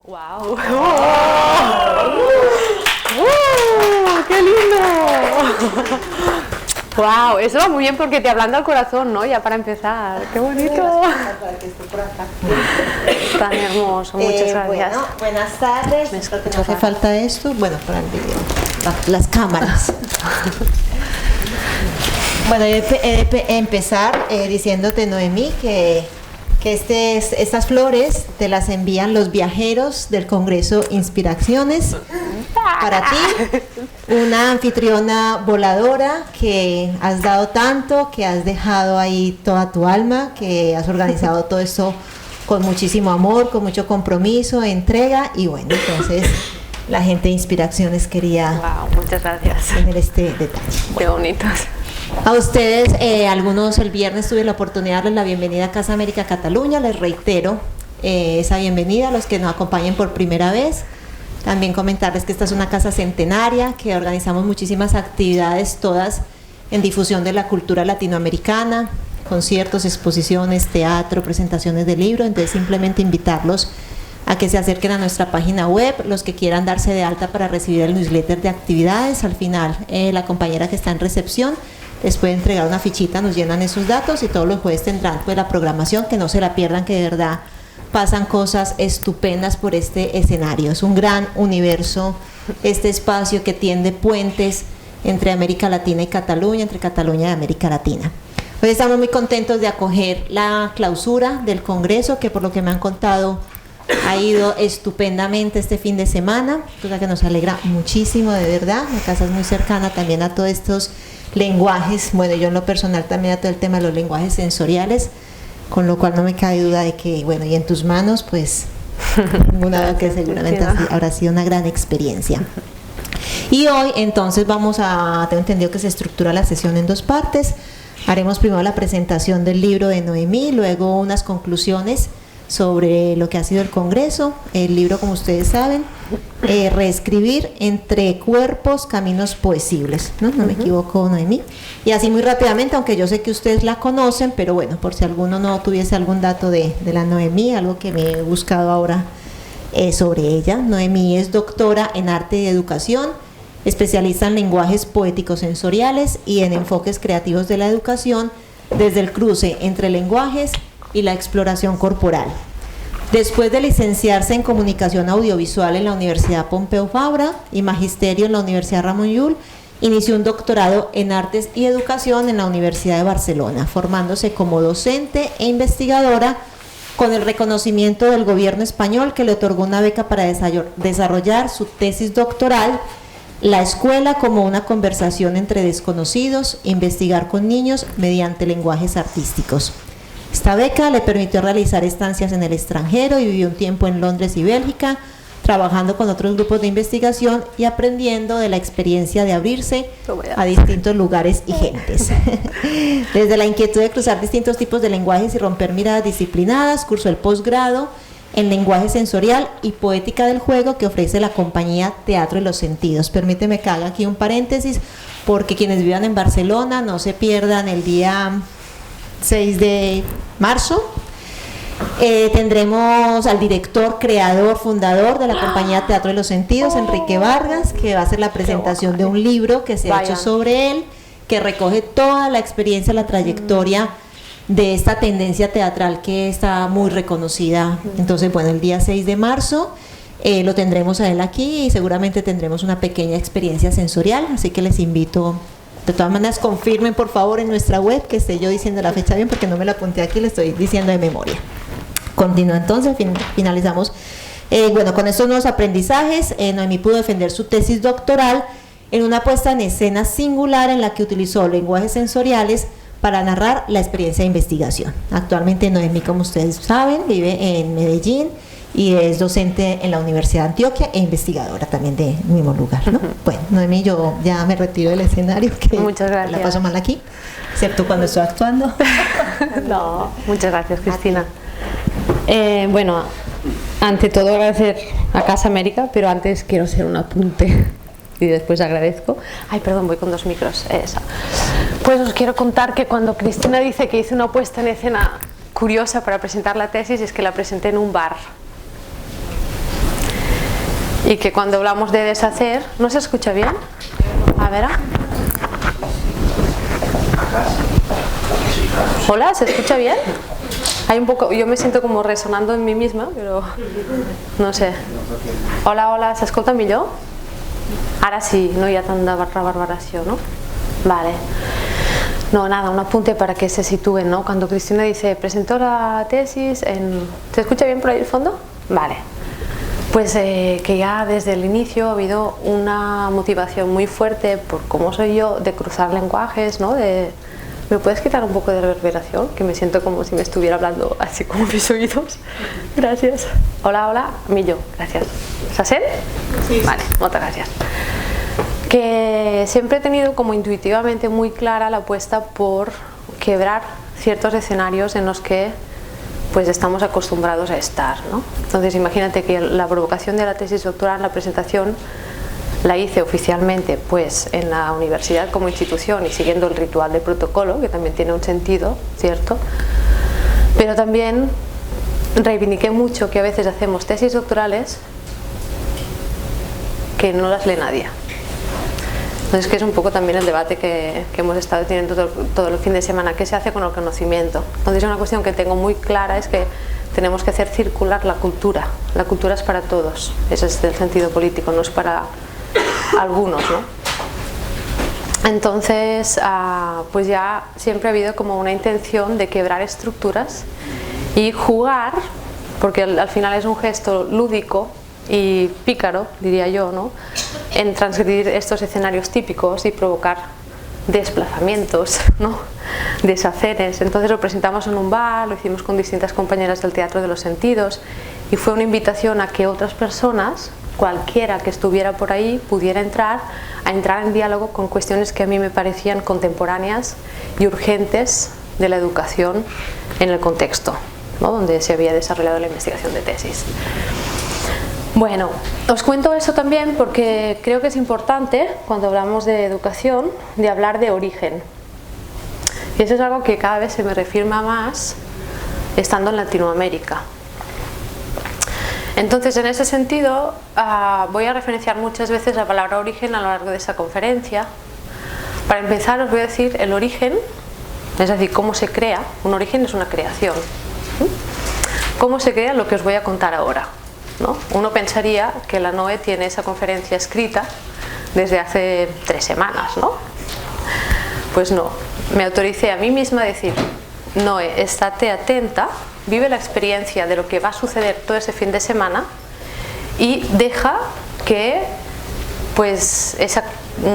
¡Wow! ¡Qué lindo! ¡Wow! Eso va muy bien porque te ablanda el corazón, ¿no? Ya para empezar. ¡Qué bonito! Tan hermoso, muchas gracias. Bueno, buenas tardes. Creo que no hace falta esto. Bueno, para el video. Las cámaras. Bueno, he de empezar diciéndote, Noemí, que estas flores te las envían los viajeros del Congreso Inspiraciones para ti, una anfitriona voladora que has dado tanto, que has dejado ahí toda tu alma, que has organizado todo esto con muchísimo amor, con mucho compromiso, entrega, y bueno, entonces la gente de Inspiraciones quería muchas gracias. tener este detalle. Qué bonitos. A ustedes, algunos el viernes tuve la oportunidad de darles la bienvenida a Casa América Cataluña. Les reitero esa bienvenida a los que nos acompañen por primera vez. También comentarles que esta es una casa centenaria, que organizamos muchísimas actividades, todas en difusión de la cultura latinoamericana, conciertos, exposiciones, teatro, presentaciones de libros. Entonces simplemente invitarlos a que se acerquen a nuestra página web, los que quieran darse de alta para recibir el newsletter de actividades. Al final la compañera que está en recepción les puede entregar una fichita, nos llenan esos datos y todos los jueves tendrán pues la programación, que no se la pierdan, que de verdad pasan cosas estupendas por este escenario. Es un gran universo, este espacio que tiende puentes entre América Latina y Cataluña, entre Cataluña y América Latina. Hoy estamos muy contentos de acoger la clausura del Congreso, que por lo que me han contado ha ido estupendamente este fin de semana, cosa que nos alegra muchísimo, de verdad. Mi casa es muy cercana también a todos estos lenguajes, bueno, yo en lo personal también a todo el tema de los lenguajes sensoriales, con lo cual no me cabe duda de que, bueno, y en tus manos, pues, ninguna duda que seguramente habrá sido una gran experiencia. Y hoy, entonces, tengo entendido que se estructura la sesión en dos partes. Haremos primero la presentación del libro de Noemí, luego unas conclusiones sobre lo que ha sido el Congreso. El libro, como ustedes saben, Reescribir entre cuerpos, caminos poesibles, ¿no? No me equivoco, Noemí. Y así muy rápidamente, aunque yo sé que ustedes la conocen, pero bueno, por si alguno no tuviese algún dato de la Noemí, algo que me he buscado ahora sobre ella. Noemí es doctora en arte y educación, especialista en lenguajes poéticos sensoriales y en enfoques creativos de la educación, desde el cruce entre lenguajes y la exploración corporal. Después de licenciarse en Comunicación Audiovisual en la Universidad Pompeu Fabra y Magisterio en la Universidad Ramon Llull, inició un doctorado en Artes y Educación en la Universidad de Barcelona, formándose como docente e investigadora con el reconocimiento del gobierno español, que le otorgó una beca para desarrollar su tesis doctoral, La escuela como una conversación entre desconocidos, investigar con niños mediante lenguajes artísticos. Esta beca le permitió realizar estancias en el extranjero y vivió un tiempo en Londres y Bélgica, trabajando con otros grupos de investigación y aprendiendo de la experiencia de abrirse a distintos lugares y gentes. Desde la inquietud de cruzar distintos tipos de lenguajes y romper miradas disciplinadas, cursó el posgrado en lenguaje sensorial y poética del juego que ofrece la compañía Teatro de los Sentidos. Permíteme que haga aquí un paréntesis, porque quienes vivan en Barcelona no se pierdan el día 6 de marzo. Tendremos al director, creador, fundador de la compañía Teatro de los Sentidos, Enrique Vargas, que va a hacer la presentación de un libro que se ha hecho sobre él, que recoge toda la experiencia, la trayectoria de esta tendencia teatral que está muy reconocida. Entonces, bueno, el día 6 de marzo lo tendremos a él aquí y seguramente tendremos una pequeña experiencia sensorial, así que les invito. De todas maneras, confirmen por favor en nuestra web que esté yo diciendo la fecha bien, porque no me la apunté aquí, le estoy diciendo de memoria. Continúa entonces, finalizamos. Bueno, con estos nuevos aprendizajes, Noemí pudo defender su tesis doctoral en una puesta en escena singular en la que utilizó lenguajes sensoriales para narrar la experiencia de investigación. Actualmente Noemí, como ustedes saben, vive en Medellín y es docente en la Universidad de Antioquia e investigadora también del mismo lugar, ¿no? Bueno, Noemí, yo ya me retiro del escenario, que muchas gracias. La paso mal aquí, excepto cuando estoy actuando. No, muchas gracias, Cristina. Bueno, ante todo agradecer a Casa América, pero antes quiero hacer un apunte y después agradezco. Ay, perdón, voy con dos micros. Esa. Pues os quiero contar que cuando Cristina dice que hice una puesta en escena curiosa para presentar la tesis, es que la presenté en un bar. Y que cuando hablamos de deshacer, ¿no se escucha bien? A ver. Hola, ¿se escucha bien? Hay un poco, yo me siento como resonando en mí misma, pero no sé. Hola, hola, ¿se escucha millor? Ara sí, no hi ha tant de reverberació, ¿no? Vale. No, nada, un apunte para que se sitúen, ¿no? Cuando Cristina dice, presentó la tesis en... ¿Se escucha bien por ahí el fondo? Vale. Pues que ya desde el inicio ha habido una motivación muy fuerte por cómo soy yo, de cruzar lenguajes, ¿no? ¿Me puedes quitar un poco de reverberación? Que me siento como si me estuviera hablando así como mis oídos. Gracias. Hola, hola, millor, gracias. ¿Se sent? Sí. Vale, muchas gracias. Que siempre he tenido como intuitivamente muy clara la apuesta por quebrar ciertos escenarios en los que pues estamos acostumbrados a estar, ¿no? Entonces imagínate que la provocación de la tesis doctoral, la presentación, la hice oficialmente pues en la universidad como institución y siguiendo el ritual de protocolo, que también tiene un sentido, ¿cierto? Pero también reivindiqué mucho que a veces hacemos tesis doctorales que no las lee nadie. Entonces, que es un poco también el debate que hemos estado teniendo todo el fin de semana, ¿qué se hace con el conocimiento? Entonces, una cuestión que tengo muy clara es que tenemos que hacer circular la cultura. La cultura es para todos, ese es el sentido político, no es para algunos, ¿no? Entonces, pues ya siempre ha habido como una intención de quebrar estructuras y jugar, porque al final es un gesto lúdico y pícaro, diría yo, ¿no? En transgredir estos escenarios típicos y provocar desplazamientos, ¿no? Deshaceres. Entonces lo presentamos en un bar, lo hicimos con distintas compañeras del Teatro de los Sentidos y fue una invitación a que otras personas, cualquiera que estuviera por ahí, pudiera entrar en diálogo con cuestiones que a mí me parecían contemporáneas y urgentes de la educación en el contexto, ¿no? Donde se había desarrollado la investigación de tesis. Bueno, os cuento eso también porque creo que es importante, cuando hablamos de educación, de hablar de origen. Y eso es algo que cada vez se me reafirma más estando en Latinoamérica. Entonces, en ese sentido, voy a referenciar muchas veces la palabra origen a lo largo de esta conferencia. Para empezar, os voy a decir el origen, es decir, cómo se crea. Un origen es una creación. ¿Cómo se crea lo que os voy a contar ahora? ¿No? Uno pensaría que la NOE tiene esa conferencia escrita desde hace 3 semanas, ¿no? Pues no, me autoricé a mí misma a decir, NOE, estate atenta, vive la experiencia de lo que va a suceder todo ese fin de semana y deja que pues esa,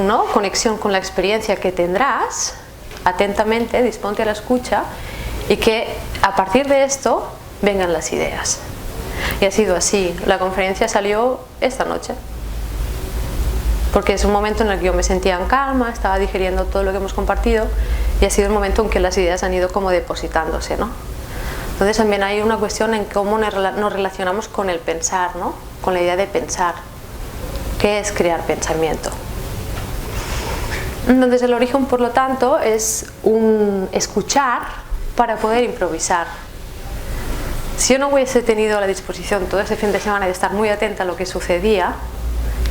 ¿no?, conexión con la experiencia que tendrás, atentamente, disponte a la escucha y que a partir de esto vengan las ideas. Y ha sido así, la conferencia salió esta noche, porque es un momento en el que yo me sentía en calma, estaba digiriendo todo lo que hemos compartido y ha sido el momento en que las ideas han ido como depositándose, ¿no? Entonces también hay una cuestión en cómo nos relacionamos con el pensar, ¿no? Con la idea de pensar. ¿Qué es crear pensamiento? Entonces el origen, por lo tanto, es un escuchar para poder improvisar. Si yo no hubiese tenido la disposición todo ese fin de semana de estar muy atenta a lo que sucedía,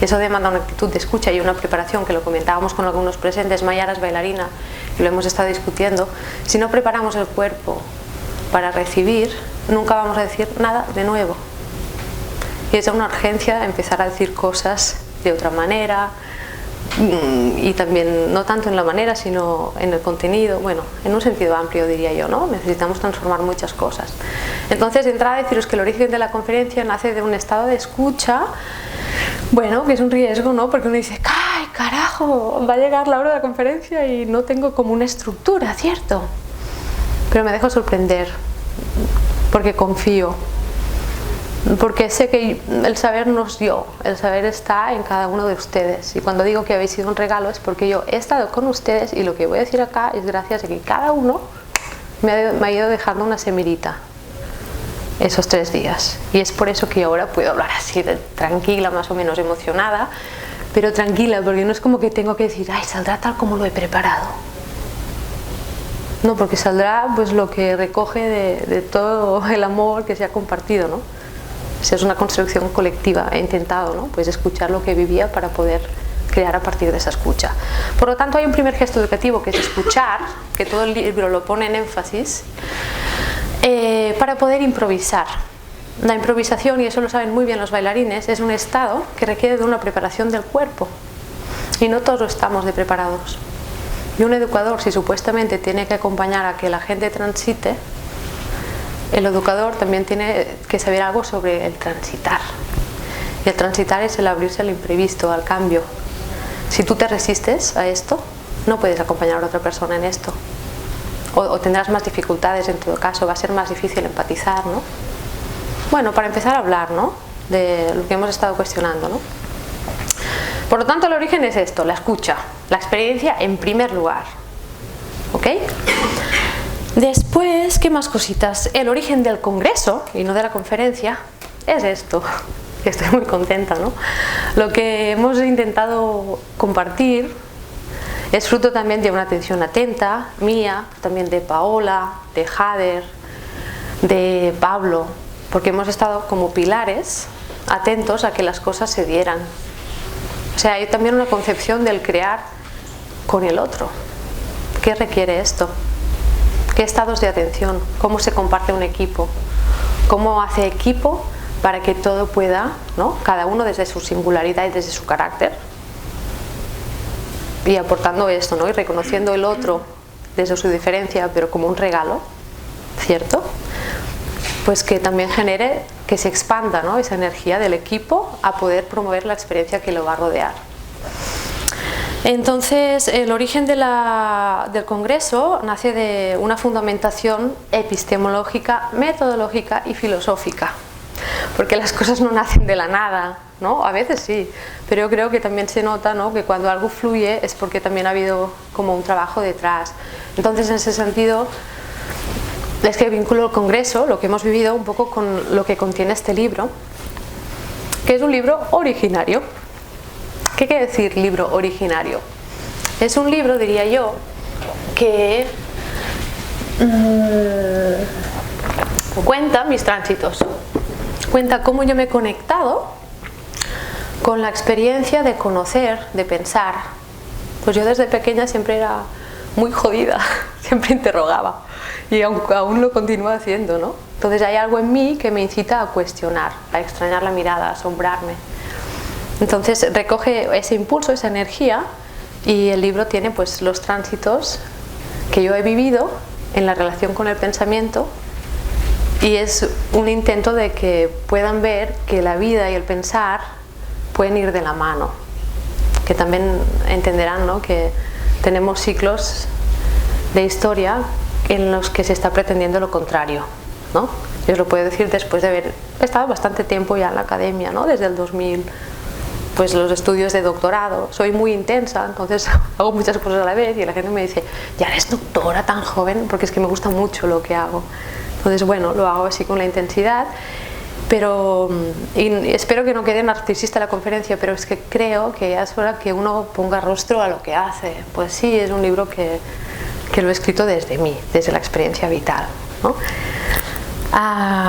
eso demanda una actitud de escucha y una preparación, que lo comentábamos con algunos presentes. Mayara es bailarina y lo hemos estado discutiendo. Si no preparamos el cuerpo para recibir, nunca vamos a decir nada de nuevo. Y es una urgencia empezar a decir cosas de otra manera, y también no tanto en la manera sino en el contenido, bueno, en un sentido amplio diría yo, ¿no? Necesitamos transformar muchas cosas. Entonces, de entrada, deciros que el origen de la conferencia nace de un estado de escucha, bueno, que es un riesgo, ¿no? Porque uno dice, ¡ay, carajo! Va a llegar la hora de la conferencia y no tengo como una estructura, ¿cierto? Pero me dejo sorprender, porque confío. Porque sé que el saber no es yo, el saber está en cada uno de ustedes. Y cuando digo que habéis sido un regalo es porque yo he estado con ustedes y lo que voy a decir acá es gracias a que cada uno me ha ido dejando una semillita esos 3 días. Y es por eso que ahora puedo hablar así, tranquila, más o menos emocionada, pero tranquila, porque no es como que tengo que decir, ay, saldrá tal como lo he preparado. No, porque saldrá pues lo que recoge de todo el amor que se ha compartido, ¿no? Es una construcción colectiva. He intentado, ¿no?, pues escuchar lo que vivía para poder crear a partir de esa escucha. Por lo tanto, hay un primer gesto educativo que es escuchar, que todo el libro lo pone en énfasis, para poder improvisar. La improvisación, y eso lo saben muy bien los bailarines, es un estado que requiere de una preparación del cuerpo, y no todos estamos de preparados. Y un educador, si supuestamente tiene que acompañar a que la gente transite, el educador también tiene que saber algo sobre el transitar. Y el transitar es el abrirse al imprevisto, al cambio. Si tú te resistes a esto, no puedes acompañar a otra persona en esto. O tendrás más dificultades en todo caso, va a ser más difícil empatizar, ¿no? Bueno, para empezar a hablar, ¿no?, de lo que hemos estado cuestionando, ¿no? Por lo tanto, el origen es esto, la escucha, la experiencia en primer lugar. ¿Ok? Después, ¿qué más cositas? El origen del congreso, y no de la conferencia, es esto. Estoy muy contenta, ¿no? Lo que hemos intentado compartir es fruto también de una atención atenta, mía, también de Paola, de Jader, de Pablo, porque hemos estado como pilares atentos a que las cosas se dieran. O sea, hay también una concepción del crear con el otro. ¿Qué requiere esto? ¿Qué estados de atención? ¿Cómo se comparte un equipo? ¿Cómo hace equipo para que todo pueda, ¿no?, cada uno desde su singularidad y desde su carácter, y aportando esto, ¿no?, y reconociendo el otro desde su diferencia, pero como un regalo, ¿cierto? Pues que también genere, que se expanda, ¿no?, esa energía del equipo a poder promover la experiencia que lo va a rodear. Entonces, el origen del Congreso nace de una fundamentación epistemológica, metodológica y filosófica, porque las cosas no nacen de la nada, ¿no? A veces sí, pero yo creo que también se nota, ¿no?, que cuando algo fluye es porque también ha habido como un trabajo detrás. Entonces, en ese sentido, es que vinculo el Congreso, lo que hemos vivido, un poco con lo que contiene este libro, que es un libro originario. ¿Qué quiere decir libro originario? Es un libro, diría yo, que cuenta mis tránsitos, cuenta cómo yo me he conectado con la experiencia de conocer, de pensar. Pues yo desde pequeña siempre era muy jodida, siempre interrogaba, y aún lo continúo haciendo, ¿no? Entonces hay algo en mí que me incita a cuestionar, a extrañar la mirada, a asombrarme. Entonces recoge ese impulso, esa energía, y el libro tiene pues los tránsitos que yo he vivido en la relación con el pensamiento, y es un intento de que puedan ver que la vida y el pensar pueden ir de la mano, que también entenderán, ¿no?, que tenemos ciclos de historia en los que se está pretendiendo lo contrario, ¿no? Yo os lo puedo decir después de haber estado bastante tiempo ya en la academia, ¿no?, desde el 2000, pues los estudios de doctorado. Soy muy intensa, entonces hago muchas cosas a la vez, y la gente me dice, ya eres doctora tan joven, porque es que me gusta mucho lo que hago. Entonces, bueno, lo hago así con la intensidad, pero y espero que no quede narcisista la conferencia, pero es que creo que ya es hora que uno ponga rostro a lo que hace. Pues sí, es un libro que lo he escrito desde mí, desde la experiencia vital, ¿no?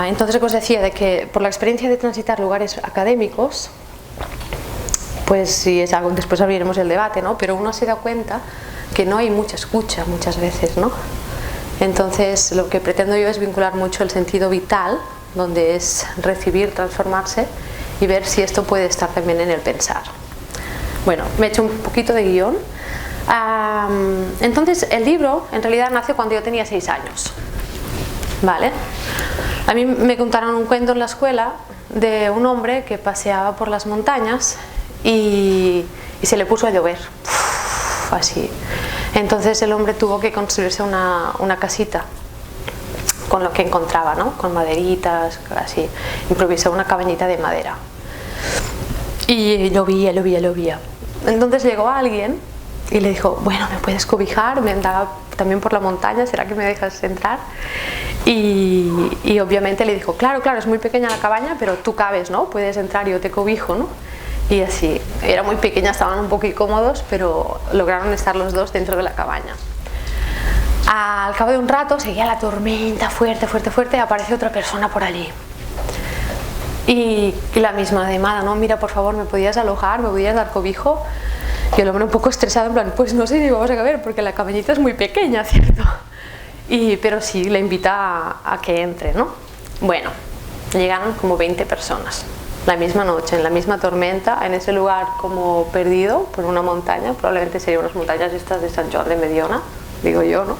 Entonces, os decía de que por la experiencia de transitar lugares académicos, pues sí es algo, después abriremos el debate, ¿no?, pero uno se da cuenta que no hay mucha escucha muchas veces, ¿no? Entonces, lo que pretendo yo es vincular mucho el sentido vital, donde es recibir, transformarse, y ver si esto puede estar también en el pensar. Bueno, me he hecho un poquito de guión. Entonces, el libro en realidad nace cuando yo tenía 6 años, ¿vale? A mí me contaron un cuento en la escuela de un hombre que paseaba por las montañas y se le puso a llover, así. Entonces el hombre tuvo que construirse una casita con lo que encontraba, ¿no?, con maderitas, así. Improvisó una cabañita de madera y llovía. Entonces llegó alguien y le dijo, bueno, ¿me puedes cobijar? Me andaba también por la montaña, ¿será que me dejas entrar? Y obviamente le dijo, claro, es muy pequeña la cabaña, pero tú cabes, ¿no? Puedes entrar, yo te cobijo, ¿no? Y así, era muy pequeña, estaban un poco incómodos, pero lograron estar los dos dentro de la cabaña. Al cabo de un rato seguía la tormenta fuerte, aparece otra persona por allí. Y la misma demanda, ¿no? Mira, por favor, ¿me podías alojar? ¿Me podías dar cobijo? Y el hombre un poco estresado, en plan, pues no sé si vamos a caber, porque la cabañita es muy pequeña, ¿cierto? Pero sí, le invita a que entre, ¿no? Bueno, llegaron como 20 personas. La misma noche, en la misma tormenta, en ese lugar como perdido por una montaña, probablemente serían unas montañas estas de Sant Joan de Mediona, digo yo, ¿no?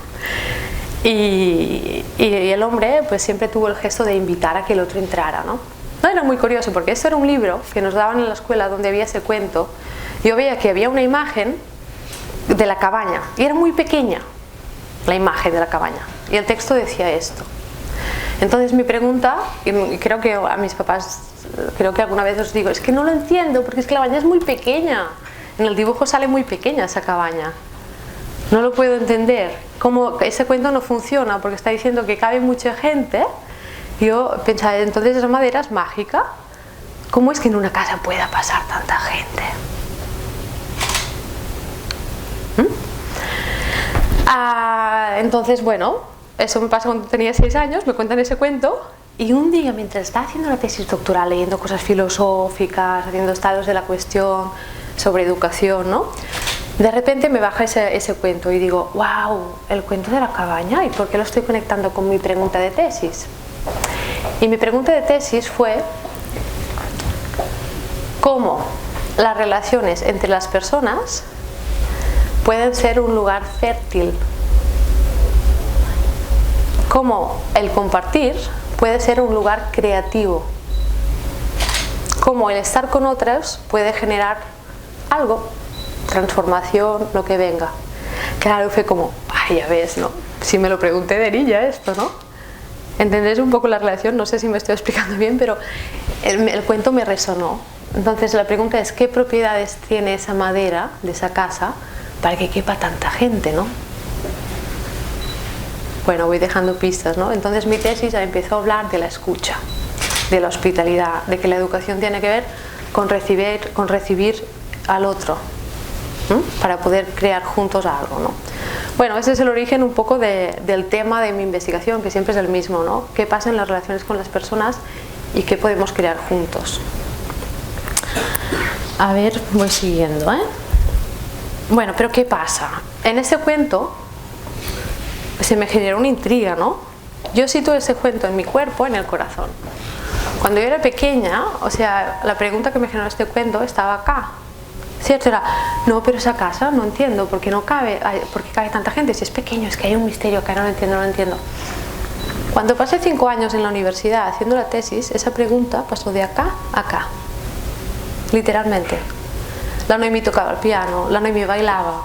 Y el hombre pues siempre tuvo el gesto de invitar a que el otro entrara, ¿no? No, era muy curioso porque esto era un libro que nos daban en la escuela donde había ese cuento. Yo veía que había una imagen de la cabaña y era muy pequeña la imagen de la cabaña y el texto decía esto. Entonces mi pregunta, y creo que a mis papás, creo que alguna vez os digo, es que no lo entiendo porque es que la cabaña es muy pequeña, en el dibujo sale muy pequeña esa cabaña, no lo puedo entender, cómo ese cuento no funciona porque está diciendo que cabe mucha gente. Yo pensaba, entonces esa madera es mágica, ¿cómo es que en una casa pueda pasar tanta gente? Entonces, bueno, eso me pasa cuando tenía 6 años, me cuentan ese cuento y un día mientras estaba haciendo la tesis doctoral, leyendo cosas filosóficas, haciendo estados de la cuestión sobre educación, ¿no? De repente me baja ese cuento y digo, wow, el cuento de la cabaña, ¿y por qué lo estoy conectando con mi pregunta de tesis? Y mi pregunta de tesis fue cómo las relaciones entre las personas pueden ser un lugar fértil, cómo el compartir puede ser un lugar creativo, cómo el estar con otras puede generar algo, transformación, lo que venga. Claro, fue como, ay, ya ves, ¿no? Si me lo pregunté de niña esto, ¿no? ¿Entendéis un poco la relación? No sé si me estoy explicando bien, pero el cuento me resonó. Entonces la pregunta es, ¿qué propiedades tiene esa madera de esa casa para que quepa tanta gente, ¿no? Bueno, voy dejando pistas, ¿no? Entonces mi tesis empezó a hablar de la escucha, de la hospitalidad, de que la educación tiene que ver con recibir al otro, ¿no? Para poder crear juntos algo, ¿no? Bueno, ese es el origen un poco del tema de mi investigación, que siempre es el mismo, ¿no? ¿Qué pasa en las relaciones con las personas y qué podemos crear juntos? A ver, voy siguiendo, ¿eh? Bueno, pero ¿qué pasa? En ese cuento se me generó una intriga, ¿no? Yo sitúo ese cuento en mi cuerpo, en el corazón. Cuando yo era pequeña, o sea, la pregunta que me generó este cuento estaba acá. ¿Cierto? Era, no, pero esa casa no entiendo, ¿por qué no cabe? ¿Por qué cabe tanta gente? Si es pequeño, es que hay un misterio que no lo entiendo, no lo entiendo. Cuando pasé 5 años en la universidad haciendo la tesis, esa pregunta pasó de acá a acá. Literalmente. La Noemí tocaba el piano, la Noemí bailaba.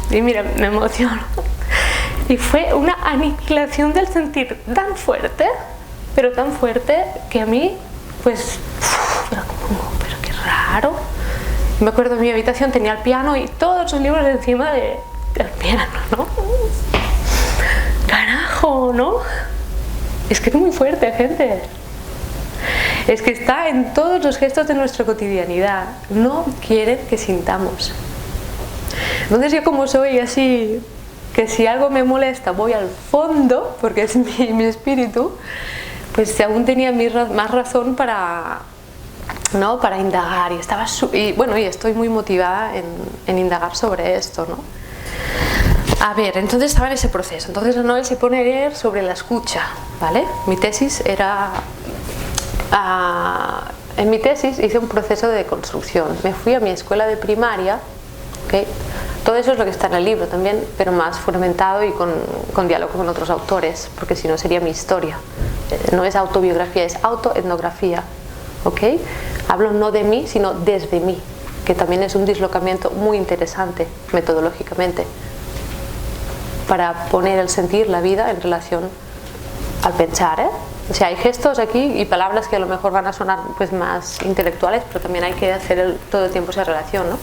Y mira, me emociono. Y fue una aniquilación del sentir tan fuerte, pero tan fuerte, que a mí, pues, era como, pero qué raro. Me acuerdo en mi habitación tenía el piano y todos los libros encima del piano, ¿no? Carajo, ¿no? Es que es muy fuerte, gente. Es que está en todos los gestos de nuestra cotidianidad. No quieren que sintamos. Entonces yo, como soy así, que si algo me molesta voy al fondo, porque es mi espíritu, pues aún tenía más razón para, ¿no? Para indagar. Y estoy muy motivada en indagar sobre esto, ¿no? A ver, entonces estaba en ese proceso. Entonces la novela se pone a leer sobre la escucha, ¿vale? Mi tesis era... en mi tesis hice un proceso de deconstrucción. Me fui a mi escuela de primaria, ¿okay? Todo eso es lo que está en el libro también, pero más fundamentado y con diálogo con otros autores, porque si no sería mi historia. No es autobiografía, es autoetnografía, ¿ok? Hablo no de mí, sino desde mí, que también es un dislocamiento muy interesante metodológicamente, para poner el sentir, la vida, en relación al pensar, ¿eh? O sea, hay gestos aquí y palabras que a lo mejor van a sonar pues más intelectuales, pero también hay que hacer todo el tiempo esa relación, ¿no?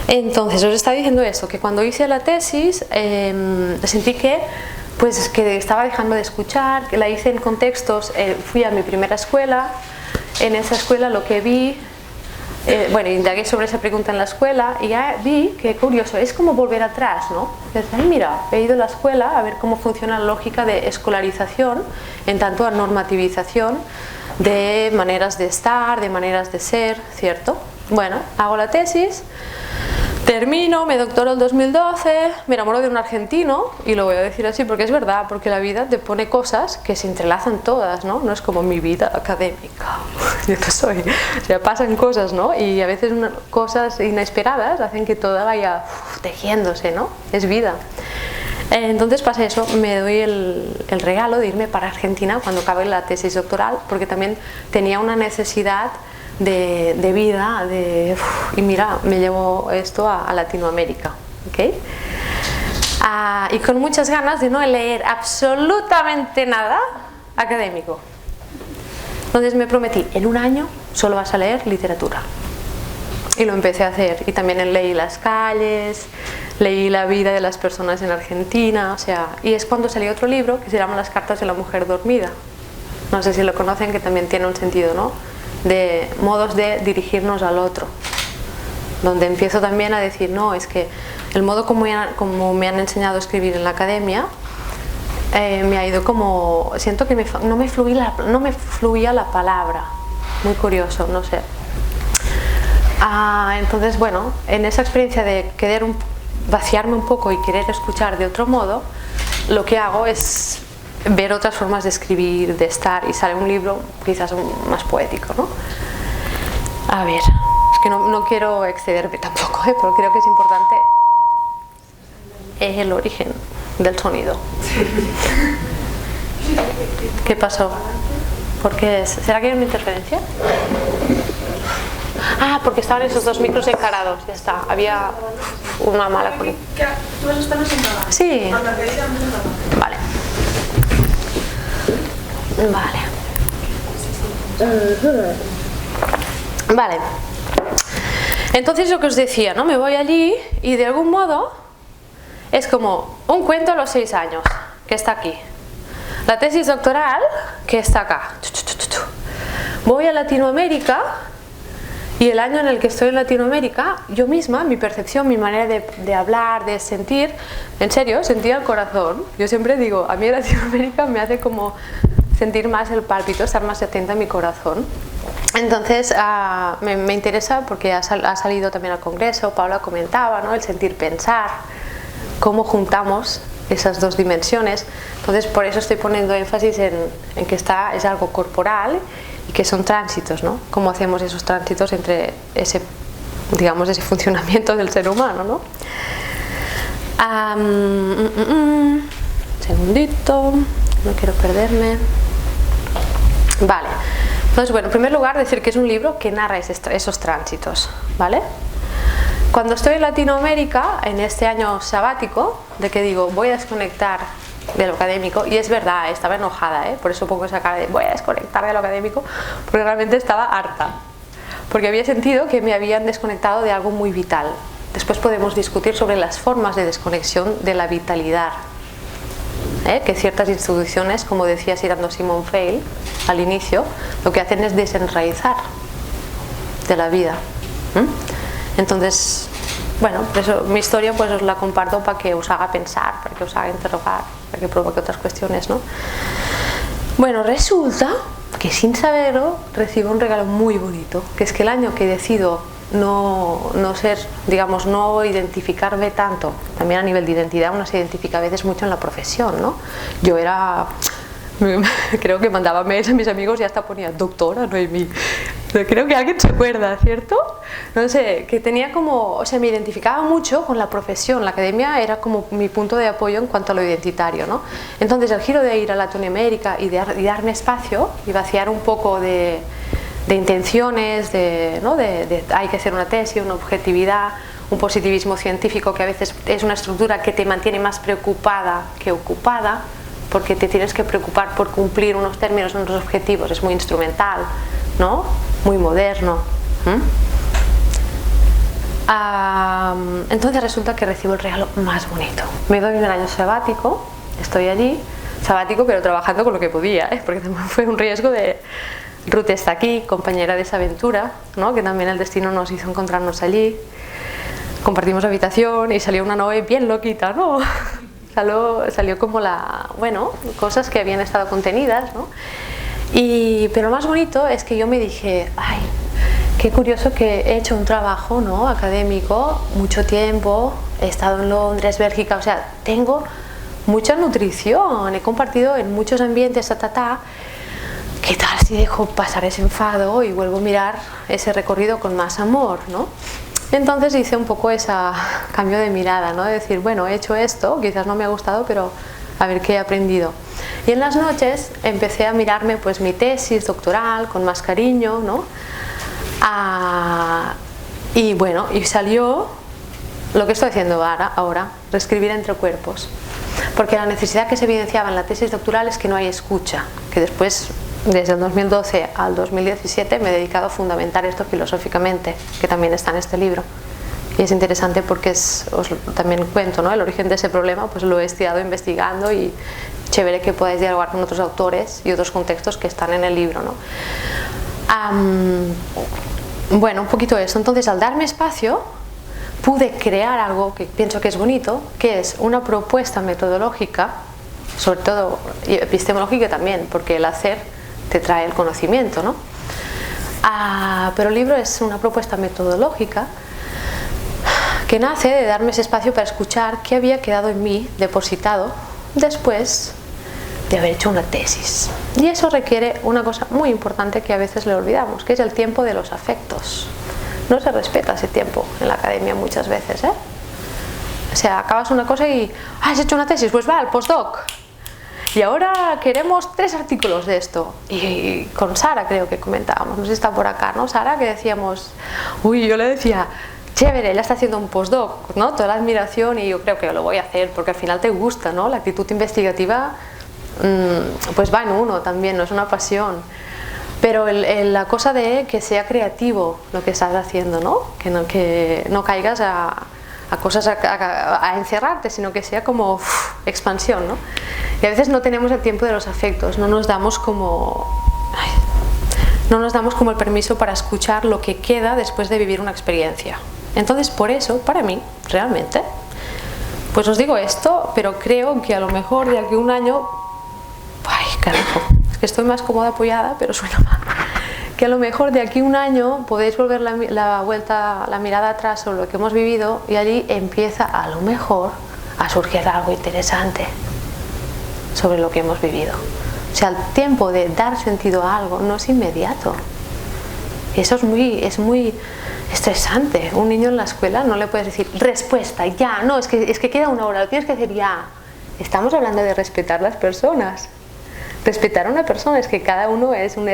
Entonces, os estaba diciendo eso, que cuando hice la tesis sentí que estaba dejando de escuchar, que la hice en contextos, fui a mi primera escuela, en esa escuela lo que vi bueno, indagué sobre esa pregunta en la escuela y ya vi que curioso, es como volver atrás, ¿no? Desde ahí, mira, he ido a la escuela a ver cómo funciona la lógica de escolarización, en tanto a normativización de maneras de estar, de maneras de ser, ¿cierto? Bueno, hago la tesis, termino, me doctoro el 2012, me enamoro de un argentino, y lo voy a decir así porque es verdad, porque la vida te pone cosas que se entrelazan todas, ¿no? No es como mi vida académica, yo no soy, o sea, pasan cosas, ¿no? Y a veces cosas inesperadas hacen que todo vaya tejiéndose, ¿no? Es vida. Entonces pasa eso, me doy el regalo de irme para Argentina cuando acabe la tesis doctoral, porque también tenía una necesidad de vida, y mira, me llevo esto a Latinoamérica, ¿ok? Y con muchas ganas de no leer absolutamente nada académico. Entonces me prometí, en un año solo vas a leer literatura. Y lo empecé a hacer, y también leí Las calles, leí la vida de las personas en Argentina, o sea, y es cuando salió otro libro que se llama Las cartas de la mujer dormida. No sé si lo conocen, que también tiene un sentido, ¿no? De modos de dirigirnos al otro, donde empiezo también a decir, no, es que el modo como me han enseñado a escribir en la academia me ha ido como, siento que no me fluía la palabra, muy curioso, no sé. Entonces, bueno, en esa experiencia de querer vaciarme un poco y querer escuchar de otro modo, lo que hago es ver otras formas de escribir, de estar, y sale un libro quizás más poético, ¿no? A ver, es que no quiero excederme tampoco, pero creo que es importante el origen del sonido. ¿Qué pasó? ¿Por qué es? ¿Será que hay una interferencia? Porque estaban esos dos micros encarados, ya está, había una mala conexión. ¿Tú vas a estar sentada? Sí. Vale. Vale. Entonces lo que os decía, ¿no? Me voy allí y de algún modo es como un cuento a los 6 años, que está aquí. La tesis doctoral, que está acá. Voy a Latinoamérica. Y el año en el que estoy en Latinoamérica, yo misma, mi percepción, mi manera de hablar, de sentir, en serio, sentía el corazón. Yo siempre digo, a mí Latinoamérica me hace como sentir más el pálpito, estar más atenta a mi corazón. Entonces me interesa porque ha salido también al Congreso, Paula comentaba, ¿no? El sentir pensar, cómo juntamos esas dos dimensiones. Entonces por eso estoy poniendo énfasis en que es algo corporal, y que son tránsitos, ¿no? Cómo hacemos esos tránsitos entre ese funcionamiento del ser humano, ¿no? Segundito, no quiero perderme. Vale. Entonces, bueno, en primer lugar decir que es un libro que narra esos tránsitos, ¿vale? Cuando estoy en Latinoamérica, en este año sabático, de que digo, voy a desconectar de lo académico, y es verdad, estaba enojada, por eso pongo esa cara de voy a desconectar de lo académico, porque realmente estaba harta, porque había sentido que me habían desconectado de algo muy vital. Después podemos discutir sobre las formas de desconexión de la vitalidad, que ciertas instituciones, como decía citando Simone Weil al inicio, lo que hacen es desenraizar de la vida. Entonces, bueno, por eso mi historia pues os la comparto para que os haga pensar, para que os haga interrogar, para que provoque otras cuestiones, ¿no? Bueno, resulta que sin saberlo recibo un regalo muy bonito, que es que el año que decido no ser, digamos, no identificarme tanto, también a nivel de identidad uno se identifica a veces mucho en la profesión, ¿no? Yo era, creo que mandaba mails a mis amigos y hasta ponía doctora Noemí. Creo que alguien se acuerda, ¿cierto? No sé, que tenía como, o sea, me identificaba mucho con la profesión, la academia era como mi punto de apoyo en cuanto a lo identitario, ¿no? Entonces el giro de ir a Latinoamérica y darme espacio y vaciar un poco de intenciones, ¿no? Hay que hacer una tesis, una objetividad, un positivismo científico que a veces es una estructura que te mantiene más preocupada que ocupada, porque te tienes que preocupar por cumplir unos términos, unos objetivos, es muy instrumental, ¿no? Muy moderno. Entonces resulta que recibo el regalo más bonito. Me doy un año sabático, estoy allí, sabático pero trabajando con lo que podía, porque también fue un riesgo de Ruth está aquí, compañera de esa aventura, ¿no? Que también el destino nos hizo encontrarnos allí. Compartimos habitación y salió una Noé bien loquita, ¿no? Salió como cosas que habían estado contenidas, ¿no? Pero lo más bonito es que yo me dije, ay, qué curioso que he hecho un trabajo, ¿no? Académico, mucho tiempo, he estado en Londres, Bélgica, o sea, tengo mucha nutrición, he compartido en muchos ambientes, ¿qué tal si dejo pasar ese enfado y vuelvo a mirar ese recorrido con más amor, ¿no? Entonces hice un poco ese cambio de mirada, ¿no? De decir, bueno, he hecho esto, quizás no me ha gustado, pero a ver qué he aprendido. Y en las noches empecé a mirarme pues mi tesis doctoral con más cariño, ¿no? Y salió lo que estoy haciendo ahora, reescribir entre cuerpos. Porque la necesidad que se evidenciaba en la tesis doctoral es que no hay escucha, que después, desde el 2012 al 2017, me he dedicado a fundamentar esto filosóficamente, que también está en este libro. Y es interesante porque también cuento, ¿no? El origen de ese problema, pues lo he estudiado investigando y chévere que podáis dialogar con otros autores y otros contextos que están en el libro, ¿no? Bueno, un poquito eso. Entonces, al darme espacio, pude crear algo que pienso que es bonito, que es una propuesta metodológica, sobre todo y epistemológica también, porque el hacer te trae el conocimiento, ¿no? Pero el libro es una propuesta metodológica que nace de darme ese espacio para escuchar qué había quedado en mí depositado después de haber hecho una tesis. Y eso requiere una cosa muy importante que a veces le olvidamos, que es el tiempo de los afectos. No se respeta ese tiempo en la academia muchas veces, ¿eh? O sea, acabas una cosa y has hecho una tesis, pues va, al postdoc. Y ahora queremos 3 artículos de esto. Y con Sara creo que comentábamos, no sé si está por acá, ¿no? Sara, que decíamos, yo le decía, chévere, ella está haciendo un postdoc, ¿no? Toda la admiración, y yo creo que lo voy a hacer porque al final te gusta, ¿no? La actitud investigativa pues va en uno también, no es una pasión. Pero la cosa de que sea creativo lo que estás haciendo, ¿no? Que no caigas a cosas a encerrarte, sino que sea como expansión, ¿no? Y a veces no tenemos el tiempo de los afectos, no nos damos como el permiso para escuchar lo que queda después de vivir una experiencia. Entonces, por eso, para mí, realmente, pues os digo esto, pero creo que a lo mejor de aquí a un año, carajo, es que estoy más cómoda apoyada, pero suena mal, que a lo mejor de aquí a un año podéis volver la mirada atrás sobre lo que hemos vivido y allí empieza a lo mejor a surgir algo interesante sobre lo que hemos vivido. O sea, el tiempo de dar sentido a algo no es inmediato. Eso es muy estresante. Un niño en la escuela no le puedes decir respuesta, ya, no, es que queda una hora, lo tienes que decir ya. Estamos hablando de respetar las personas. Respetar a una persona es que cada uno es un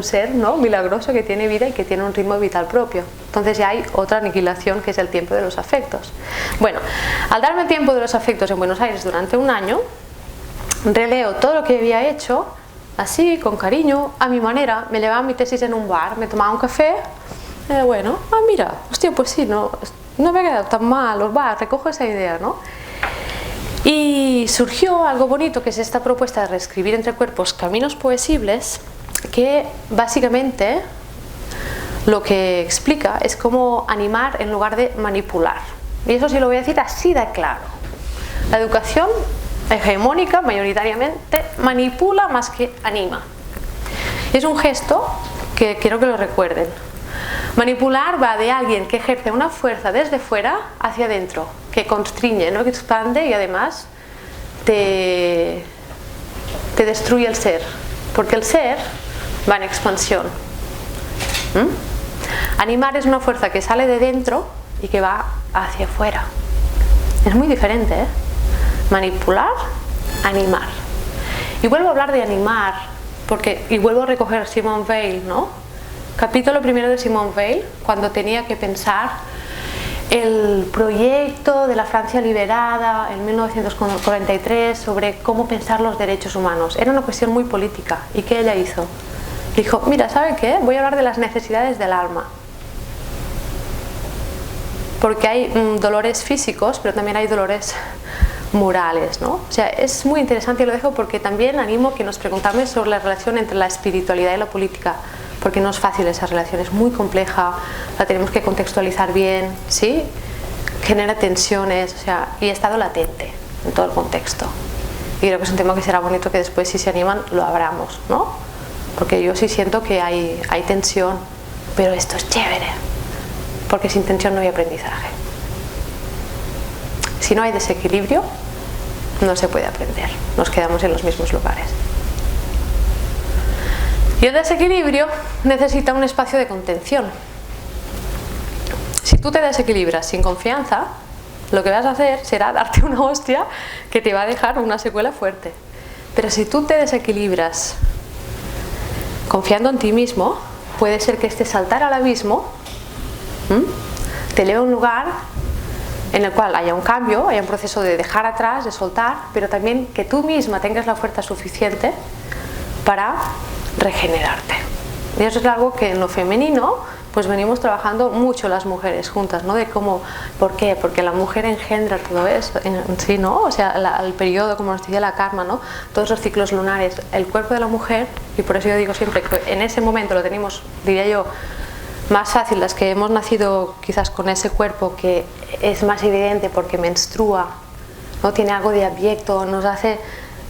ser, ¿no? Milagroso, que tiene vida y que tiene un ritmo vital propio. Entonces ya hay otra aniquilación, que es el tiempo de los afectos. Bueno, al darme el tiempo de los afectos en Buenos Aires durante un año, releo todo lo que había hecho, así, con cariño, a mi manera. Me llevaba mi tesis en un bar, me tomaba un café, mira, hostia, pues sí, no me ha quedado tan mal, recojo esa idea, ¿no? Y surgió algo bonito, que es esta propuesta de reescribir entre cuerpos caminos poesibles, que básicamente lo que explica es cómo animar en lugar de manipular. Y eso sí lo voy a decir así de claro. La educación hegemónica mayoritariamente manipula más que anima. Es un gesto que quiero que lo recuerden. Manipular va de alguien que ejerce una fuerza desde fuera hacia adentro, que constriñe, ¿no? Que expande y además te destruye el ser, porque el ser va en expansión. Animar es una fuerza que sale de dentro y que va hacia afuera. Es muy diferente, ¿eh? Manipular, animar. Y vuelvo a hablar de animar, y vuelvo a recoger Simone Weil, ¿no? Capítulo primero de Simone Weil, cuando tenía que pensar el proyecto de la Francia liberada en 1943 sobre cómo pensar los derechos humanos. Era una cuestión muy política. ¿Y qué ella hizo? Dijo, mira, ¿sabe qué? Voy a hablar de las necesidades del alma. Porque hay dolores físicos, pero también hay dolores morales, ¿no? O sea, es muy interesante y lo dejo porque también animo que nos preguntamos sobre la relación entre la espiritualidad y la política, porque no es fácil esa relación, es muy compleja, la tenemos que contextualizar bien, ¿sí? Genera tensiones, o sea, y ha estado latente en todo el contexto. Y creo que es un tema que será bonito que después, si se animan, lo abramos, ¿no? Porque yo sí siento que hay tensión, pero esto es chévere, porque sin tensión no hay aprendizaje. Si no hay desequilibrio, no se puede aprender, nos quedamos en los mismos lugares. Y el desequilibrio necesita un espacio de contención. Si tú te desequilibras sin confianza, lo que vas a hacer será darte una hostia que te va a dejar una secuela fuerte. Pero si tú te desequilibras confiando en ti mismo, puede ser que este saltar al abismo te lleve a un lugar en el cual haya un cambio, haya un proceso de dejar atrás, de soltar, pero también que tú misma tengas la fuerza suficiente para regenerarte. Y eso es algo que en lo femenino pues venimos trabajando mucho las mujeres juntas, ¿no? De cómo, ¿por qué? Porque la mujer engendra todo eso en sí, ¿no? O sea, el periodo, como nos decía la Karma, ¿no? Todos los ciclos lunares, el cuerpo de la mujer, y por eso yo digo siempre que en ese momento lo tenemos, diría yo, más fácil las que hemos nacido quizás con ese cuerpo que es más evidente porque menstrua, ¿no? Tiene algo de abyecto, nos hace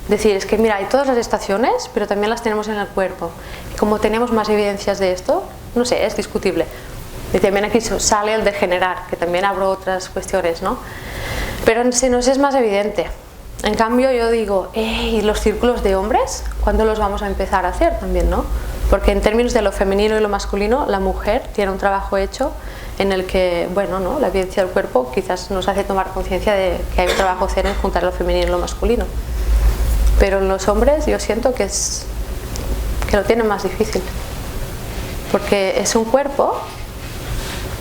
decir, es que mira, hay todas las estaciones, pero también las tenemos en el cuerpo. Y como tenemos más evidencias de esto, no sé, es discutible. Y también aquí sale el degenerar, que también abro otras cuestiones, ¿no? Pero se nos es más evidente. En cambio yo digo, ¿y los círculos de hombres? ¿Cuándo los vamos a empezar a hacer también, no? Porque en términos de lo femenino y lo masculino, la mujer tiene un trabajo hecho en el que, bueno, ¿no? La evidencia del cuerpo quizás nos hace tomar conciencia de que hay un trabajo hacer en juntar lo femenino y lo masculino. Pero en los hombres yo siento que lo tienen más difícil. Porque es un cuerpo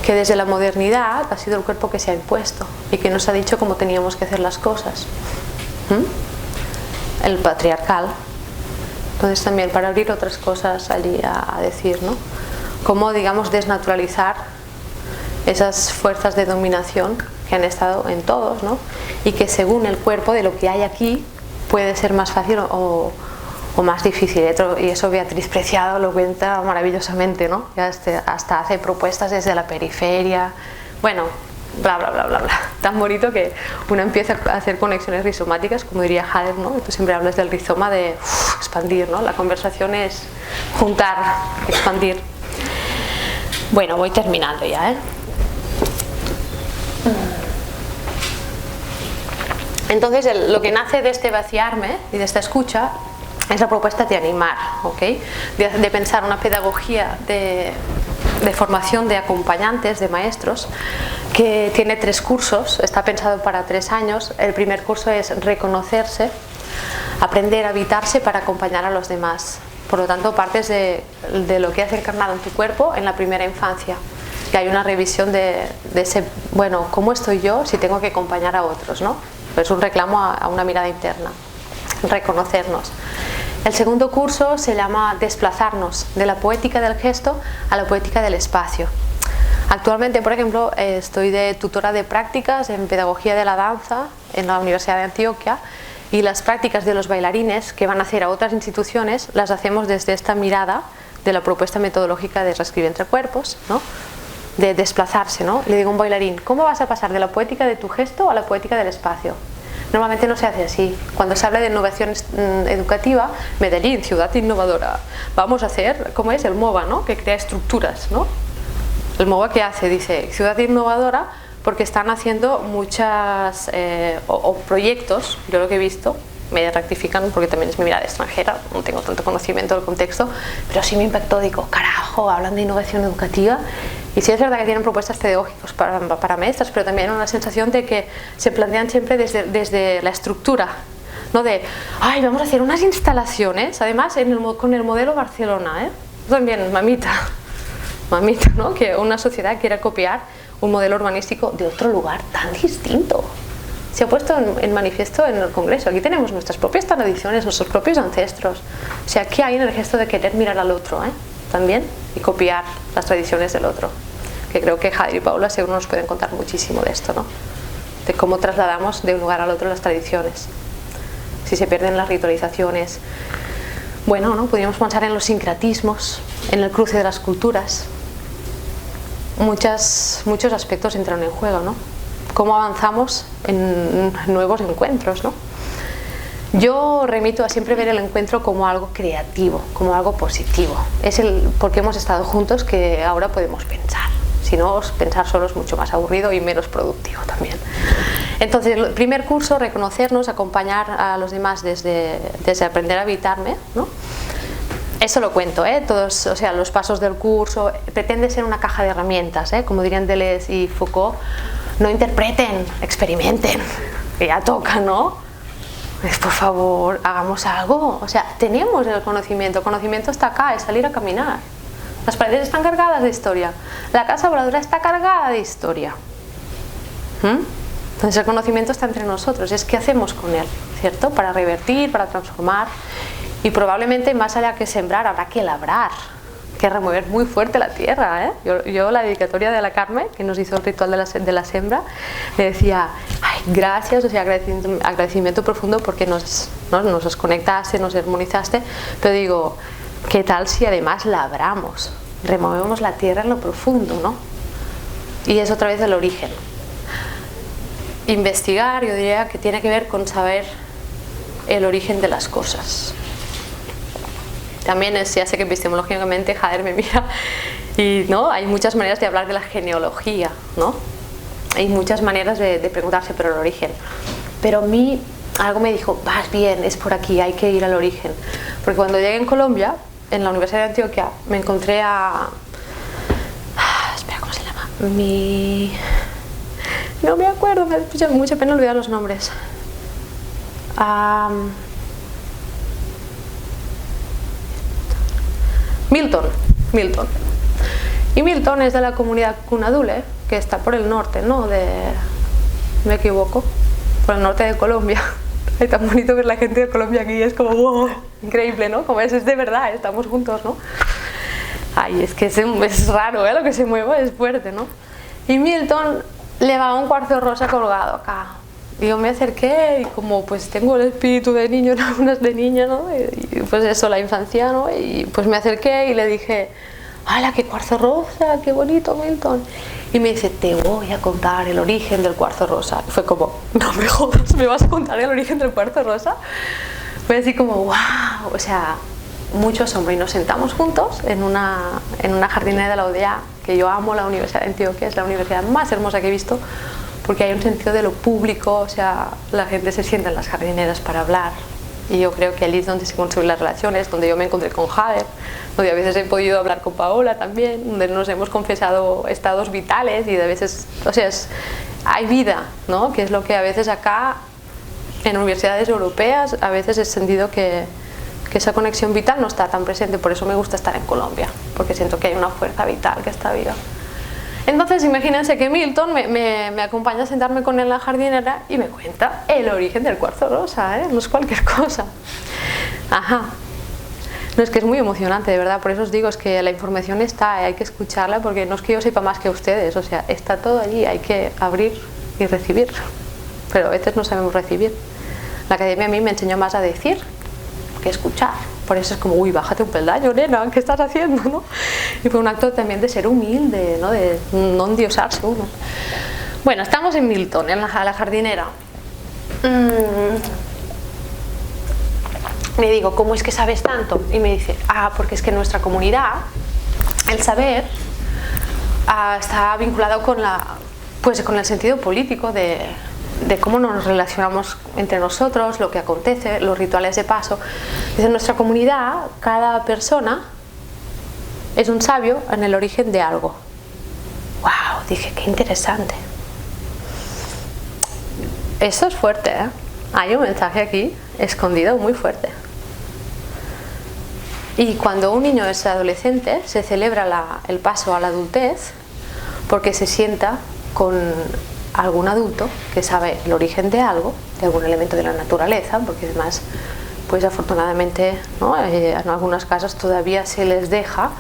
que desde la modernidad ha sido el cuerpo que se ha impuesto y que nos ha dicho cómo teníamos que hacer las cosas. El patriarcal. Entonces también para abrir otras cosas allí a decir, ¿no? Cómo, digamos, desnaturalizar esas fuerzas de dominación que han estado en todos, ¿no? Y que según el cuerpo de lo que hay aquí puede ser más fácil o más difícil. Y eso Beatriz Preciado lo cuenta maravillosamente, ¿no? Ya hasta hace propuestas desde la periferia, bueno, bla bla bla bla bla, tan bonito que uno empieza a hacer conexiones rizomáticas, como diría Hader, ¿no? Tú siempre hablas del rizoma de expandir, ¿no? La conversación es juntar, expandir. Bueno, voy terminando ya, ¿eh? Entonces lo que nace de este vaciarme y de esta escucha es la propuesta de animar, ¿ok? De pensar una pedagogía de formación de acompañantes, de maestros, que tiene 3 cursos, está pensado para 3 años. El primer curso es reconocerse, aprender a habitarse para acompañar a los demás. Por lo tanto, partes de lo que has encarnado en tu cuerpo en la primera infancia. Y hay una revisión de ese, bueno, ¿cómo estoy yo si tengo que acompañar a otros, ¿no? Es un reclamo a una mirada interna, reconocernos. El segundo curso se llama Desplazarnos, de la poética del gesto a la poética del espacio. Actualmente, por ejemplo, estoy de tutora de prácticas en pedagogía de la danza en la Universidad de Antioquia, y las prácticas de los bailarines que van a hacer a otras instituciones las hacemos desde esta mirada de la propuesta metodológica de reescribir entre cuerpos, ¿no? De desplazarse, ¿no? Le digo a un bailarín, ¿cómo vas a pasar de la poética de tu gesto a la poética del espacio? Normalmente no se hace así. Cuando se habla de innovación educativa, Medellín, ciudad innovadora, vamos a hacer, ¿cómo es? El MOVA, ¿no? Que crea estructuras, ¿no? El MOVA, ¿qué hace? Dice, ciudad innovadora, porque están haciendo muchas proyectos, yo lo que he visto, me rectifican porque también es mi mirada extranjera, no tengo tanto conocimiento del contexto, pero sí me impactó, digo, carajo, hablan de innovación educativa. Y sí es verdad que tienen propuestas pedagógicas para maestras, pero también una sensación de que se plantean siempre desde la estructura, ¿no? De, ay, vamos a hacer unas instalaciones, además con el modelo Barcelona, ¿eh? También, mamita, ¿no? Que una sociedad quiera copiar un modelo urbanístico de otro lugar tan distinto. Se ha puesto en manifiesto en el Congreso. Aquí tenemos nuestras propias tradiciones, nuestros propios ancestros. O sea, ¿qué hay en el gesto de querer mirar al otro, también? Y copiar las tradiciones del otro. Que creo que Javier y Paula seguro nos pueden contar muchísimo de esto, ¿no? de cómo trasladamos de un lugar al otro las tradiciones, si se pierden las ritualizaciones. Bueno, ¿no? Podríamos pensar en los sincretismos, en el cruce de las culturas. Muchos aspectos entran en juego, ¿no? Cómo avanzamos en nuevos encuentros, ¿no? Yo remito a siempre ver el encuentro como algo creativo, como algo positivo. Es porque hemos estado juntos que ahora podemos pensar. Si no, pensar solo es mucho más aburrido y menos productivo también. Entonces, el primer curso, reconocernos, acompañar a los demás desde aprender a habitarme, ¿no? Eso lo cuento, todos, o sea, los pasos del curso, pretende ser una caja de herramientas, como dirían Deleuze y Foucault. No interpreten, experimenten, que ya toca, ¿no? Por favor, hagamos algo. O sea, tenemos el conocimiento está acá, es salir a caminar. Las paredes están cargadas de historia, la casa voladora está cargada de historia. Entonces el conocimiento está entre nosotros, es qué hacemos con él, ¿cierto? Para revertir, para transformar, y probablemente más allá que sembrar habrá que labrar, que remover muy fuerte la tierra, Yo la dedicatoria de la Carmen, que nos hizo el ritual de la siembra, le decía, ay, gracias, o sea, agradecimiento profundo porque nos desconectaste, nos armonizaste, pero digo, ¿qué tal si además labramos, removemos la tierra en lo profundo, ¿no? Y es otra vez el origen. Investigar, yo diría que tiene que ver con saber el origen de las cosas. También ya sé que epistemológicamente Jader me mira y ¿no? Hay muchas maneras de hablar de la genealogía, ¿no? Hay muchas maneras de preguntarse por el origen, pero a mí algo me dijo, vas bien, es por aquí, hay que ir al origen, porque cuando llegué en Colombia, en la Universidad de Antioquia, me encontré a... espera, ¿cómo se llama? No me acuerdo, me da mucha pena olvidar los nombres. Milton. Y Milton es de la comunidad Cunadule, que está por el norte, ¿no? Me equivoco, por el norte de Colombia. Es tan bonito ver la gente de Colombia aquí, es como wow, increíble, ¿no? Como es de verdad, estamos juntos, ¿no? Ay, es que es raro, lo que se mueva es fuerte, ¿no? Y Milton llevaba un cuarzo rosa colgado acá. Y yo me acerqué y como pues tengo el espíritu de niño, algunas de niña, ¿no? Y pues eso, la infancia, ¿no? Y pues me acerqué y le dije, ¡hala, qué cuarzo rosa, qué bonito, Milton! Y me dice, te voy a contar el origen del cuarzo rosa. Y fue como, no me jodas, ¿me vas a contar el origen del cuarzo rosa? Fue así como, wow, o sea, mucho asombro. Y nos sentamos juntos en una jardinera de la UDEA, que yo amo la Universidad de Antioquia, es la universidad más hermosa que he visto, porque hay un sentido de lo público, o sea, la gente se sienta en las jardineras para hablar. Y yo creo que allí es donde se construyen las relaciones, donde yo me encontré con Jader, donde a veces he podido hablar con Paola también, donde nos hemos confesado estados vitales y de veces, o sea, hay vida, ¿no? Que es lo que a veces acá, en universidades europeas, a veces he sentido que esa conexión vital no está tan presente. Por eso me gusta estar en Colombia, porque siento que hay una fuerza vital que está viva. Entonces imagínense que Milton me acompaña a sentarme con él en la jardinera y me cuenta el origen del cuarzo rosa, no es cualquier cosa. Ajá. No, es que es muy emocionante, de verdad, por eso os digo, es que la información está, hay que escucharla, porque no es que yo sepa más que ustedes, o sea, está todo allí, hay que abrir y recibir, pero a veces no sabemos recibir. La academia a mí me enseñó más a decir que escuchar. Por eso es como, uy, bájate un peldaño, nena, ¿qué estás haciendo? ¿No? Y fue un acto también de ser humilde, ¿no? De no endiosarse uno. Bueno, estamos en Milton, en la jardinera. Me digo, ¿cómo es que sabes tanto? Y me dice, porque es que nuestra comunidad, el saber, está vinculado con el sentido político de cómo nos relacionamos entre nosotros, lo que acontece, los rituales de paso. Desde nuestra comunidad, cada persona es un sabio en el origen de algo. ¡Wow! Dije, qué interesante. Esto es fuerte, ¿eh? Hay un mensaje aquí escondido muy fuerte. Y cuando un niño es adolescente, se celebra el paso a la adultez porque se sienta con algún adulto que sabe el origen de algo, de algún elemento de la naturaleza, porque además, pues afortunadamente, ¿no? En algunas casas todavía se les deja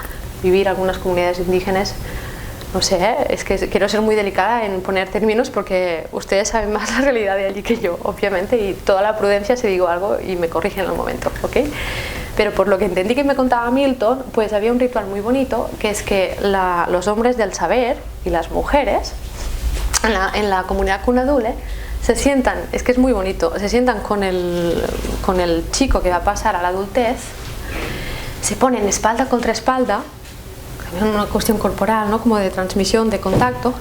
vivir algunas comunidades indígenas no sé, es que quiero ser muy delicada en poner términos porque ustedes saben más la realidad de allí que yo, obviamente, y toda la prudencia si digo algo y me corrigen en el momento, ¿ok? Pero por lo que entendí que me contaba Milton, pues había un ritual muy bonito, que es que los hombres del saber y las mujeres en la comunidad Cunadule se sientan, es que es muy bonito, se sientan con el chico que va a pasar a la adultez, se ponen espalda contra espalda, una cuestión corporal, ¿no? Como de transmisión, de contacto,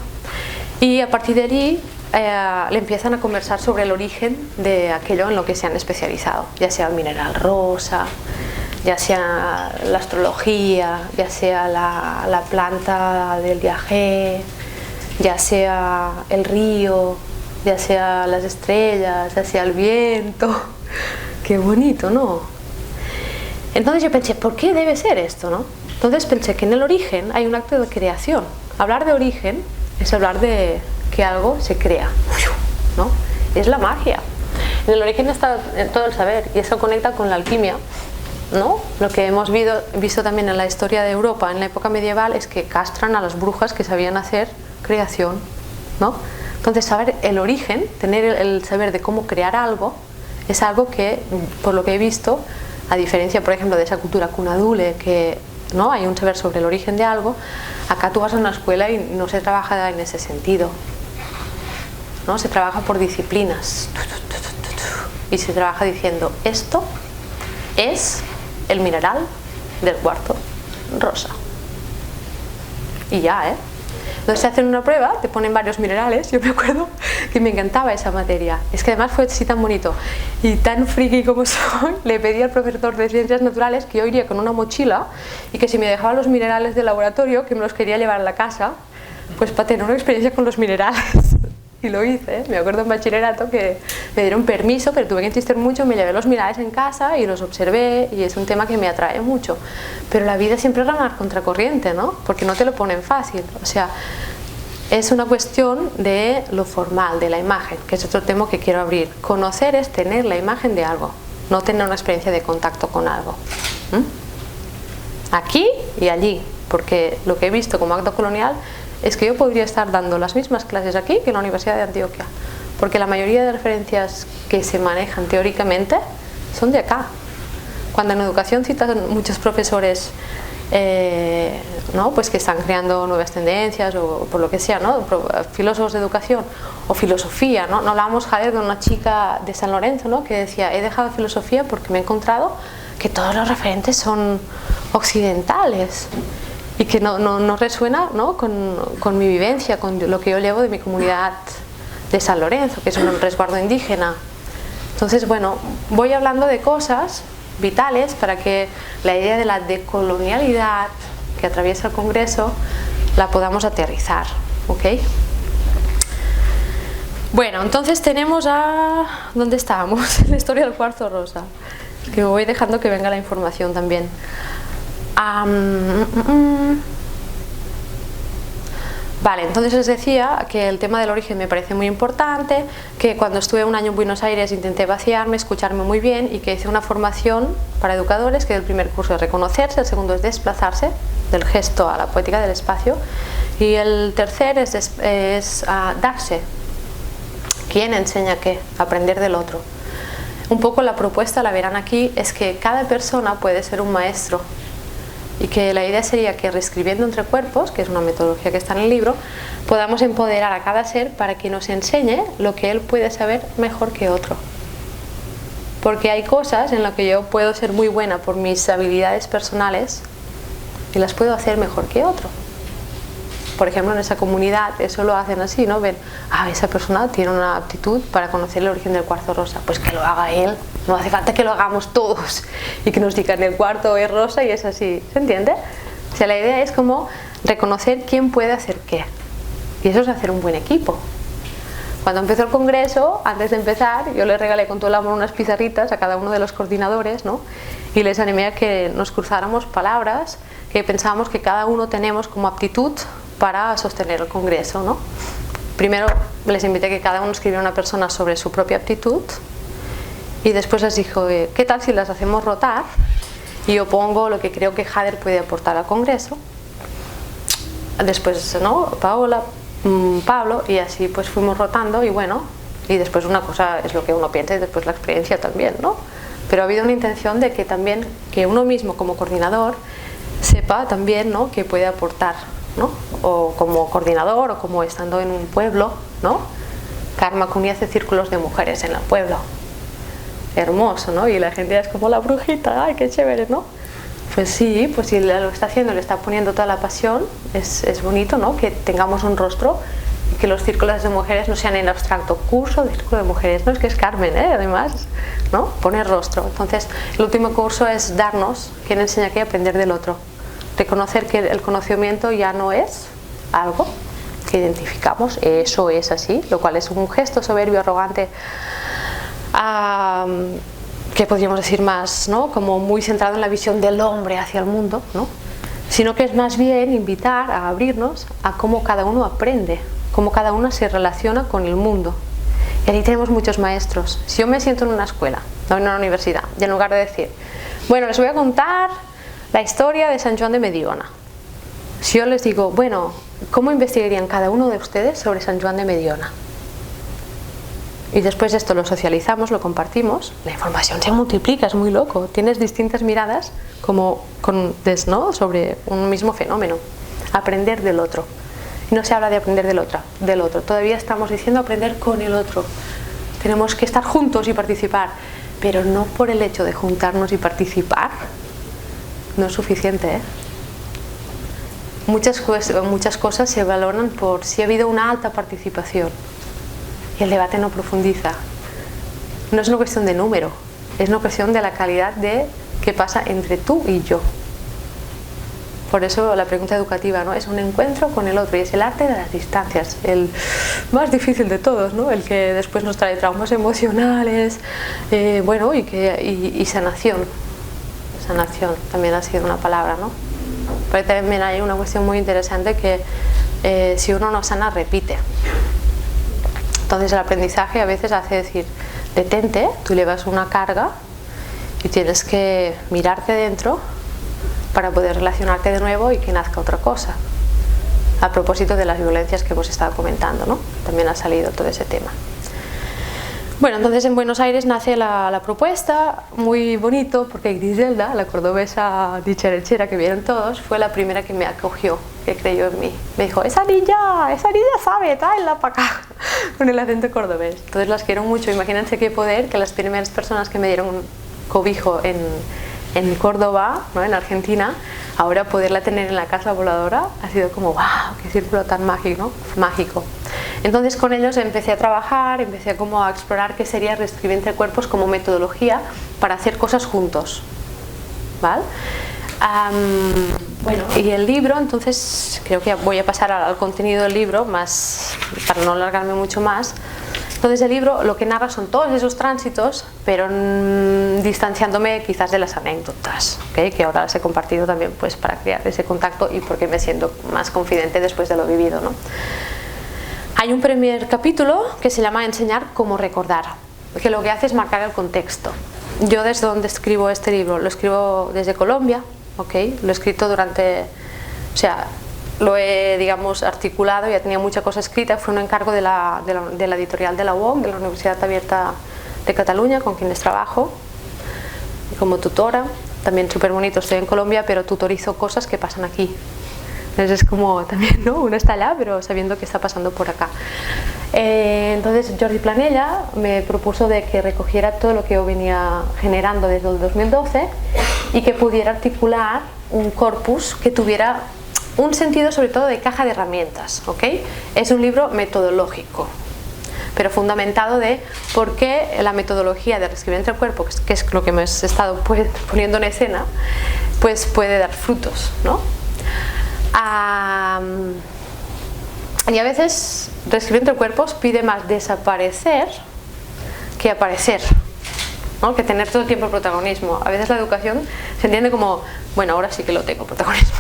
y a partir de allí le empiezan a conversar sobre el origen de aquello en lo que se han especializado, ya sea el mineral rosa, ya sea la astrología, ya sea la planta del viaje, ya sea el río, ya sea las estrellas, ya sea el viento. Qué bonito, ¿no? Entonces yo pensé, ¿por qué debe ser esto, no? Entonces pensé que en el origen hay un acto de creación. Hablar de origen es hablar de que algo se crea, ¿no? Es la magia. En el origen está todo el saber y eso conecta con la alquimia, ¿no? Lo que hemos visto también en la historia de Europa en la época medieval es que castran a las brujas que sabían hacer creación, ¿no? Entonces saber el origen, tener el saber de cómo crear algo, es algo que, por lo que he visto, a diferencia, por ejemplo, de esa cultura Cunadule, que ¿no? hay un saber sobre el origen de algo, acá tú vas a una escuela y no se trabaja en ese sentido, ¿no? Se trabaja por disciplinas y se trabaja diciendo esto es el mineral del cuarzo rosa y ya, Entonces te hacen una prueba, te ponen varios minerales. Yo me acuerdo que me encantaba esa materia, es que además fue así tan bonito y tan friki como soy, le pedí al profesor de ciencias naturales que yo iría con una mochila y que si me dejaba los minerales del laboratorio que me los quería llevar a la casa, pues para tener una experiencia con los minerales. Y lo hice, me acuerdo en bachillerato que me dieron permiso, pero tuve que insistir mucho, me llevé los minerales en casa y los observé y es un tema que me atrae mucho. Pero la vida siempre es remar contracorriente, ¿no? Porque no te lo ponen fácil, o sea, es una cuestión de lo formal, de la imagen, que es otro tema que quiero abrir. Conocer es tener la imagen de algo, no tener una experiencia de contacto con algo. Aquí y allí, porque lo que he visto como acto colonial es que yo podría estar dando las mismas clases aquí que en la Universidad de Antioquia, porque la mayoría de referencias que se manejan teóricamente son de acá. Cuando en educación citan muchos profesores ¿no? pues que están creando nuevas tendencias o por lo que sea, ¿no? Filósofos de educación o filosofía, ¿no? No hablábamos, Javier, de una chica de San Lorenzo, ¿no? que decía, he dejado filosofía porque me he encontrado que todos los referentes son occidentales y que no resuena, ¿no? con mi vivencia, con lo que yo llevo de mi comunidad de San Lorenzo, que es un resguardo indígena. Entonces, bueno, voy hablando de cosas vitales para que la idea de la decolonialidad que atraviesa el Congreso la podamos aterrizar, ¿ok? Bueno, entonces tenemos a... ¿dónde estábamos? La historia del cuarzo rosa, que me voy dejando que venga la información también. Vale, entonces os decía que el tema del origen me parece muy importante, que cuando estuve un año en Buenos Aires intenté vaciarme, escucharme muy bien y que hice una formación para educadores, que el primer curso es reconocerse, el segundo es desplazarse, del gesto a la poética del espacio, y el tercer es darse. ¿Quién enseña qué? Aprender del otro. Un poco la propuesta, la verán aquí, es que cada persona puede ser un maestro. Y que la idea sería que reescribiendo entre cuerpos, que es una metodología que está en el libro, podamos empoderar a cada ser para que nos enseñe lo que él puede saber mejor que otro. Porque hay cosas en las que yo puedo ser muy buena por mis habilidades personales y las puedo hacer mejor que otro. Por ejemplo, en esa comunidad eso lo hacen así, ¿no? Ven, esa persona tiene una aptitud para conocer el origen del cuarzo rosa, pues que lo haga él, no hace falta que lo hagamos todos y que nos digan el cuarzo es rosa y es así, ¿se entiende? O sea, la idea es como reconocer quién puede hacer qué, y eso es hacer un buen equipo. Cuando empezó el congreso, antes de empezar, yo les regalé con todo el amor unas pizarritas a cada uno de los coordinadores, ¿no? Y les animé a que nos cruzáramos palabras que pensábamos que cada uno tenemos como aptitud para sostener el congreso, ¿no? Primero les invité a que cada uno escribiera una persona sobre su propia aptitud y después les dijo, ¿qué tal si las hacemos rotar? Y yo pongo lo que creo que Jader puede aportar al congreso después, ¿no? Paola, Pablo, y así pues fuimos rotando, y bueno, y después una cosa es lo que uno piensa y después la experiencia también, ¿no? Pero ha habido una intención de que también, que uno mismo como coordinador sepa también, ¿no?, que puede aportar, ¿no? O como coordinador, o como estando en un pueblo, ¿no? Karma Kuni hace círculos de mujeres en el pueblo. Hermoso, ¿no? Y la gente es como la brujita, ¡ay, qué chévere!, ¿no? Pues sí, pues si lo está haciendo, le está poniendo toda la pasión, es bonito, ¿no?, que tengamos un rostro y que los círculos de mujeres no sean en abstracto, curso de círculo de mujeres, no es que es Carmen, además, ¿no?, poner rostro. Entonces, el último curso es darnos, quien enseña que aprender del otro, reconocer que el conocimiento ya no es algo que identificamos, eso es así, lo cual es un gesto soberbio, arrogante, que podríamos decir más, ¿no?, como muy centrado en la visión del hombre hacia el mundo, ¿no?, sino que es más bien invitar a abrirnos a cómo cada uno aprende, cómo cada uno se relaciona con el mundo. Y ahí tenemos muchos maestros. Si yo me siento en una escuela, no en una universidad, y en lugar de decir, bueno, les voy a contar la historia de San Joan de Mediona, si yo les digo, bueno, ¿cómo investigarían cada uno de ustedes sobre San Joan de Mediona? Y después esto lo socializamos, lo compartimos, la información se multiplica, es muy loco. Tienes distintas miradas como ¿no?, sobre un mismo fenómeno. Aprender del otro. Y no se habla de aprender del otro. Todavía estamos diciendo aprender con el otro. Tenemos que estar juntos y participar. Pero no por el hecho de juntarnos y participar. No es suficiente, ¿eh? Muchas cosas se valoran por si ha habido una alta participación. Y el debate no profundiza. No es una cuestión de número, es una cuestión de la calidad de qué pasa entre tú y yo. Por eso la pregunta educativa, ¿no?, es un encuentro con el otro, y es el arte de las distancias, el más difícil de todos, ¿no?, el que después nos trae traumas emocionales, bueno, y sanación. Sanación también ha sido una palabra, ¿no? Pero también hay una cuestión muy interesante que si uno no sana, repite. Entonces el aprendizaje a veces hace decir, detente, tú llevas una carga y tienes que mirarte dentro para poder relacionarte de nuevo y que nazca otra cosa. A propósito de las violencias que hemos estado comentando, ¿no?, también ha salido todo ese tema. Bueno, entonces en Buenos Aires nace la propuesta, muy bonito, porque Griselda, la cordobesa dicharachera que vieron todos, fue la primera que me acogió, que creyó en mí. Me dijo, esa niña sabe, tráela para acá, con el acento cordobés. Entonces las quiero mucho, imagínense qué poder que las primeras personas que me dieron un cobijo en Córdoba, ¿no?, en Argentina, ahora poderla tener en la casa voladora ha sido como, wow, qué círculo tan mágico, ¿no?, mágico. Entonces con ellos empecé a trabajar, empecé como a explorar qué sería reescribir entre cuerpos como metodología para hacer cosas juntos, ¿vale? Bueno, y el libro, entonces creo que voy a pasar al contenido del libro, más para no alargarme mucho más. Entonces el libro lo que narra son todos esos tránsitos, pero distanciándome quizás de las anécdotas, ¿okay?, que ahora las he compartido también pues para crear ese contacto y porque me siento más confidente después de lo vivido, ¿no? Hay un primer capítulo que se llama Enseñar cómo recordar, que lo que hace es marcar el contexto. Yo desde donde escribo este libro, lo escribo desde Colombia, ¿okay?, lo he escrito durante, o sea, lo he, digamos, articulado, ya tenía mucha cosa escrita, fue un encargo de la editorial de la UOC, de la Universidad Abierta de Cataluña, con quienes trabajo como tutora. También súper bonito, estoy en Colombia, pero tutorizo cosas que pasan aquí. Entonces es como también, ¿no?, uno está allá, pero sabiendo que está pasando por acá. Entonces Jordi Planella me propuso de que recogiera todo lo que yo venía generando desde el 2012 y que pudiera articular un corpus que tuviera un sentido sobre todo de caja de herramientas, ¿ok? Es un libro metodológico, pero fundamentado de por qué la metodología de reescribir entre el cuerpo, que es lo que me he estado poniendo en escena, pues puede dar frutos, ¿no? Y a veces reescribir entre cuerpos pide más desaparecer que aparecer, ¿no?, que tener todo el tiempo protagonismo. A veces la educación se entiende como, bueno, ahora sí que lo tengo protagonismo,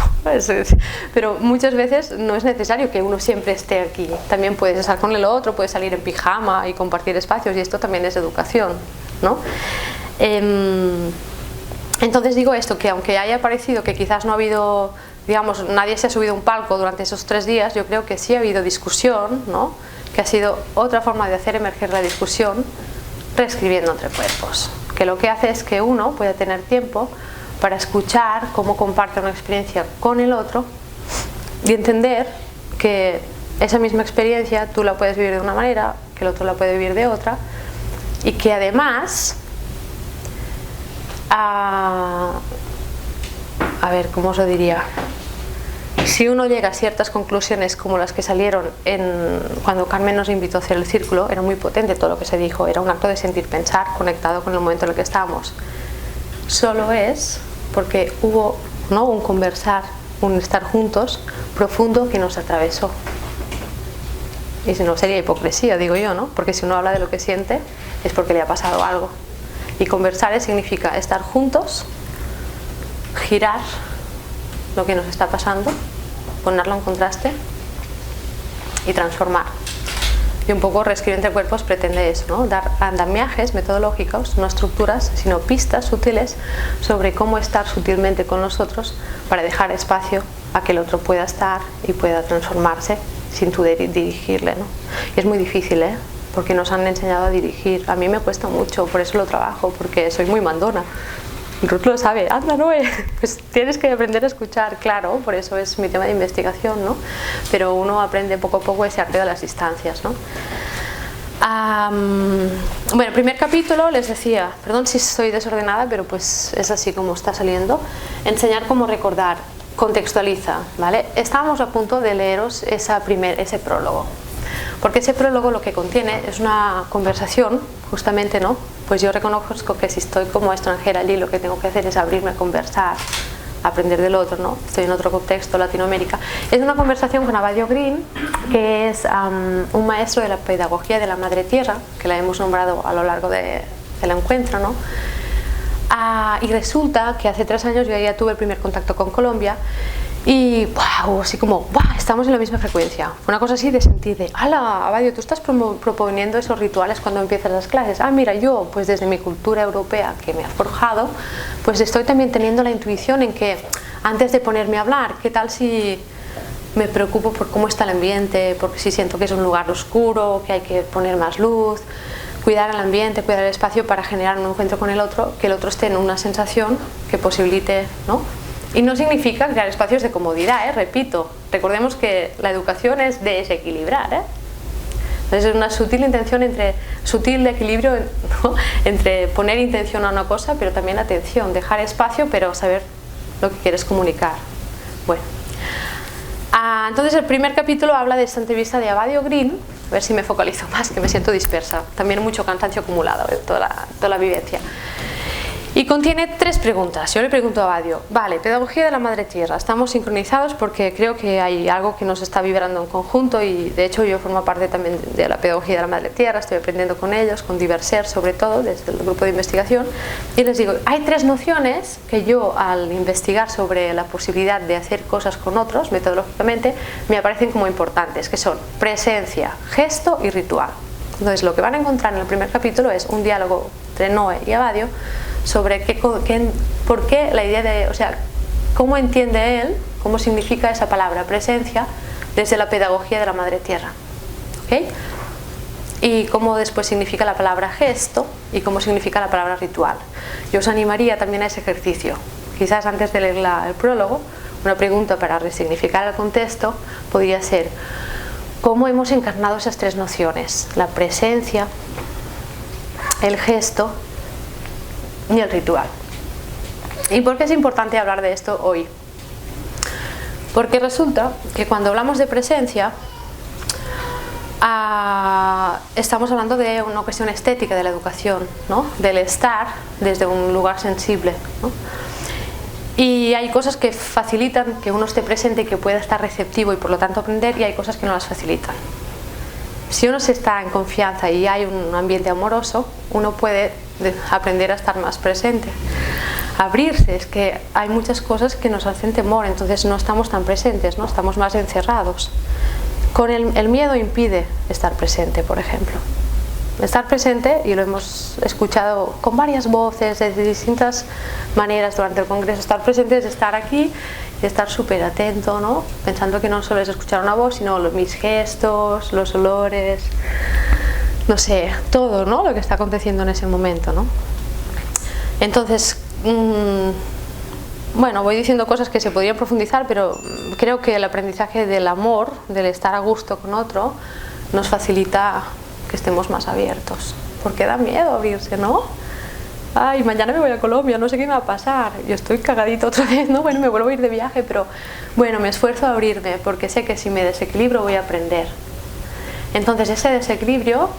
pero muchas veces no es necesario que uno siempre esté aquí. También puedes estar con el otro, puedes salir en pijama y compartir espacios, y esto también es educación, ¿no? Entonces digo esto, que aunque haya parecido que quizás no ha habido digamos, nadie se ha subido a un palco durante esos 3 días, yo creo que sí ha habido discusión, ¿no? Que ha sido otra forma de hacer emerger la discusión, reescribiendo entre cuerpos, que lo que hace es que uno pueda tener tiempo para escuchar cómo comparte una experiencia con el otro y entender que esa misma experiencia tú la puedes vivir de una manera, que el otro la puede vivir de otra, y que además, a ver, ¿cómo os lo diría? Si uno llega a ciertas conclusiones como las que salieron cuando Carmen nos invitó a hacer el círculo, era muy potente todo lo que se dijo, era un acto de sentir, pensar, conectado con el momento en el que estábamos. Solo es porque hubo, ¿no?, un conversar, un estar juntos profundo que nos atravesó. Y si no, sería hipocresía, digo yo, ¿no? Porque si uno habla de lo que siente es porque le ha pasado algo. Y conversar significa estar juntos, girar lo que nos está pasando, ponerlo en contraste y transformar. Y un poco Reescribir entre cuerpos pretende eso, ¿no? Dar andamiajes metodológicos, no estructuras, sino pistas sutiles sobre cómo estar sutilmente con nosotros para dejar espacio a que el otro pueda estar y pueda transformarse sin tú dirigirle, ¿no? Y es muy difícil, ¿eh? Porque nos han enseñado a dirigir. A mí me cuesta mucho, por eso lo trabajo, porque soy muy mandona. Ruth lo sabe, anda, Noé, pues tienes que aprender a escuchar, claro, por eso es mi tema de investigación, ¿no? Pero uno aprende poco a poco ese arte de las distancias, ¿no? Bueno, primer capítulo les decía, perdón si soy desordenada, pero pues es así como está saliendo, enseñar cómo recordar, contextualiza, ¿vale? Estábamos a punto de leeros ese prólogo, porque ese prólogo lo que contiene es una conversación, justamente, ¿no? Pues yo reconozco que si estoy como extranjera allí, lo que tengo que hacer es abrirme a conversar, aprender del otro, ¿no? Estoy en otro contexto, Latinoamérica. Es una conversación con Abadio Green, que es un maestro de la pedagogía de la Madre Tierra, que la hemos nombrado a lo largo del encuentro, ¿no? Y resulta que hace 3 años yo ya tuve el primer contacto con Colombia y wow, así como, wow, estamos en la misma frecuencia. Fue una cosa así de sentir de, ¡hala, Abadio, tú estás proponiendo esos rituales cuando empiezas las clases! Ah, mira, yo, pues desde mi cultura europea que me ha forjado, pues estoy también teniendo la intuición en que antes de ponerme a hablar, ¿qué tal si me preocupo por cómo está el ambiente? Porque si siento que es un lugar oscuro, que hay que poner más luz, cuidar el ambiente, cuidar el espacio para generar un encuentro con el otro, que el otro esté en una sensación que posibilite, ¿no? Y no significa crear espacios de comodidad, repito, recordemos que la educación es desequilibrar, Entonces es una sutil intención sutil equilibrio, ¿no?, entre poner intención a una cosa, pero también atención, dejar espacio, pero saber lo que quieres comunicar. Bueno, entonces el primer capítulo habla de esta entrevista de Abadio Green, a ver si me focalizo más, que me siento dispersa, también mucho cansancio acumulado de toda la vivencia. Y contiene 3 preguntas. Yo le pregunto a Abadio, vale, pedagogía de la Madre Tierra, estamos sincronizados porque creo que hay algo que nos está vibrando en conjunto y de hecho yo formo parte también de la pedagogía de la Madre Tierra, estoy aprendiendo con ellos, con Diverser sobre todo, desde el grupo de investigación, y les digo, hay 3 nociones que yo al investigar sobre la posibilidad de hacer cosas con otros, metodológicamente, me aparecen como importantes, que son presencia, gesto y ritual. Entonces lo que van a encontrar en el primer capítulo es un diálogo entre Noé y Abadio sobre por qué la idea de, o sea, cómo entiende él, cómo significa esa palabra presencia desde la pedagogía de la Madre Tierra, ¿ok? Y cómo después significa la palabra gesto y cómo significa la palabra ritual. Yo os animaría también a ese ejercicio. Quizás antes de leer el prólogo, una pregunta para resignificar el contexto podría ser: ¿cómo hemos encarnado esas 3 nociones? La presencia, el gesto y el ritual. ¿Y por qué es importante hablar de esto hoy? Porque resulta que cuando hablamos de presencia estamos hablando de una cuestión estética de la educación, ¿no? Del estar desde un lugar sensible, ¿no? Y hay cosas que facilitan que uno esté presente y que pueda estar receptivo y por lo tanto aprender, y hay cosas que no las facilitan. Si uno se está en confianza y hay un ambiente amoroso, uno puede aprender a estar más presente. Abrirse, es que hay muchas cosas que nos hacen temor, entonces no estamos tan presentes, ¿no? Estamos más encerrados. El miedo impide estar presente, por ejemplo. Estar presente, y lo hemos escuchado con varias voces de distintas maneras durante el congreso, estar presente es estar aquí y estar súper atento, ¿no? Pensando que no solo es escuchar una voz, sino mis gestos, los olores, no sé, todo, ¿no? Lo que está aconteciendo en ese momento, ¿no? Entonces, bueno, voy diciendo cosas que se podrían profundizar, pero creo que el aprendizaje del amor, del estar a gusto con otro, nos facilita que estemos más abiertos, porque da miedo abrirse, ¿no? Ay, mañana me voy a Colombia, no sé qué me va a pasar, yo estoy cagadito otra vez, ¿no? Bueno, me vuelvo a ir de viaje, pero bueno, me esfuerzo a abrirme, porque sé que si me desequilibro voy a aprender. Entonces ese desequilibrio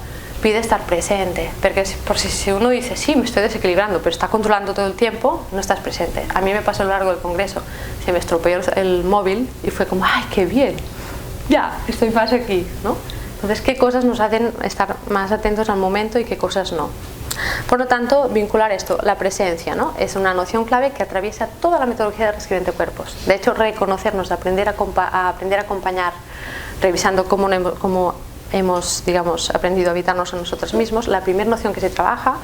pide estar presente, porque por si uno dice, sí, me estoy desequilibrando, pero está controlando todo el tiempo, no estás presente. A mí me pasó a lo largo del congreso, se me estropeó el móvil y fue como, ay, qué bien, ya, estoy más aquí, ¿no? Entonces, ¿qué cosas nos hacen estar más atentos al momento y qué cosas no? Por lo tanto, vincular esto, la presencia, ¿no? Es una noción clave que atraviesa toda la metodología de Reescribiendo Cuerpos. De hecho, reconocernos, aprender a acompañar, revisando cómo hemos, digamos, aprendido a habitarnos a nosotros mismos. La primera noción que se trabaja,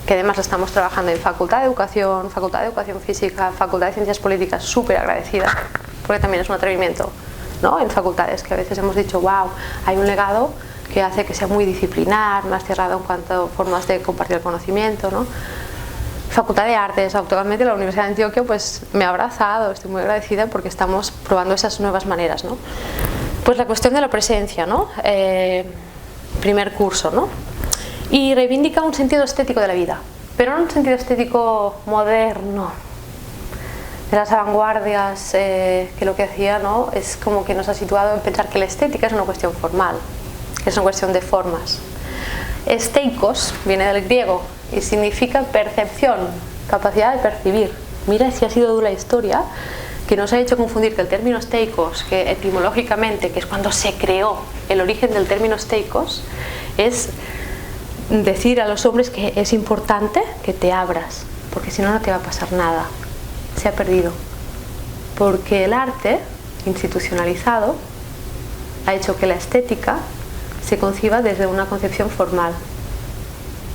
que además la estamos trabajando en Facultad de Educación Física, Facultad de Ciencias Políticas, súper agradecida, porque también es un atrevimiento, ¿no? En facultades que a veces hemos dicho, wow, hay un legado que hace que sea muy disciplinar, más cerrado en cuanto a formas de compartir el conocimiento, ¿no? Facultad de Artes, actualmente la Universidad de Antioquia, pues me ha abrazado, estoy muy agradecida porque estamos probando esas nuevas maneras, ¿no? Pues la cuestión de la presencia, ¿no? Primer curso, ¿no? Y reivindica un sentido estético de la vida, pero no un sentido estético moderno, de las vanguardias, que lo que hacía, ¿no? Es como que nos ha situado en pensar que la estética es una cuestión formal, que es una cuestión de formas. Esteikos viene del griego y significa percepción, capacidad de percibir. Mira si ha sido dura la historia, que nos ha hecho confundir que el término steikos, que etimológicamente, que es cuando se creó el origen del término steikos, es decir a los hombres que es importante que te abras, porque si no, no te va a pasar nada. Se ha perdido, porque el arte institucionalizado ha hecho que la estética se conciba desde una concepción formal.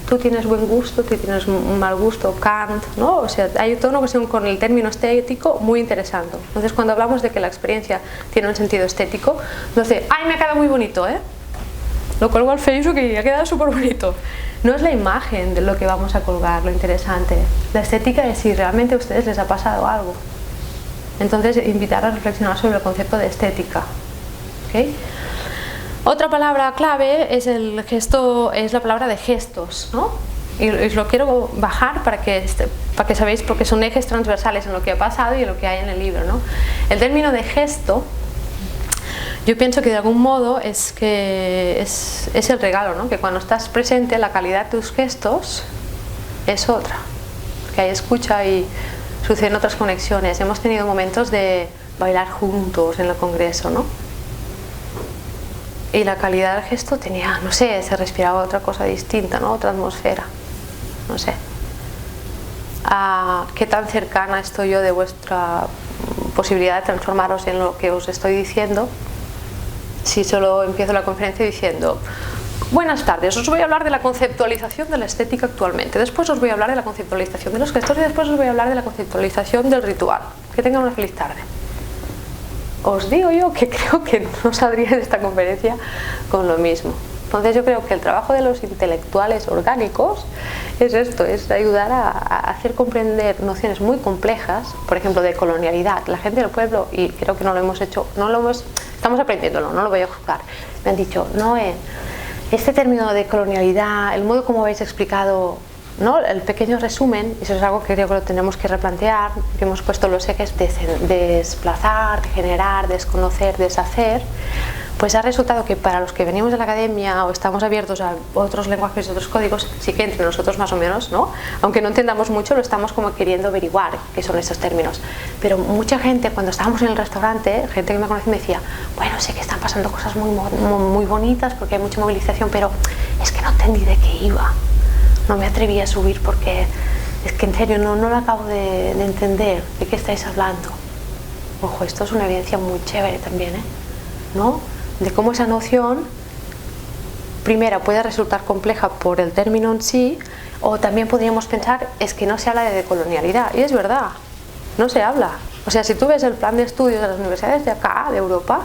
Tú tienes buen gusto, tú tienes un mal gusto, Kant, ¿no? O sea, hay toda una cuestión con el término estético muy interesante. Entonces, cuando hablamos de que la experiencia tiene un sentido estético, nos dice, ¡ay, me ha quedado muy bonito, eh! Lo cuelgo al Facebook y ha quedado súper bonito. No es la imagen de lo que vamos a colgar, lo interesante. La estética es si realmente a ustedes les ha pasado algo. Entonces, invitar a reflexionar sobre el concepto de estética. ¿Okay? Otra palabra clave es el gesto, es la palabra de gestos, ¿no? Y os lo quiero bajar para que sabéis, porque son ejes transversales en lo que ha pasado y en lo que hay en el libro, ¿no? El término de gesto, yo pienso que de algún modo es el regalo, ¿no? Que cuando estás presente, la calidad de tus gestos es otra, que hay escucha y suceden otras conexiones. Hemos tenido momentos de bailar juntos en el congreso, ¿no? Y la calidad del gesto tenía, no sé, se respiraba otra cosa distinta, ¿no? Otra atmósfera, no sé. ¿Qué tan cercana estoy yo de vuestra posibilidad de transformaros en lo que os estoy diciendo? Si solo empiezo la conferencia diciendo, buenas tardes, os voy a hablar de la conceptualización de la estética actualmente, después os voy a hablar de la conceptualización de los gestos y después os voy a hablar de la conceptualización del ritual. Que tengan una feliz tarde. Os digo yo que creo que no saldría de esta conferencia con lo mismo. Entonces yo creo que el trabajo de los intelectuales orgánicos es esto, es ayudar a hacer comprender nociones muy complejas, por ejemplo de colonialidad. La gente del pueblo, y creo que no lo hemos hecho, estamos aprendiéndolo, no lo voy a juzgar. Me han dicho, Noé, este término de colonialidad, el modo como habéis explicado, ¿no? El pequeño resumen, eso es algo que creo que lo tenemos que replantear, que hemos puesto los ejes de desplazar, de generar, desconocer, deshacer, pues ha resultado que para los que venimos de la academia o estamos abiertos a otros lenguajes y otros códigos, sí que entre nosotros más o menos, ¿no? Aunque no entendamos mucho, lo estamos como queriendo averiguar qué son esos términos. Pero mucha gente, cuando estábamos en el restaurante, gente que me conoce me decía, bueno, sé que están pasando cosas muy bonitas porque hay mucha movilización, pero es que no entendí de qué iba. No me atreví a subir porque es que en serio no lo acabo de entender de qué estáis hablando. Ojo, esto es una evidencia muy chévere también, ¿no? De cómo esa noción primera puede resultar compleja por el término en sí, o también podríamos pensar es que no se habla de decolonialidad, y es verdad, no se habla. O sea, si tú ves el plan de estudios de las universidades de acá, de Europa,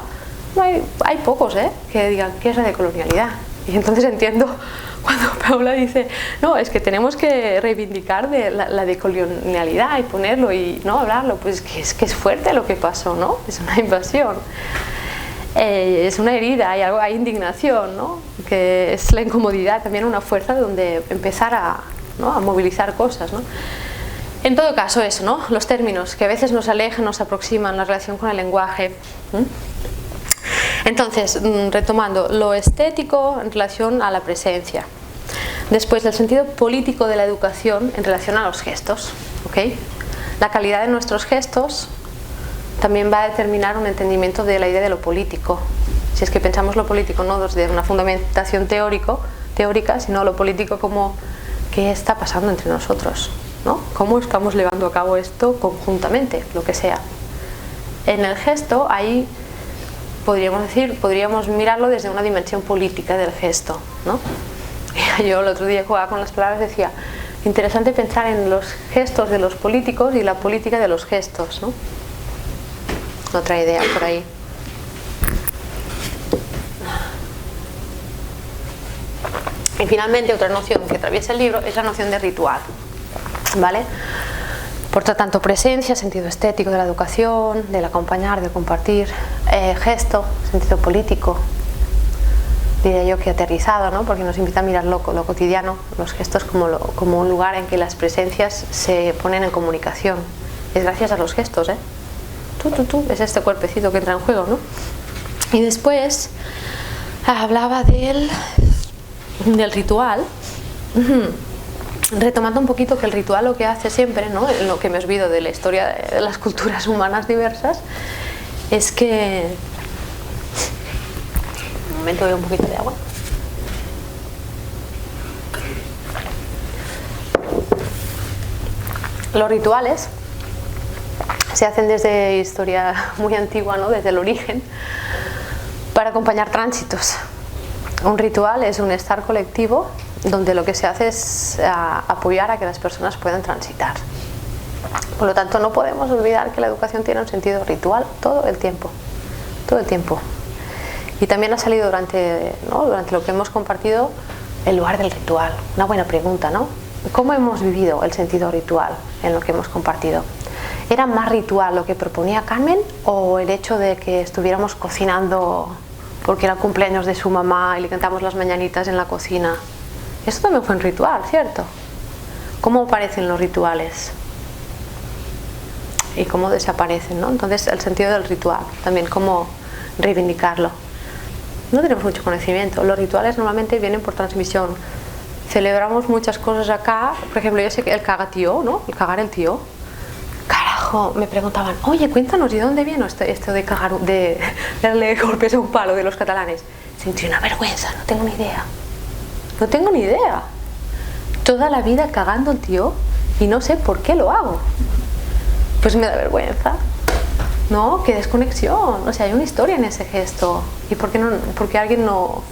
hay pocos que digan qué es la decolonialidad. Y entonces entiendo cuando Paula dice, no, es que tenemos que reivindicar de la decolonialidad y ponerlo y no hablarlo, pues que es fuerte lo que pasó, ¿no? Es una invasión. Es una herida, hay indignación, ¿no? Que es la incomodidad, también una fuerza donde empezar a movilizar cosas, ¿no? En todo caso eso, ¿no? Los términos que a veces nos alejan, nos aproximan, la relación con el lenguaje. Entonces, retomando, lo estético en relación a la presencia. Después, el sentido político de la educación en relación a los gestos, ¿ok? La calidad de nuestros gestos también va a determinar un entendimiento de la idea de lo político. Si es que pensamos lo político no desde una fundamentación teórica, sino lo político como qué está pasando entre nosotros, ¿no? Cómo estamos llevando a cabo esto conjuntamente, lo que sea. En el gesto, ahí podríamos mirarlo desde una dimensión política del gesto, ¿no? Yo el otro día jugaba con las palabras y decía, interesante pensar en los gestos de los políticos y la política de los gestos, ¿no? Otra idea por ahí. Y finalmente otra noción que atraviesa el libro es la noción de ritual, ¿vale? Por tanto, presencia, sentido estético de la educación, del acompañar, del compartir, gesto, sentido político, diría yo que aterrizado, ¿no? Porque nos invita a mirar lo cotidiano, los gestos como un lugar en que las presencias se ponen en comunicación. Es gracias a los gestos, es este cuerpecito que entra en juego, ¿no? Y después hablaba del ritual, retomando un poquito que el ritual lo que hace siempre, ¿no? En lo que me olvido de la historia de las culturas humanas diversas, es que... Un momento, veo un poquito de agua. Los rituales se hacen desde historia muy antigua, ¿no? Desde el origen, para acompañar tránsitos. Un ritual es un estar colectivo donde lo que se hace es apoyar a que las personas puedan transitar. Por lo tanto, no podemos olvidar que la educación tiene un sentido ritual todo el tiempo. Y también ha salido durante lo que hemos compartido el lugar del ritual. Una buena pregunta, ¿no? ¿Cómo hemos vivido el sentido ritual en lo que hemos compartido? ¿Era más ritual lo que proponía Carmen o el hecho de que estuviéramos cocinando porque era el cumpleaños de su mamá y le cantamos las mañanitas en la cocina? Esto también fue un ritual, ¿cierto? ¿Cómo aparecen los rituales? Y cómo desaparecen, ¿no? Entonces, el sentido del ritual, también cómo reivindicarlo. No tenemos mucho conocimiento. Los rituales normalmente vienen por transmisión. Celebramos muchas cosas acá. Por ejemplo, yo sé que el cagatío, ¿no? El cagar el tío. Carajo, me preguntaban, oye, cuéntanos, ¿de dónde viene esto de cagar, de darle golpes a un palo de los catalanes? Sentí una vergüenza, no tengo ni idea. Toda la vida cagando el tío y no sé por qué lo hago. Pues me da vergüenza. No, qué desconexión. O sea, hay una historia en ese gesto. ¿Y por qué alguien no...?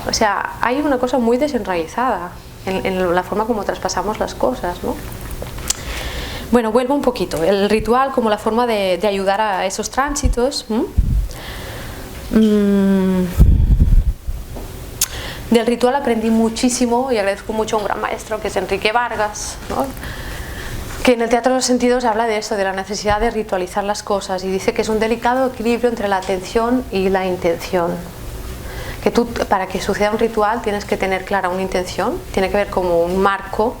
O sea, hay una cosa muy desenraizada en la forma como traspasamos las cosas, ¿no? Bueno, vuelvo un poquito. El ritual como la forma de ayudar a esos tránsitos. Del ritual aprendí muchísimo y agradezco mucho a un gran maestro que es Enrique Vargas, ¿no? Que en el Teatro de los Sentidos habla de eso, de la necesidad de ritualizar las cosas, y dice que es un delicado equilibrio entre la atención y la intención. Que tú, para que suceda un ritual, tienes que tener clara una intención, tiene que ver como un marco,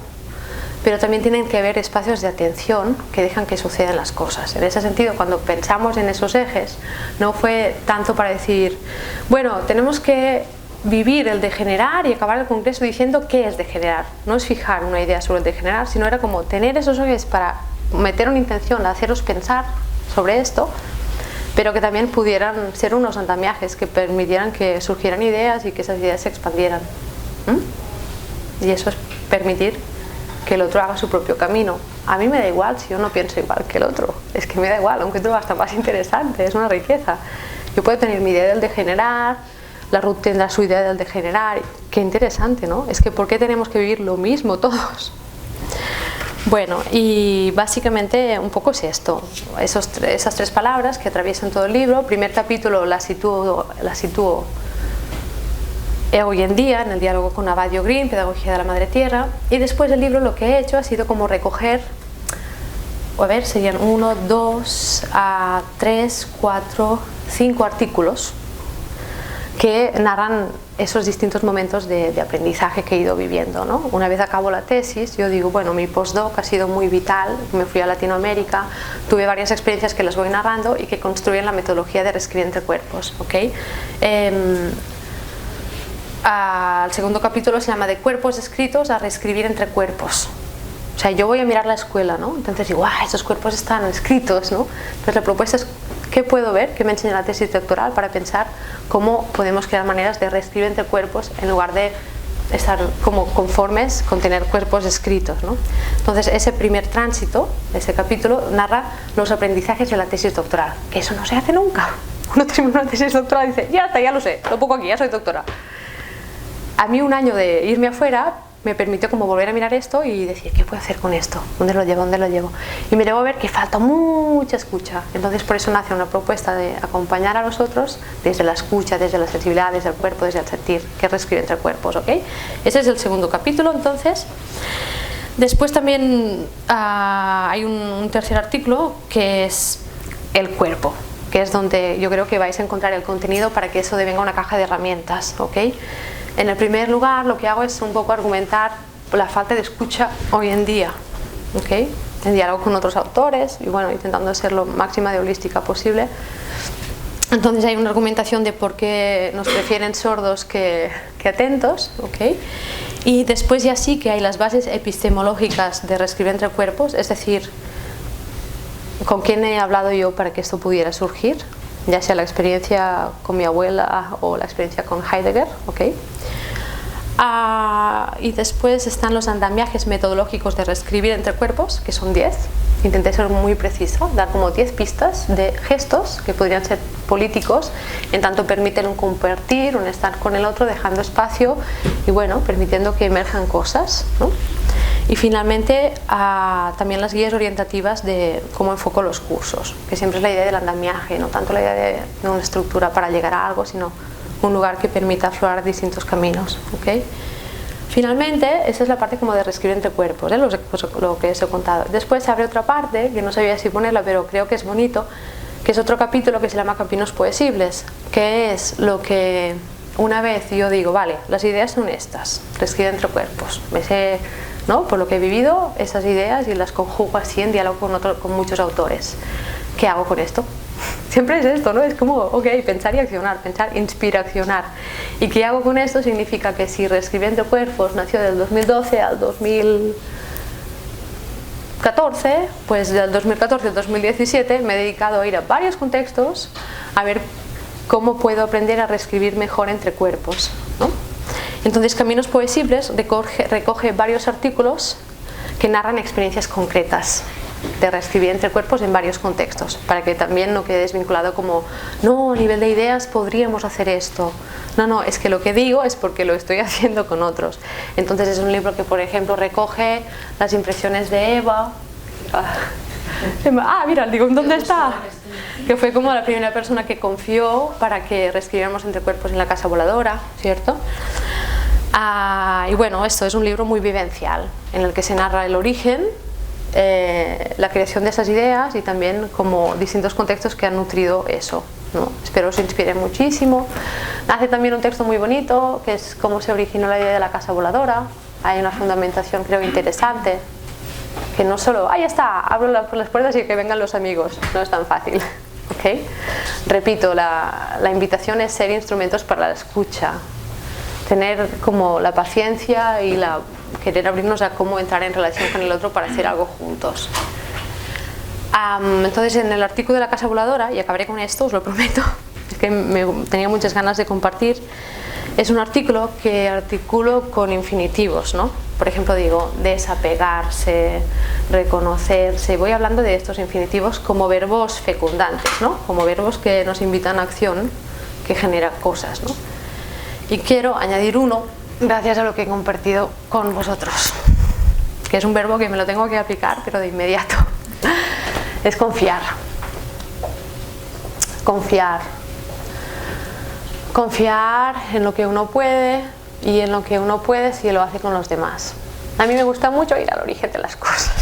pero también tienen que haber espacios de atención que dejan que sucedan las cosas. En ese sentido, cuando pensamos en esos ejes, no fue tanto para decir, bueno, tenemos que vivir el degenerar y acabar el congreso diciendo qué es degenerar. No es fijar una idea sobre el degenerar, sino era como tener esos ejes para meter una intención, haceros pensar sobre esto, pero que también pudieran ser unos andamiajes que permitieran que surgieran ideas y que esas ideas se expandieran. Y eso es permitir que el otro haga su propio camino. A mí me da igual si yo no pienso igual que el otro, es que me da igual, aunque esto es hasta más interesante, es una riqueza. Yo puedo tener mi idea del degenerar, la Ruth tendrá su idea del degenerar. Qué interesante, ¿no? Es que ¿por qué tenemos que vivir lo mismo todos? Bueno, y básicamente un poco es esto, esas tres palabras que atraviesan todo el libro. Primer capítulo la sitúo hoy en día en el diálogo con Abadio Green, Pedagogía de la Madre Tierra, y después del libro lo que he hecho ha sido como recoger, a ver, serían 1, 2, 3, 4, 5 artículos que narran esos distintos momentos de aprendizaje que he ido viviendo, ¿no? Una vez acabo la tesis, yo digo, bueno, mi postdoc ha sido muy vital, me fui a Latinoamérica, tuve varias experiencias que las voy narrando y que construyen la metodología de reescribir entre cuerpos, ¿ok? El segundo capítulo se llama de cuerpos escritos a reescribir entre cuerpos. O sea, yo voy a mirar la escuela, ¿no? Entonces digo, estos cuerpos están escritos, ¿no? Entonces la propuesta es, ¿qué puedo ver? ¿Qué me enseña la tesis doctoral para pensar cómo podemos crear maneras de reescribir entre cuerpos en lugar de estar como conformes con tener cuerpos escritos, ¿no? Entonces ese primer tránsito, ese capítulo, narra los aprendizajes de la tesis doctoral, que eso no se hace nunca. Uno termina una tesis doctoral y dice, ya está, ya lo sé, lo pongo aquí, ya soy doctora. A mí un año de irme afuera me permitió como volver a mirar esto y decir, ¿qué puedo hacer con esto? ¿Dónde lo llevo? ¿Dónde lo llevo? Y me debo ver que falta mucha escucha. Entonces por eso nace una propuesta de acompañar a los otros desde la escucha, desde la sensibilidad, desde el cuerpo, desde el sentir, que reescribe entre cuerpos, ¿ok? Ese es el segundo capítulo, entonces. Después también hay un tercer artículo que es el cuerpo, que es donde yo creo que vais a encontrar el contenido para que eso devenga una caja de herramientas, ¿ok? En el primer lugar, lo que hago es un poco argumentar la falta de escucha hoy en día, ¿okay? En diálogo con otros autores y bueno, intentando ser lo máxima de holística posible. Entonces hay una argumentación de por qué nos prefieren sordos que atentos, ¿okay? Y después ya sí que hay las bases epistemológicas de reescribir entre cuerpos, es decir, con quién he hablado yo para que esto pudiera surgir, ya sea la experiencia con mi abuela o la experiencia con Heidegger, ¿ok? Y después están los andamiajes metodológicos de reescribir entre cuerpos, que son 10. Intenté ser muy precisa, dar como 10 pistas de gestos que podrían ser políticos, en tanto permiten un compartir, un estar con el otro, dejando espacio y bueno, permitiendo que emerjan cosas, ¿no? Y finalmente también las guías orientativas de cómo enfoco los cursos, que siempre es la idea del andamiaje, no tanto la idea de una estructura para llegar a algo, sino un lugar que permita aflorar distintos caminos, ¿okay? Finalmente, esa es la parte como de reescribir entre cuerpos, lo que os he contado. Después se abre otra parte, que no sabía si ponerla, pero creo que es bonito, que es otro capítulo que se llama Caminos Poesibles, que es lo que una vez yo digo, vale, las ideas son estas, reescribir entre cuerpos, me sé, ¿no? Por lo que he vivido, esas ideas y las conjugo así en diálogo con muchos autores. ¿Qué hago con esto? Siempre es esto, ¿no? Es como, ok, pensar y accionar, pensar, inspiracionar. ¿Y qué hago con esto? Significa que si reescribir entre cuerpos nació del 2012 al 2014, pues del 2014 al 2017 me he dedicado a ir a varios contextos a ver cómo puedo aprender a reescribir mejor entre cuerpos, ¿no? Entonces Caminos Poesibles recoge varios artículos que narran experiencias concretas de reescribir entre cuerpos en varios contextos, para que también no quede desvinculado como, no, a nivel de ideas podríamos hacer esto. No, es que lo que digo es porque lo estoy haciendo con otros. Entonces es un libro que, por ejemplo, recoge las impresiones de Eva. Mira, digo, ¿dónde está? Que fue como la primera persona que confió para que reescribiéramos entre cuerpos en la casa voladora, ¿cierto? Y bueno, esto es un libro muy vivencial, en el que se narra el origen, la creación de esas ideas y también como distintos contextos que han nutrido eso, ¿no? Espero os inspire muchísimo. Hace también un texto muy bonito que es cómo se originó la idea de la casa voladora. Hay una fundamentación, creo, interesante, que no solo, ahí está, abro las puertas y que vengan los amigos, no es tan fácil, ¿okay? Repito, la invitación es ser instrumentos para la escucha, tener como la paciencia y querer abrirnos a cómo entrar en relación con el otro para hacer algo juntos. Entonces en el artículo de la casa voladora, y acabaré con esto, os lo prometo, es que tenía muchas ganas de compartir, es un artículo que articulo con infinitivos, ¿no? Por ejemplo digo, desapegarse, reconocerse, voy hablando de estos infinitivos como verbos fecundantes, ¿no? Como verbos que nos invitan a acción, que genera cosas, ¿no? Y quiero añadir uno gracias a lo que he compartido con vosotros, que es un verbo que me lo tengo que aplicar, pero de inmediato. Es confiar. Confiar. Confiar en lo que uno puede y en lo que uno puede si lo hace con los demás. A mí me gusta mucho ir al origen de las cosas.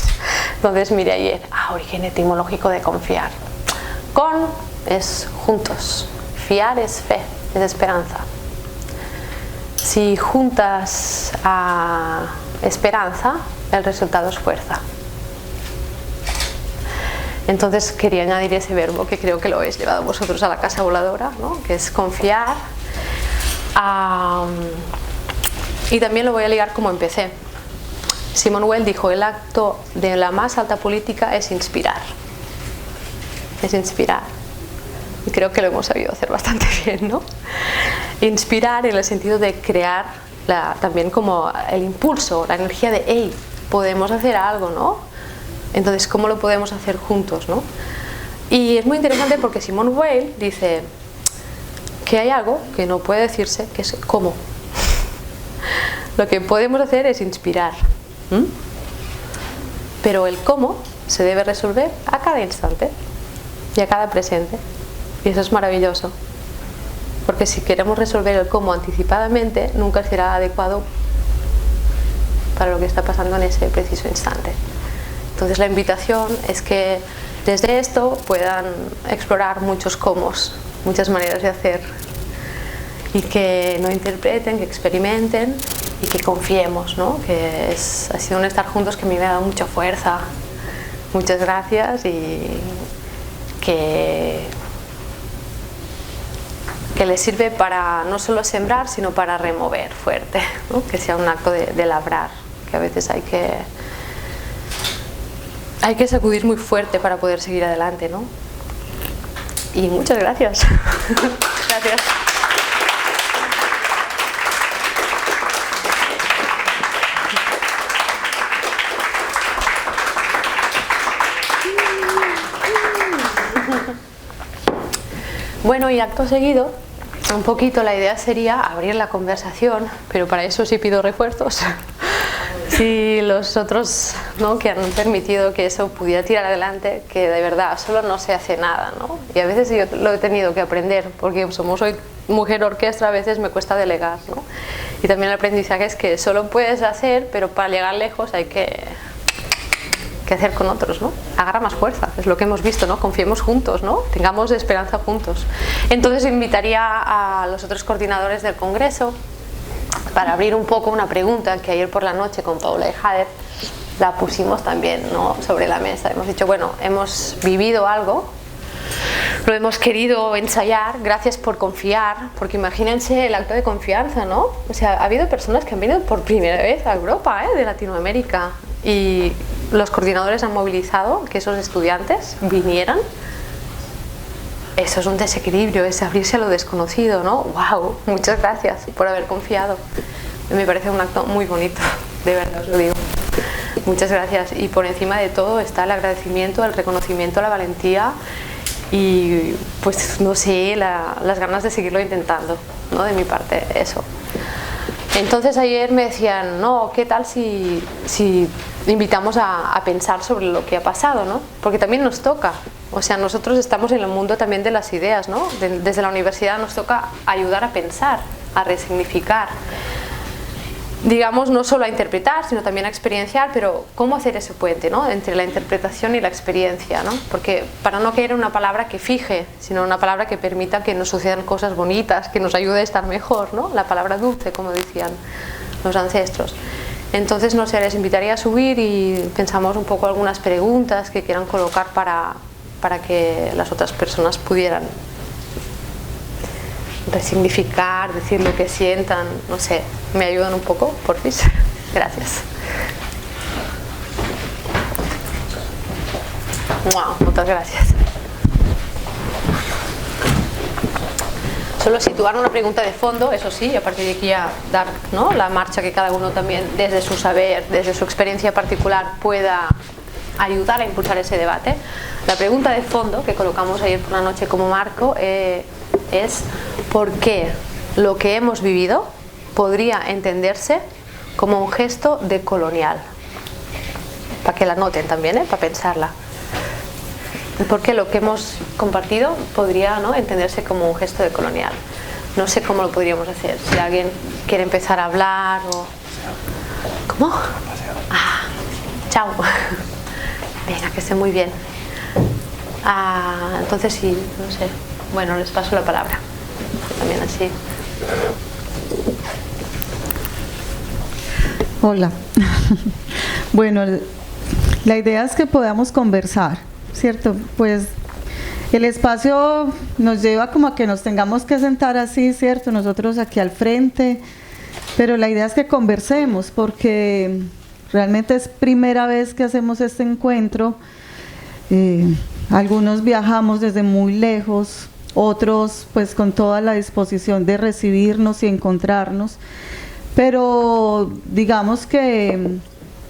Entonces miré ayer, origen etimológico de confiar. Con es juntos, fiar es fe, es esperanza. Si juntas a esperanza, el resultado es fuerza. Entonces quería añadir ese verbo que creo que lo habéis llevado vosotros a la casa voladora, ¿no? Que es confiar. Y también lo voy a ligar como empecé. Simone Weil dijo, el acto de la más alta política es inspirar. Es inspirar. Y creo que lo hemos sabido hacer bastante bien, ¿no? Inspirar en el sentido de crear también como el impulso, la energía de, hey, podemos hacer algo, ¿no? Entonces, ¿cómo lo podemos hacer juntos, no? Y es muy interesante porque Simone Weil dice que hay algo que no puede decirse, que es cómo. Lo que podemos hacer es inspirar. Pero el cómo se debe resolver a cada instante y a cada presente. Y eso es maravilloso. Porque si queremos resolver el cómo anticipadamente, nunca será adecuado para lo que está pasando en ese preciso instante. Entonces la invitación es que desde esto puedan explorar muchos cómo, muchas maneras de hacer, y que no interpreten, que experimenten y que confiemos, ¿no? Que ha sido un estar juntos que a mí me ha dado mucha fuerza. Muchas gracias, y que les sirve para no solo sembrar, sino para remover fuerte, ¿no? Que sea un acto de labrar, que a veces hay que sacudir muy fuerte para poder seguir adelante, ¿no? Y muchas gracias. Gracias. Bueno, y acto seguido, un poquito la idea sería abrir la conversación, pero para eso sí pido refuerzos. Si los otros, ¿no?, que han permitido que eso pudiera tirar adelante, que de verdad solo no se hace nada, ¿no? Y a veces yo lo he tenido que aprender, porque como soy mujer orquesta, a veces me cuesta delegar, ¿no? Y también el aprendizaje es que solo puedes hacer, pero para llegar lejos hay que hacer con otros, ¿no? Agarra más fuerza, es lo que hemos visto, ¿no? Confiemos juntos, ¿no? Tengamos esperanza juntos. Entonces invitaría a los otros coordinadores del Congreso para abrir un poco una pregunta que ayer por la noche con Paula y Jader la pusimos también, ¿no?, sobre la mesa. Hemos dicho, bueno, hemos vivido algo, lo hemos querido ensayar, gracias por confiar, porque imagínense el acto de confianza, ¿no? O sea, ha habido personas que han venido por primera vez a Europa, de Latinoamérica, y los coordinadores han movilizado que esos estudiantes vinieran. Eso es un desequilibrio, es abrirse a lo desconocido, ¿no? ¡Wow! Muchas gracias por haber confiado. Me parece un acto muy bonito, de verdad os lo digo. Muchas gracias. Y por encima de todo está el agradecimiento, el reconocimiento, la valentía y, pues, no sé, las ganas de seguirlo intentando, ¿no? De mi parte, eso. Entonces ayer me decían, no, ¿qué tal si invitamos a pensar sobre lo que ha pasado, ¿no? Porque también nos toca. O sea, nosotros estamos en el mundo también de las ideas, ¿no? Desde la universidad nos toca ayudar a pensar, a resignificar. Digamos, no solo a interpretar, sino también a experienciar, pero ¿cómo hacer ese puente, ¿no?, entre la interpretación y la experiencia, ¿no? Porque para no caer en una palabra que fije, sino una palabra que permita que nos sucedan cosas bonitas, que nos ayude a estar mejor, ¿no? La palabra dulce, como decían los ancestros. Entonces, no sé, les invitaría a subir y pensamos un poco algunas preguntas que quieran colocar para que las otras personas pudieran resignificar, decir lo que sientan, no sé, ¿me ayudan un poco, porfis? Gracias. Wow, muchas gracias. Solo situar una pregunta de fondo, eso sí, y a partir de aquí ya dar, ¿no?, la marcha que cada uno también, desde su saber, desde su experiencia particular, pueda ayudar a impulsar ese debate. La pregunta de fondo que colocamos ayer por la noche como marco es ¿por qué lo que hemos vivido podría entenderse como un gesto decolonial. Para que la noten también, para pensarla. Porque lo que hemos compartido podría, ¿no?, entenderse como un gesto decolonial. No sé cómo lo podríamos hacer. Si alguien quiere empezar a hablar o... ¿Cómo? Ah, chao. Venga, que esté muy bien. Entonces sí, no sé. Bueno, les paso la palabra. También así. Hola. Bueno, la idea es que podamos conversar, ¿cierto? Pues el espacio nos lleva como a que nos tengamos que sentar así, ¿cierto? Nosotros aquí al frente, pero la idea es que conversemos porque realmente es primera vez que hacemos este encuentro. Algunos viajamos desde muy lejos, otros pues con toda la disposición de recibirnos y encontrarnos, pero digamos que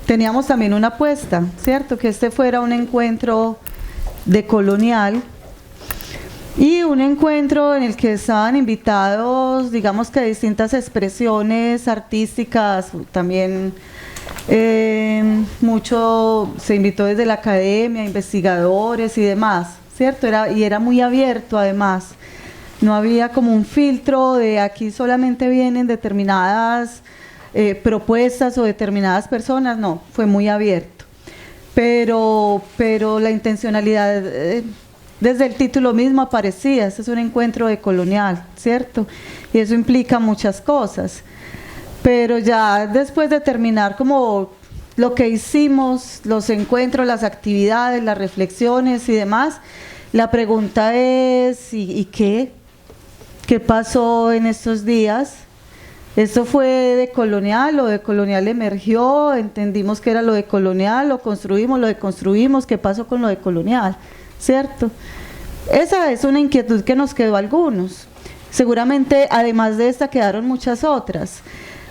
teníamos también una apuesta, ¿cierto? Que este fuera un encuentro decolonial y un encuentro en el que estaban invitados, digamos que distintas expresiones artísticas, también mucho se invitó desde la academia, investigadores y demás, ¿cierto? Era muy abierto además, no había como un filtro de aquí solamente vienen determinadas propuestas o determinadas personas, no, fue muy abierto. Pero la intencionalidad, desde el título mismo aparecía, este es un encuentro decolonial, ¿cierto? Y eso implica muchas cosas. Pero ya después de terminar como lo que hicimos, los encuentros, las actividades, las reflexiones y demás, la pregunta es, ¿y qué? ¿Qué pasó en estos días? ¿Esto fue decolonial? ¿Lo decolonial emergió? ¿Entendimos que era lo decolonial? ¿Lo construimos? ¿Lo deconstruimos? ¿Qué pasó con lo decolonial? ¿Cierto? Esa es una inquietud que nos quedó a algunos. Seguramente, además de esta, quedaron muchas otras.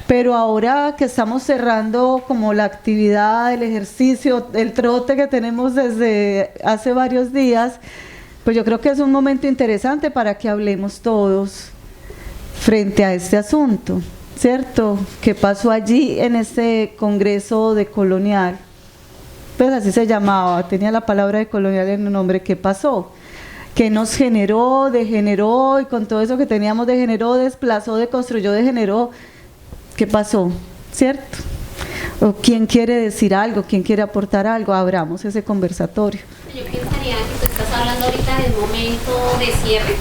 Pero ahora que estamos cerrando como la actividad, el ejercicio, el trote que tenemos desde hace varios días, pues yo creo que es un momento interesante para que hablemos todos frente a este asunto, ¿cierto? ¿Qué pasó allí en este congreso decolonial? Pues así se llamaba, tenía la palabra decolonial en el nombre. ¿Qué pasó? ¿Qué nos generó, degeneró y con todo eso que teníamos degeneró, desplazó, deconstruyó, degeneró? ¿Qué pasó? ¿Cierto? ¿O quién quiere decir algo? ¿Quién quiere aportar algo? Abramos ese conversatorio. Yo pensaría que tú estás hablando ahorita del momento de cierre.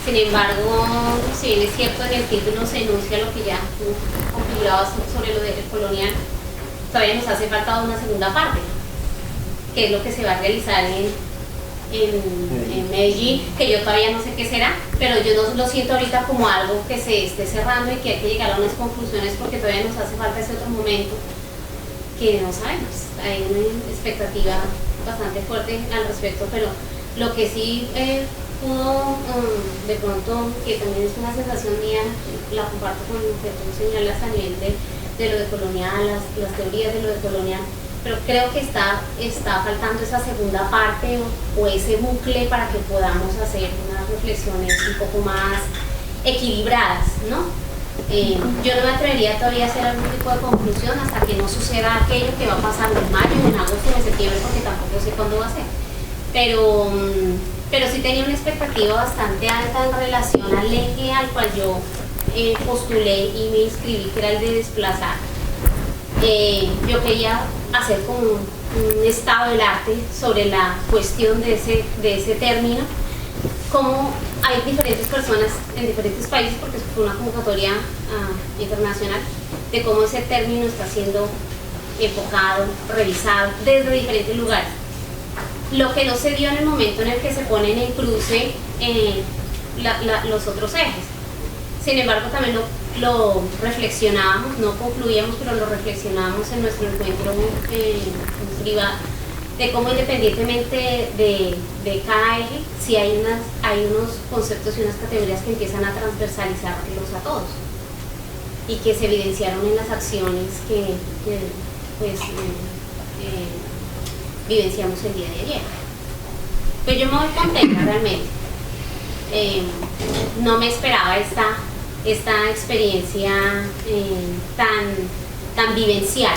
Sin embargo, si bien es cierto, en el título se enuncia lo que ya tú configurabas sobre lo del colonial, todavía nos hace falta una segunda parte, que es lo que se va a realizar en Medellín, que yo todavía no sé qué será, pero yo no lo siento ahorita como algo que se esté cerrando y que hay que llegar a unas conclusiones porque todavía nos hace falta ese otro momento que no sabemos. Hay una expectativa bastante fuerte al respecto, pero lo que sí pudo de pronto, que también es una sensación mía, la comparto con lo que tú señalas a nivel de lo decolonial, las teorías de lo decolonial, pero creo que está faltando esa segunda parte o ese bucle para que podamos hacer unas reflexiones un poco más equilibradas, ¿no? Yo no me atrevería todavía a hacer algún tipo de conclusión hasta que no suceda aquello que va a pasar en mayo, en agosto, en septiembre, porque tampoco sé cuándo va a ser. Pero sí tenía una expectativa bastante alta en relación al eje al cual yo postulé y me inscribí, que era el de desplazar. Yo quería hacer como un estado del arte sobre la cuestión de ese término, cómo hay diferentes personas en diferentes países, porque fue una convocatoria internacional, de cómo ese término está siendo enfocado, revisado desde diferentes lugares. Lo que no se dio en el momento en el que se ponen en cruce los otros ejes. Sin embargo, también lo reflexionábamos, no concluíamos, pero lo reflexionábamos en nuestro encuentro privado, de cómo independientemente de cada eje, si hay unos conceptos y unas categorías que empiezan a transversalizarlos a todos y que se evidenciaron en las acciones que vivenciamos el día de ayer. Pues yo me voy contenta realmente. No me esperaba esta esta experiencia tan vivencial.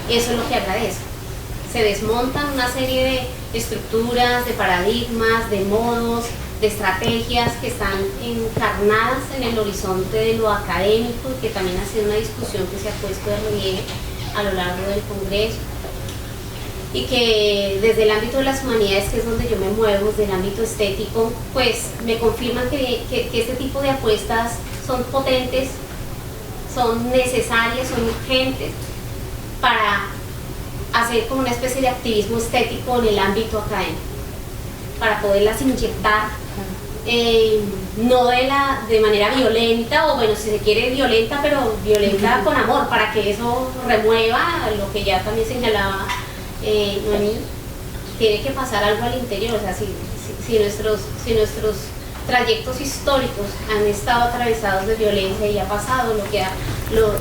Eso es lo que agradezco. Se desmontan una serie de estructuras, de paradigmas, de modos, de estrategias que están encarnadas en el horizonte de lo académico y que también ha sido una discusión que se ha puesto de relieve a lo largo del Congreso, y que desde el ámbito de las humanidades, que es donde yo me muevo, desde el ámbito estético, pues me confirman que este tipo de apuestas son potentes, son necesarias, son urgentes para hacer como una especie de activismo estético en el ámbito académico, para poderlas inyectar, no de manera violenta, o bueno, si se quiere violenta, pero violenta con amor, para que eso remueva lo que ya también señalaba Noemí. Tiene que pasar algo al interior. O sea, si nuestros trayectos históricos han estado atravesados de violencia y ha pasado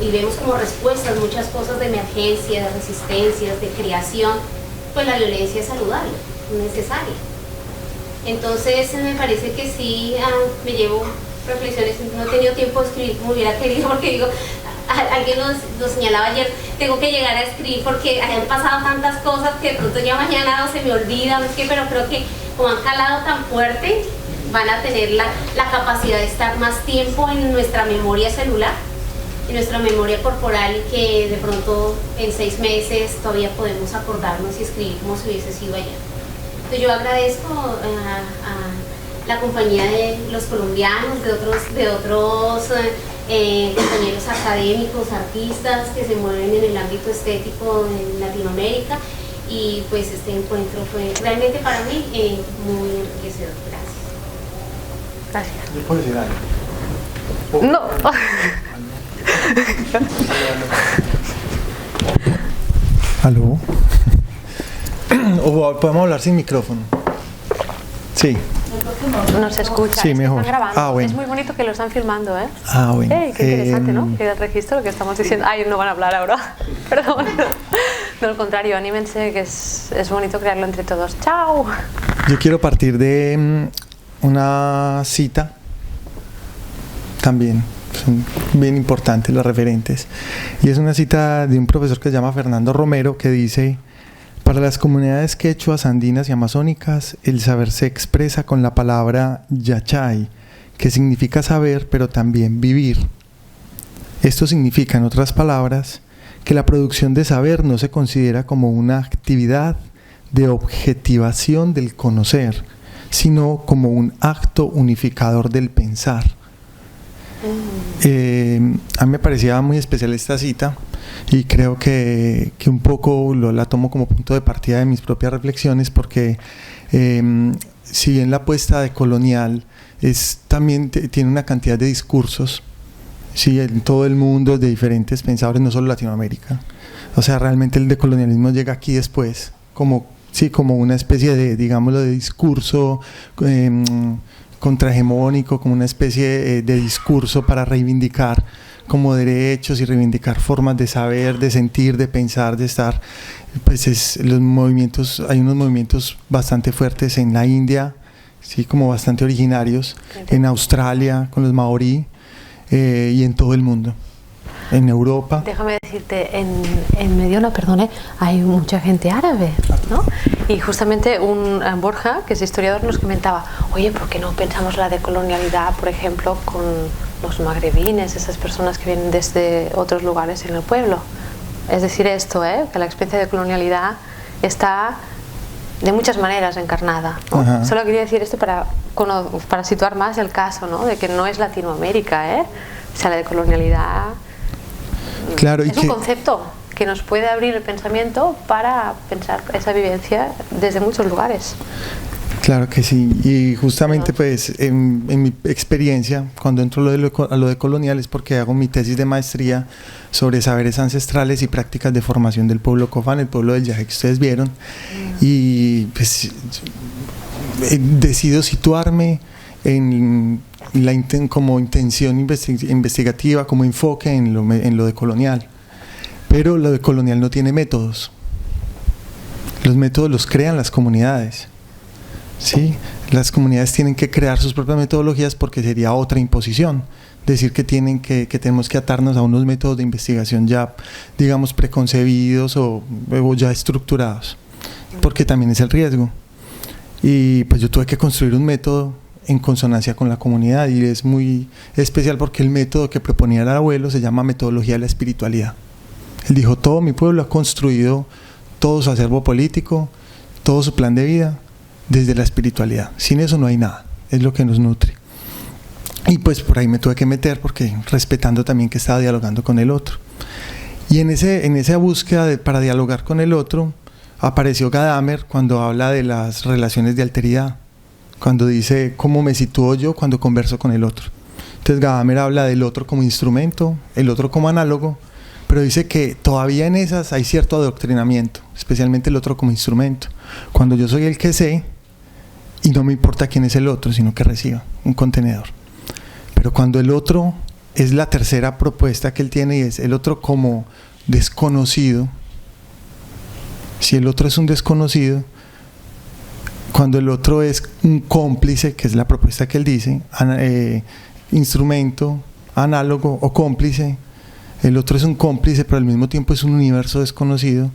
y vemos como respuestas muchas cosas de emergencia, de resistencias, de creación, pues la violencia es saludable, necesaria. Entonces me parece que sí, me llevo reflexiones. No he tenido tiempo de escribir como hubiera querido, porque digo, alguien lo señalaba ayer, tengo que llegar a escribir porque han pasado tantas cosas que de pronto ya mañana se me olvida, no es que, pero creo que como han calado tan fuerte, van a tener la capacidad de estar más tiempo en nuestra memoria celular, en nuestra memoria corporal, y que de pronto en 6 meses todavía podemos acordarnos y escribir como si hubiese sido ayer. Entonces yo agradezco a la compañía de los colombianos, de otros compañeros académicos, artistas que se mueven en el ámbito estético en Latinoamérica, y pues este encuentro fue realmente para mí muy enriquecedor. Gracias. Gracias. ¿Le puedo decir algo? No. ¿Aló? ¿O podemos hablar sin micrófono? Sí. No se escucha. Sí, mejor. Están grabando. Ah, bueno. Es muy bonito que lo están filmando, ¿eh? Ah, bueno. Qué interesante, ¿no? Que el registro, lo que estamos diciendo. Ay, no van a hablar ahora. Perdón. No, al contrario, anímense, que es bonito crearlo entre todos. ¡Chao! Yo quiero partir de una cita también. Son bien importantes las referentes. Y es una cita de un profesor que se llama Fernando Romero, que dice: para las comunidades quechuas, andinas y amazónicas, el saber se expresa con la palabra yachay, que significa saber, pero también vivir. Esto significa, en otras palabras, que la producción de saber no se considera como una actividad de objetivación del conocer, sino como un acto unificador del pensar. A mí me parecía muy especial esta cita, y creo que un poco la tomo como punto de partida de mis propias reflexiones, porque si bien la apuesta de colonial también tiene una cantidad de discursos, sí, en todo el mundo, de diferentes pensadores, no solo Latinoamérica. O sea, realmente el decolonialismo llega aquí después, como una especie de, digámoslo, de discurso contrahegemónico, como una especie de discurso para reivindicar como derechos y reivindicar formas de saber, de sentir, de pensar, de estar. Pues hay unos movimientos bastante fuertes en la India, sí, como bastante originarios, en Australia con los maorí, y en todo el mundo, en Europa. Déjame decirte, en Mediona, perdone, hay mucha gente árabe, ¿no? Y justamente Borja, que es historiador, nos comentaba: oye, ¿por qué no pensamos la decolonialidad, por ejemplo, con los magrebines, esas personas que vienen desde otros lugares en el pueblo? Es decir, esto, que la experiencia de colonialidad está de muchas maneras encarnada, ¿no? Solo quería decir esto para situar más el caso, ¿no? De que no es Latinoamérica, o sea, la decolonialidad, claro, es un concepto que nos puede abrir el pensamiento para pensar esa vivencia desde muchos lugares. Claro que sí, y justamente pues en mi experiencia, cuando entro a lo de colonial, es porque hago mi tesis de maestría sobre saberes ancestrales y prácticas de formación del pueblo Cofán, el pueblo del Yaje que ustedes vieron, y pues decido situarme como intención investigativa, como enfoque en lo de colonial. Pero lo de colonial no tiene métodos. Los métodos los crean las comunidades. ¿Sí? Las comunidades tienen que crear sus propias metodologías porque sería otra imposición. Decir que tenemos que atarnos a unos métodos de investigación ya, digamos, preconcebidos o ya estructurados, porque también es el riesgo. Y pues yo tuve que construir un método en consonancia con la comunidad, y es muy especial porque el método que proponía el abuelo se llama metodología de la espiritualidad. Él dijo: todo mi pueblo ha construido todo su acervo político, todo su plan de vida desde la espiritualidad. Sin eso no hay nada, es lo que nos nutre. Y pues por ahí me tuve que meter, porque respetando también que estaba dialogando con el otro. Y en esa búsqueda para dialogar con el otro, apareció Gadamer cuando habla de las relaciones de alteridad, cuando dice cómo me sitúo yo cuando converso con el otro. Entonces Gadamer habla del otro como instrumento, el otro como análogo, pero dice que todavía en esas hay cierto adoctrinamiento, especialmente el otro como instrumento. Cuando yo soy el que sé, y no me importa quién es el otro, sino que reciba un contenedor. Pero cuando el otro es la tercera propuesta que él tiene, y es el otro como desconocido, si el otro es un desconocido, cuando el otro es un cómplice, que es la propuesta que él dice, instrumento, análogo o cómplice, el otro es un cómplice pero al mismo tiempo es un universo desconocido,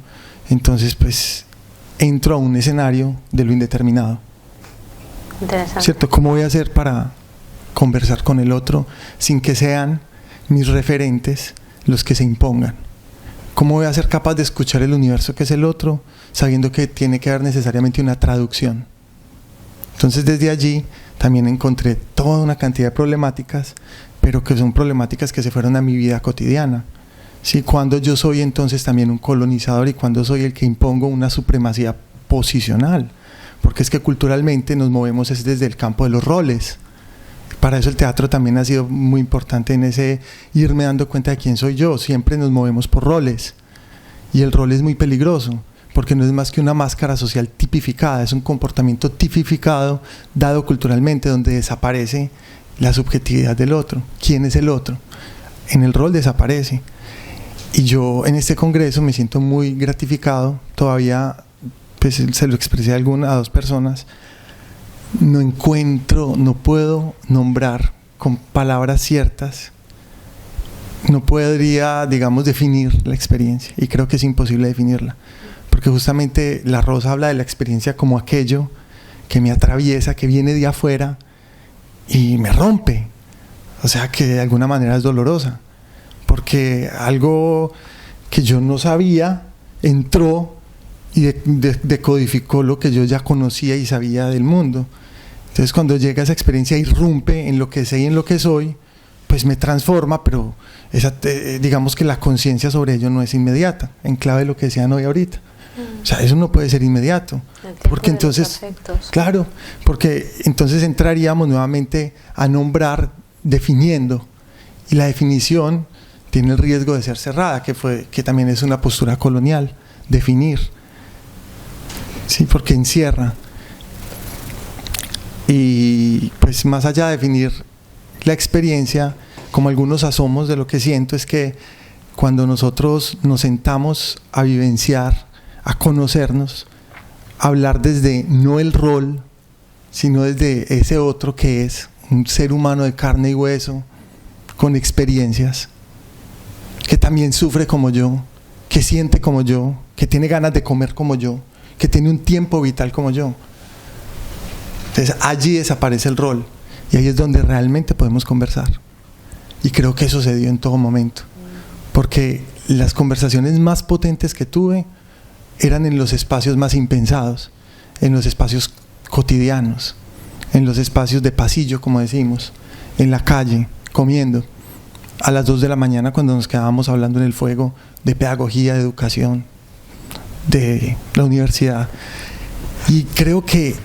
entonces pues entro a un escenario de lo indeterminado. Interesante. ¿Cierto? ¿Cómo voy a hacer para conversar con el otro sin que sean mis referentes los que se impongan? ¿Cómo voy a ser capaz de escuchar el universo que es el otro, sabiendo que tiene que haber necesariamente una traducción? Entonces desde allí también encontré toda una cantidad de problemáticas, pero que son problemáticas que se fueron a mi vida cotidiana. ¿Sí? Cuando yo soy entonces también un colonizador, y cuando soy el que impongo una supremacía posicional, porque es que culturalmente nos movemos desde el campo de los roles. Para eso el teatro también ha sido muy importante en ese irme dando cuenta de quién soy yo. Siempre nos movemos por roles, y el rol es muy peligroso porque no es más que una máscara social tipificada, es un comportamiento tipificado dado culturalmente, donde desaparece la subjetividad del otro. ¿Quién es el otro? En el rol desaparece. Y yo en este congreso me siento muy gratificado. Todavía pues se lo expresé a 2 personas. No puedo nombrar con palabras ciertas, no podría, digamos, definir la experiencia, y creo que es imposible definirla, porque justamente la Rosa habla de la experiencia como aquello que me atraviesa, que viene de afuera y me rompe, o sea que de alguna manera es dolorosa, porque algo que yo no sabía entró y decodificó lo que yo ya conocía y sabía del mundo. Entonces cuando llega esa experiencia, irrumpe en lo que sé y en lo que soy, pues me transforma, pero digamos que la conciencia sobre ello no es inmediata, en clave de lo que decían hoy ahorita. O sea, eso no puede ser inmediato, porque entonces, claro, porque entonces entraríamos nuevamente a nombrar definiendo, y la definición tiene el riesgo de ser cerrada, que también es una postura colonial, definir, sí, porque encierra. Y pues más allá de definir la experiencia, como algunos asomos de lo que siento, es que cuando nosotros nos sentamos a vivenciar, a conocernos, a hablar desde no el rol, sino desde ese otro que es un ser humano de carne y hueso, con experiencias, que también sufre como yo, que siente como yo, que tiene ganas de comer como yo, que tiene un tiempo vital como yo. Entonces allí desaparece el rol, y ahí es donde realmente podemos conversar. Y creo que eso se dio en todo momento, porque las conversaciones más potentes que tuve eran en los espacios más impensados, en los espacios cotidianos, en los espacios de pasillo, como decimos, en la calle, comiendo, a las 2 de la mañana cuando nos quedábamos hablando en el fuego de pedagogía, de educación, de la universidad. Y creo que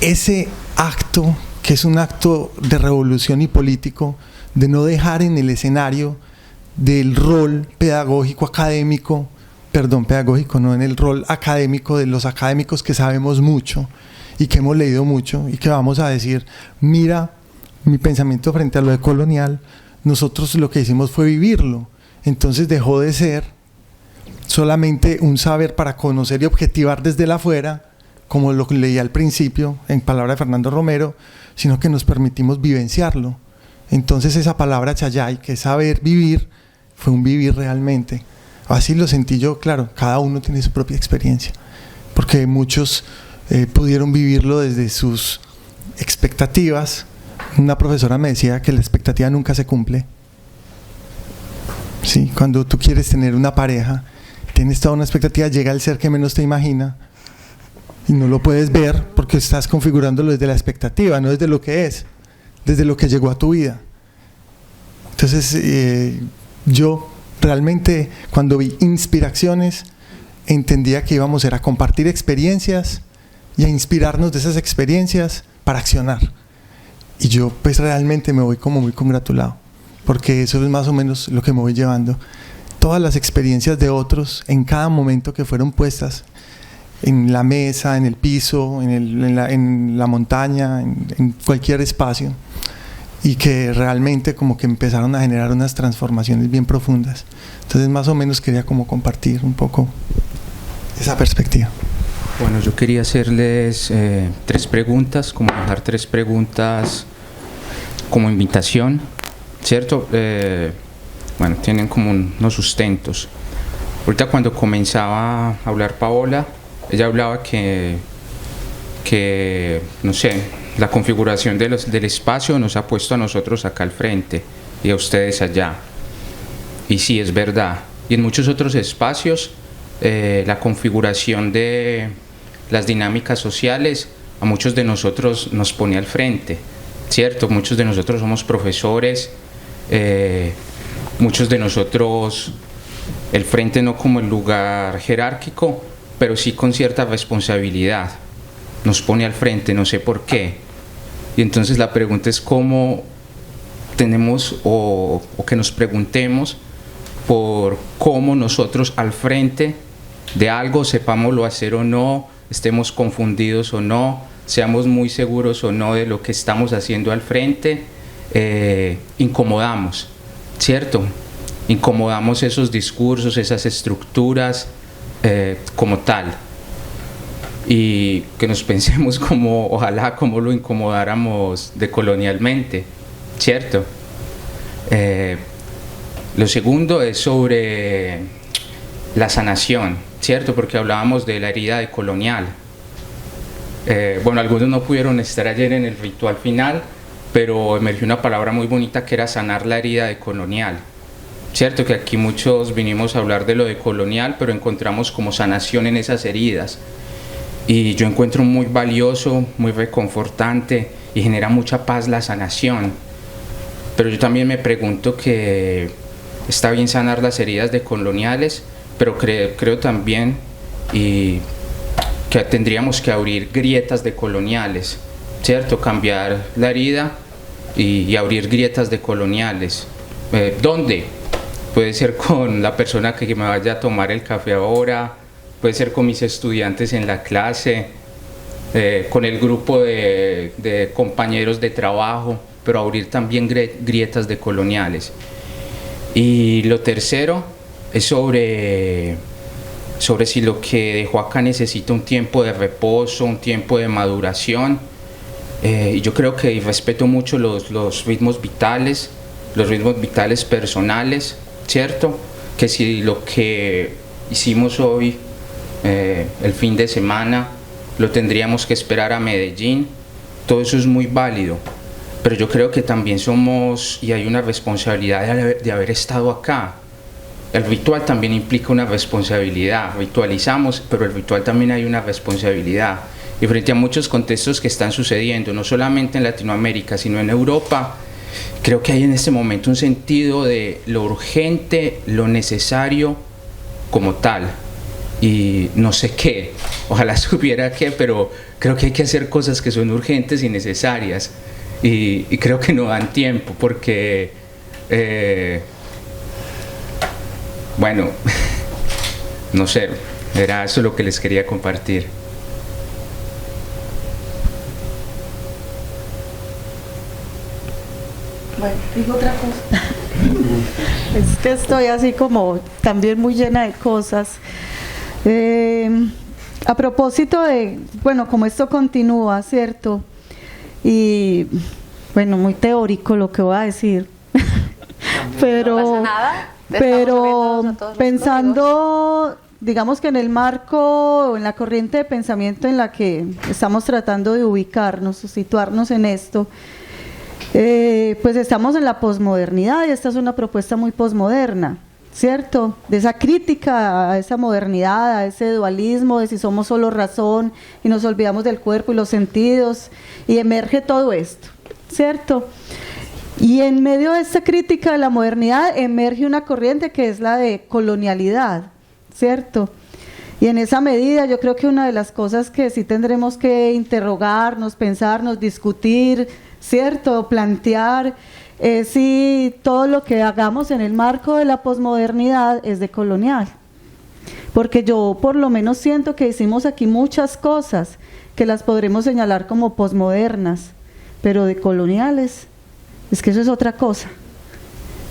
ese acto, que es un acto de revolución y político, de no dejar en el escenario del rol pedagógico académico, pedagógico, no en el rol académico de los académicos que sabemos mucho y que hemos leído mucho y que vamos a decir, mira, mi pensamiento frente a lo de colonial, nosotros lo que hicimos fue vivirlo. Entonces dejó de ser solamente un saber para conocer y objetivar desde el afuera, como lo leí al principio, en palabra de Fernando Romero, sino que nos permitimos vivenciarlo. Entonces esa palabra chayay, que es saber vivir, fue un vivir realmente. Así lo sentí yo, claro, cada uno tiene su propia experiencia, porque muchos pudieron vivirlo desde sus expectativas. Una profesora me decía que la expectativa nunca se cumple. Sí, cuando tú quieres tener una pareja, tienes toda una expectativa, llega el ser que menos te imagina y no lo puedes ver porque estás configurándolo desde la expectativa, no desde lo que es, desde lo que llegó a tu vida. Entonces yo realmente cuando vi Inspiraciones entendía que íbamos a compartir experiencias y a inspirarnos de esas experiencias para accionar. Y yo pues realmente me voy como muy congratulado, porque eso es más o menos lo que me voy llevando. Todas las experiencias de otros en cada momento que fueron puestas en la mesa, en el piso, en la montaña, en cualquier espacio, y que realmente como que empezaron a generar unas transformaciones bien profundas. Entonces más o menos quería como compartir un poco esa perspectiva. Bueno, yo quería hacerles 3 preguntas, como dejar 3 preguntas como invitación, ¿cierto? Bueno, tienen como unos sustentos. Ahorita cuando comenzaba a hablar Paola, ella hablaba que no sé, la configuración del espacio nos ha puesto a nosotros acá al frente y a ustedes allá. Y sí, es verdad. Y en muchos otros espacios, la configuración de las dinámicas sociales a muchos de nosotros nos pone al frente, ¿cierto? Muchos de nosotros somos profesores, muchos de nosotros el frente no como el lugar jerárquico, pero sí con cierta responsabilidad, nos pone al frente, no sé por qué. Y entonces la pregunta es cómo tenemos o que nos preguntemos por cómo nosotros al frente de algo, sepámoslo hacer o no, estemos confundidos o no, seamos muy seguros o no de lo que estamos haciendo al frente, incomodamos, ¿cierto? Incomodamos esos discursos, esas estructuras como tal, y que nos pensemos como, ojalá, como lo incomodáramos decolonialmente, ¿cierto? Lo segundo es sobre la sanación, ¿cierto? Porque hablábamos de la herida decolonial. Bueno, algunos no pudieron estar ayer en el ritual final, pero emergió una palabra muy bonita que era sanar la herida decolonial, ¿cierto? Que aquí muchos vinimos a hablar de lo decolonial, pero encontramos como sanación en esas heridas. Y yo encuentro muy valioso, muy reconfortante y genera mucha paz la sanación. Pero yo también me pregunto que está bien sanar las heridas decoloniales, pero creo también y que tendríamos que abrir grietas decoloniales, ¿cierto? Cambiar la herida y abrir grietas decoloniales. ¿Dónde? Puede ser con la persona que me vaya a tomar el café ahora, puede ser con mis estudiantes en la clase, con el grupo de compañeros de trabajo, pero abrir también grietas decoloniales. Y lo tercero es sobre si lo que dejó acá necesita un tiempo de reposo, un tiempo de maduración. Y yo creo que respeto mucho los ritmos vitales personales, ¿cierto? Que si lo que hicimos hoy, el fin de semana, lo tendríamos que esperar a Medellín, todo eso es muy válido. Pero yo creo que también somos, y hay una responsabilidad de haber estado acá. El ritual también implica una responsabilidad, ritualizamos, pero el ritual también hay una responsabilidad. Y frente a muchos contextos que están sucediendo, no solamente en Latinoamérica, sino en Europa, creo que hay en este momento un sentido de lo urgente, lo necesario como tal. Y no sé qué, ojalá supiera qué, pero creo que hay que hacer cosas que son urgentes y necesarias. Y creo que no dan tiempo porque, bueno, no sé, era eso lo que les quería compartir. Bueno, digo otra cosa. Es que estoy así como también muy llena de cosas. a propósito de, bueno, como esto continúa, ¿cierto? Y, bueno, muy teórico lo que voy a decir, pero, no pasa nada. pero pensando, digamos que en el marco, o en la corriente de pensamiento en la que estamos tratando de ubicarnos o situarnos en esto, pues estamos en la posmodernidad y esta es una propuesta muy posmoderna, ¿cierto? De esa crítica a esa modernidad, a ese dualismo de si somos solo razón y nos olvidamos del cuerpo y los sentidos, y emerge todo esto, ¿cierto? Y en medio de esta crítica de la modernidad emerge una corriente que es la de colonialidad, ¿cierto? Y en esa medida yo creo que una de las cosas que sí tendremos que interrogarnos, pensarnos, discutir, ¿cierto? Plantear es si todo lo que hagamos en el marco de la posmodernidad es de colonial. Porque yo por lo menos siento que hicimos aquí muchas cosas que las podremos señalar como posmodernas, pero de coloniales, es que eso es otra cosa,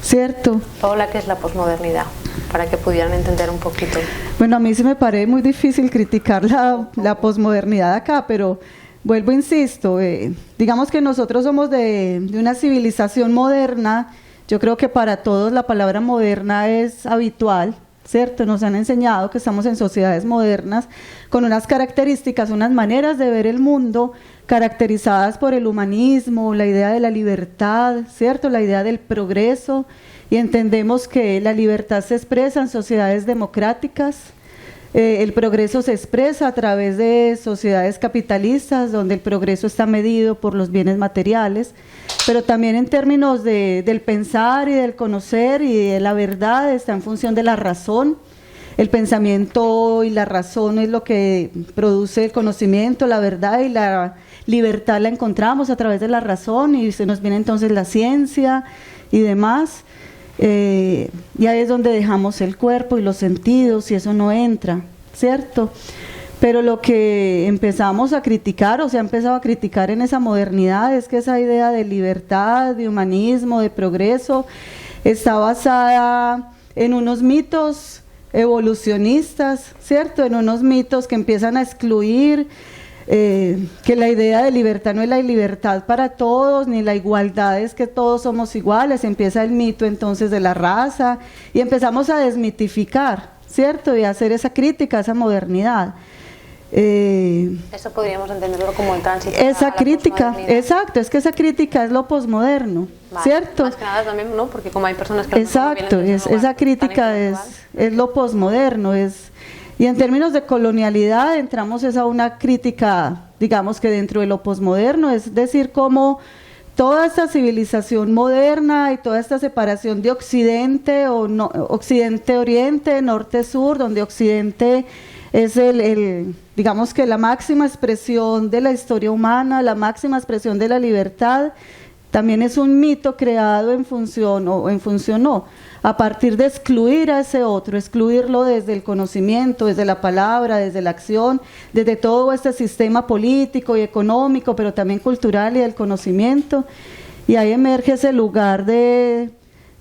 ¿cierto? Todo lo que es la posmodernidad, para que pudieran entender un poquito. Bueno, a mí sí me parece muy difícil criticar la posmodernidad acá, pero vuelvo, insisto, digamos que nosotros somos de una civilización moderna. Yo creo que para todos la palabra moderna es habitual, ¿cierto? Nos han enseñado que estamos en sociedades modernas con unas características, unas maneras de ver el mundo caracterizadas por el humanismo, la idea de la libertad, ¿cierto? La idea del progreso, y entendemos que la libertad se expresa en sociedades democráticas. El progreso se expresa a través de sociedades capitalistas, donde el progreso está medido por los bienes materiales, pero también en términos del pensar y del conocer y de la verdad está en función de la razón. El pensamiento y la razón es lo que produce el conocimiento, la verdad, y la libertad la encontramos a través de la razón, y se nos viene entonces la ciencia y demás. Y ahí es donde dejamos el cuerpo y los sentidos, y eso no entra, ¿cierto? Pero lo que empezamos a criticar, o se ha empezado a criticar en esa modernidad, es que esa idea de libertad, de humanismo, de progreso, está basada en unos mitos evolucionistas, ¿cierto? En unos mitos que empiezan a excluir, que la idea de libertad no es la libertad para todos, ni la igualdad es que todos somos iguales. Empieza el mito entonces de la raza y empezamos a desmitificar, ¿cierto? Y a hacer esa crítica a esa modernidad. Eso podríamos entenderlo como el tránsito. Esa crítica, exacto, es que esa crítica es lo posmoderno, vale, ¿cierto? Más que nada también, ¿no? Porque como hay personas que... Exacto, esa crítica es lo posmoderno, y en términos de colonialidad entramos a una crítica, digamos que dentro de lo posmoderno, es decir, como toda esta civilización moderna y toda esta separación de Occidente o no, Occidente-Oriente, Norte-Sur, donde Occidente es digamos que la máxima expresión de la historia humana, la máxima expresión de la libertad, también es un mito creado en función a partir de excluir a ese otro, excluirlo desde el conocimiento, desde la palabra, desde la acción, desde todo este sistema político y económico, pero también cultural y del conocimiento, y ahí emerge ese lugar de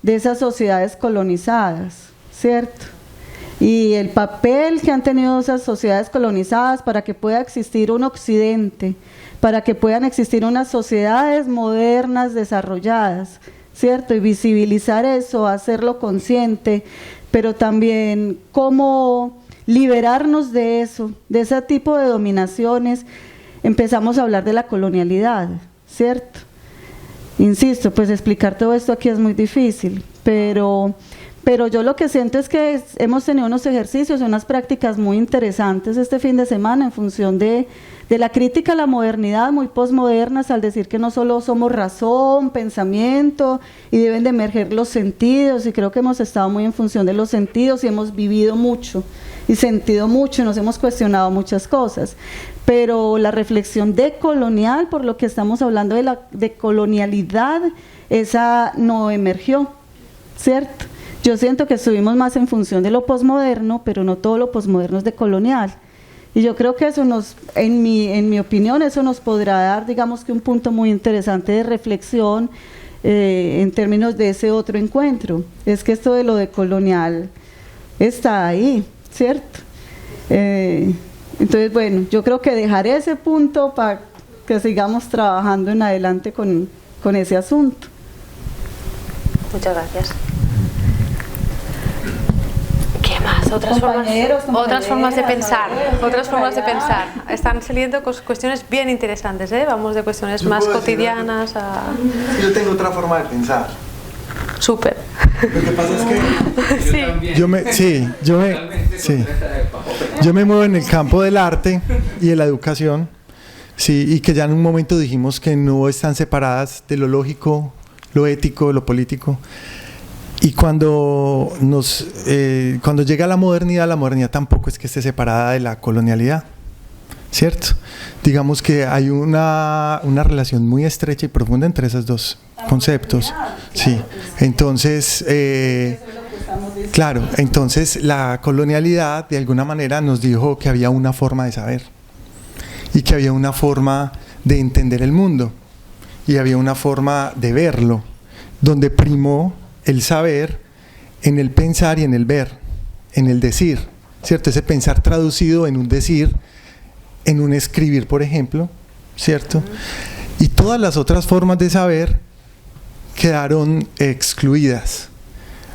esas sociedades colonizadas, ¿cierto? Y el papel que han tenido esas sociedades colonizadas para que pueda existir un occidente, para que puedan existir unas sociedades modernas desarrolladas, ¿cierto? Y visibilizar eso, hacerlo consciente, pero también cómo liberarnos de eso, de ese tipo de dominaciones. Empezamos a hablar de la colonialidad, ¿cierto? Insisto, pues explicar todo esto aquí es muy difícil, pero yo lo que siento es que hemos tenido unos ejercicios, unas prácticas muy interesantes este fin de semana en función de la crítica a la modernidad, muy posmodernas, al decir que no solo somos razón, pensamiento, y deben de emerger los sentidos, y creo que hemos estado muy en función de los sentidos y hemos vivido mucho y sentido mucho y nos hemos cuestionado muchas cosas, pero la reflexión decolonial, por lo que estamos hablando de colonialidad, esa no emergió, ¿cierto? Yo siento que estuvimos más en función de lo posmoderno, pero no todo lo posmoderno es decolonial. Y yo creo que eso en mi opinión, eso nos podrá dar, digamos que un punto muy interesante de reflexión en términos de ese otro encuentro. Es que esto de lo decolonial está ahí, ¿cierto? Entonces, bueno, yo creo que dejaré ese punto para que sigamos trabajando en adelante con ese asunto. Muchas gracias. ¿Qué más? Otras formas de pensar. Otras formas de pensar. Están saliendo cuestiones bien interesantes, ¿eh? Vamos de cuestiones más cotidianas a... Yo tengo otra forma de pensar. Súper. Lo que pasa es que Sí. yo me muevo en el campo del arte y de la educación, sí, y que ya en un momento dijimos que no están separadas de lo lógico, lo ético, lo político. Y cuando llega la modernidad tampoco es que esté separada de la colonialidad, ¿cierto? Digamos que hay una relación muy estrecha y profunda entre esos dos conceptos. Sí. Entonces, claro, entonces la colonialidad de alguna manera nos dijo que había una forma de saber y que había una forma de entender el mundo y había una forma de verlo, donde primó el saber en el pensar y en el ver, en el decir, ¿cierto? Ese pensar traducido en un decir, en un escribir, por ejemplo, ¿cierto? Y todas las otras formas de saber quedaron excluidas.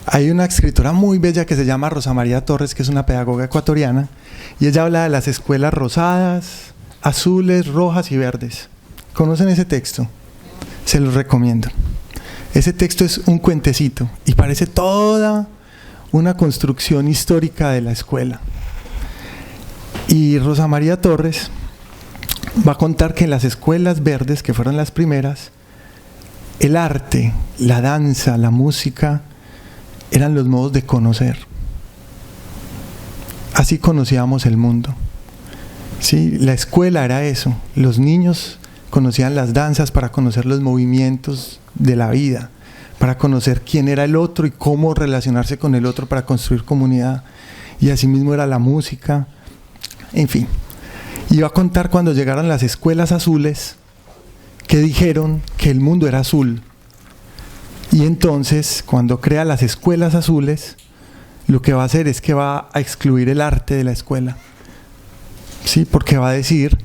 Hay una escritora muy bella que se llama Rosa María Torres, que es una pedagoga ecuatoriana, y ella habla de las escuelas rosadas, azules, rojas y verdes. ¿Conocen ese texto? Se los recomiendo. Ese texto es un cuentecito y parece toda una construcción histórica de la escuela. Y Rosa María Torres va a contar que en las escuelas verdes, que fueron las primeras, el arte, la danza, la música, eran los modos de conocer. Así conocíamos el mundo. ¿Sí? La escuela era eso. Los niños conocían las danzas para conocer los movimientos de la vida, para conocer quién era el otro y cómo relacionarse con el otro para construir comunidad. Y asimismo era la música. En fin, iba a contar cuando llegaron las escuelas azules, que dijeron que el mundo era azul. Y entonces, cuando crea las escuelas azules, lo que va a hacer es que va a excluir el arte de la escuela. ¿Sí? Porque va a decir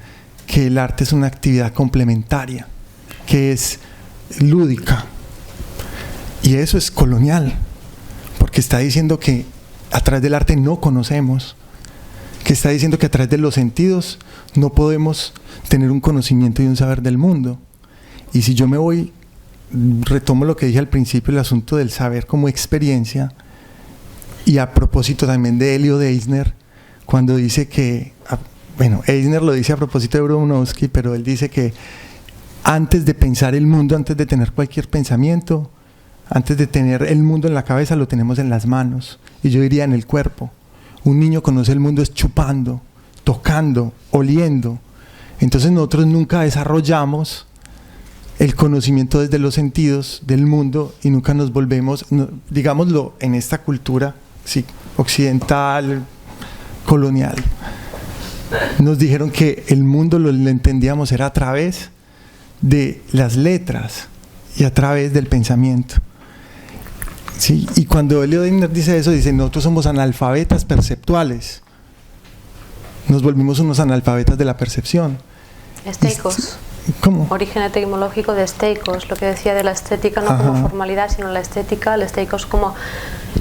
que el arte es una actividad complementaria, que es lúdica. Y eso es colonial, porque está diciendo que a través del arte no conocemos, que está diciendo que a través de los sentidos no podemos tener un conocimiento y un saber del mundo. Y si yo me voy, retomo lo que dije al principio, el asunto del saber como experiencia, y a propósito también de Elio Deisner, cuando dice que, bueno, Eisner lo dice a propósito de Brunowski, pero él dice que antes de pensar el mundo, antes de tener cualquier pensamiento, antes de tener el mundo en la cabeza, lo tenemos en las manos, y yo diría en el cuerpo. Un niño conoce el mundo es chupando, tocando, oliendo. Entonces nosotros nunca desarrollamos el conocimiento desde los sentidos del mundo y nunca nos volvemos, digámoslo, en esta cultura, sí, occidental, colonial. Nos dijeron que el mundo lo entendíamos era a través de las letras y a través del pensamiento. Sí, y cuando Elio Deisner dice eso, dice, nosotros somos analfabetas perceptuales. Nos volvimos unos analfabetas de la percepción. Esteicos. ¿Cómo? Origen etimológico de esteicos, lo que decía de la estética no como formalidad, sino la estética, el esteicos como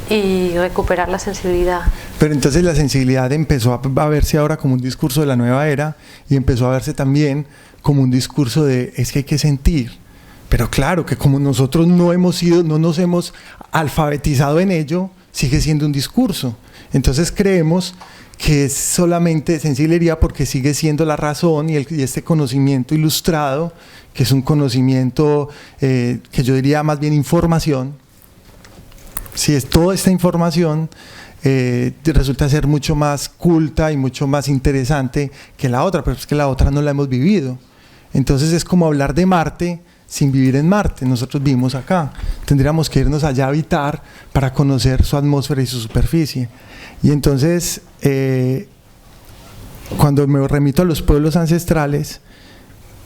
y recuperar la sensibilidad. Pero entonces la sensibilidad empezó a verse ahora como un discurso de la nueva era y empezó a verse también como un discurso de es que hay que sentir. Pero claro que como nosotros no nos hemos alfabetizado en ello, sigue siendo un discurso. Entonces creemos que es solamente sensiblería porque sigue siendo la razón y este conocimiento ilustrado, que es un conocimiento que yo diría más bien información. Si es toda esta información, resulta ser mucho más culta y mucho más interesante que la otra, pero es que la otra no la hemos vivido. Entonces es como hablar de Marte sin vivir en Marte. Nosotros vivimos acá, tendríamos que irnos allá a habitar para conocer su atmósfera y su superficie. Y entonces cuando me remito a los pueblos ancestrales,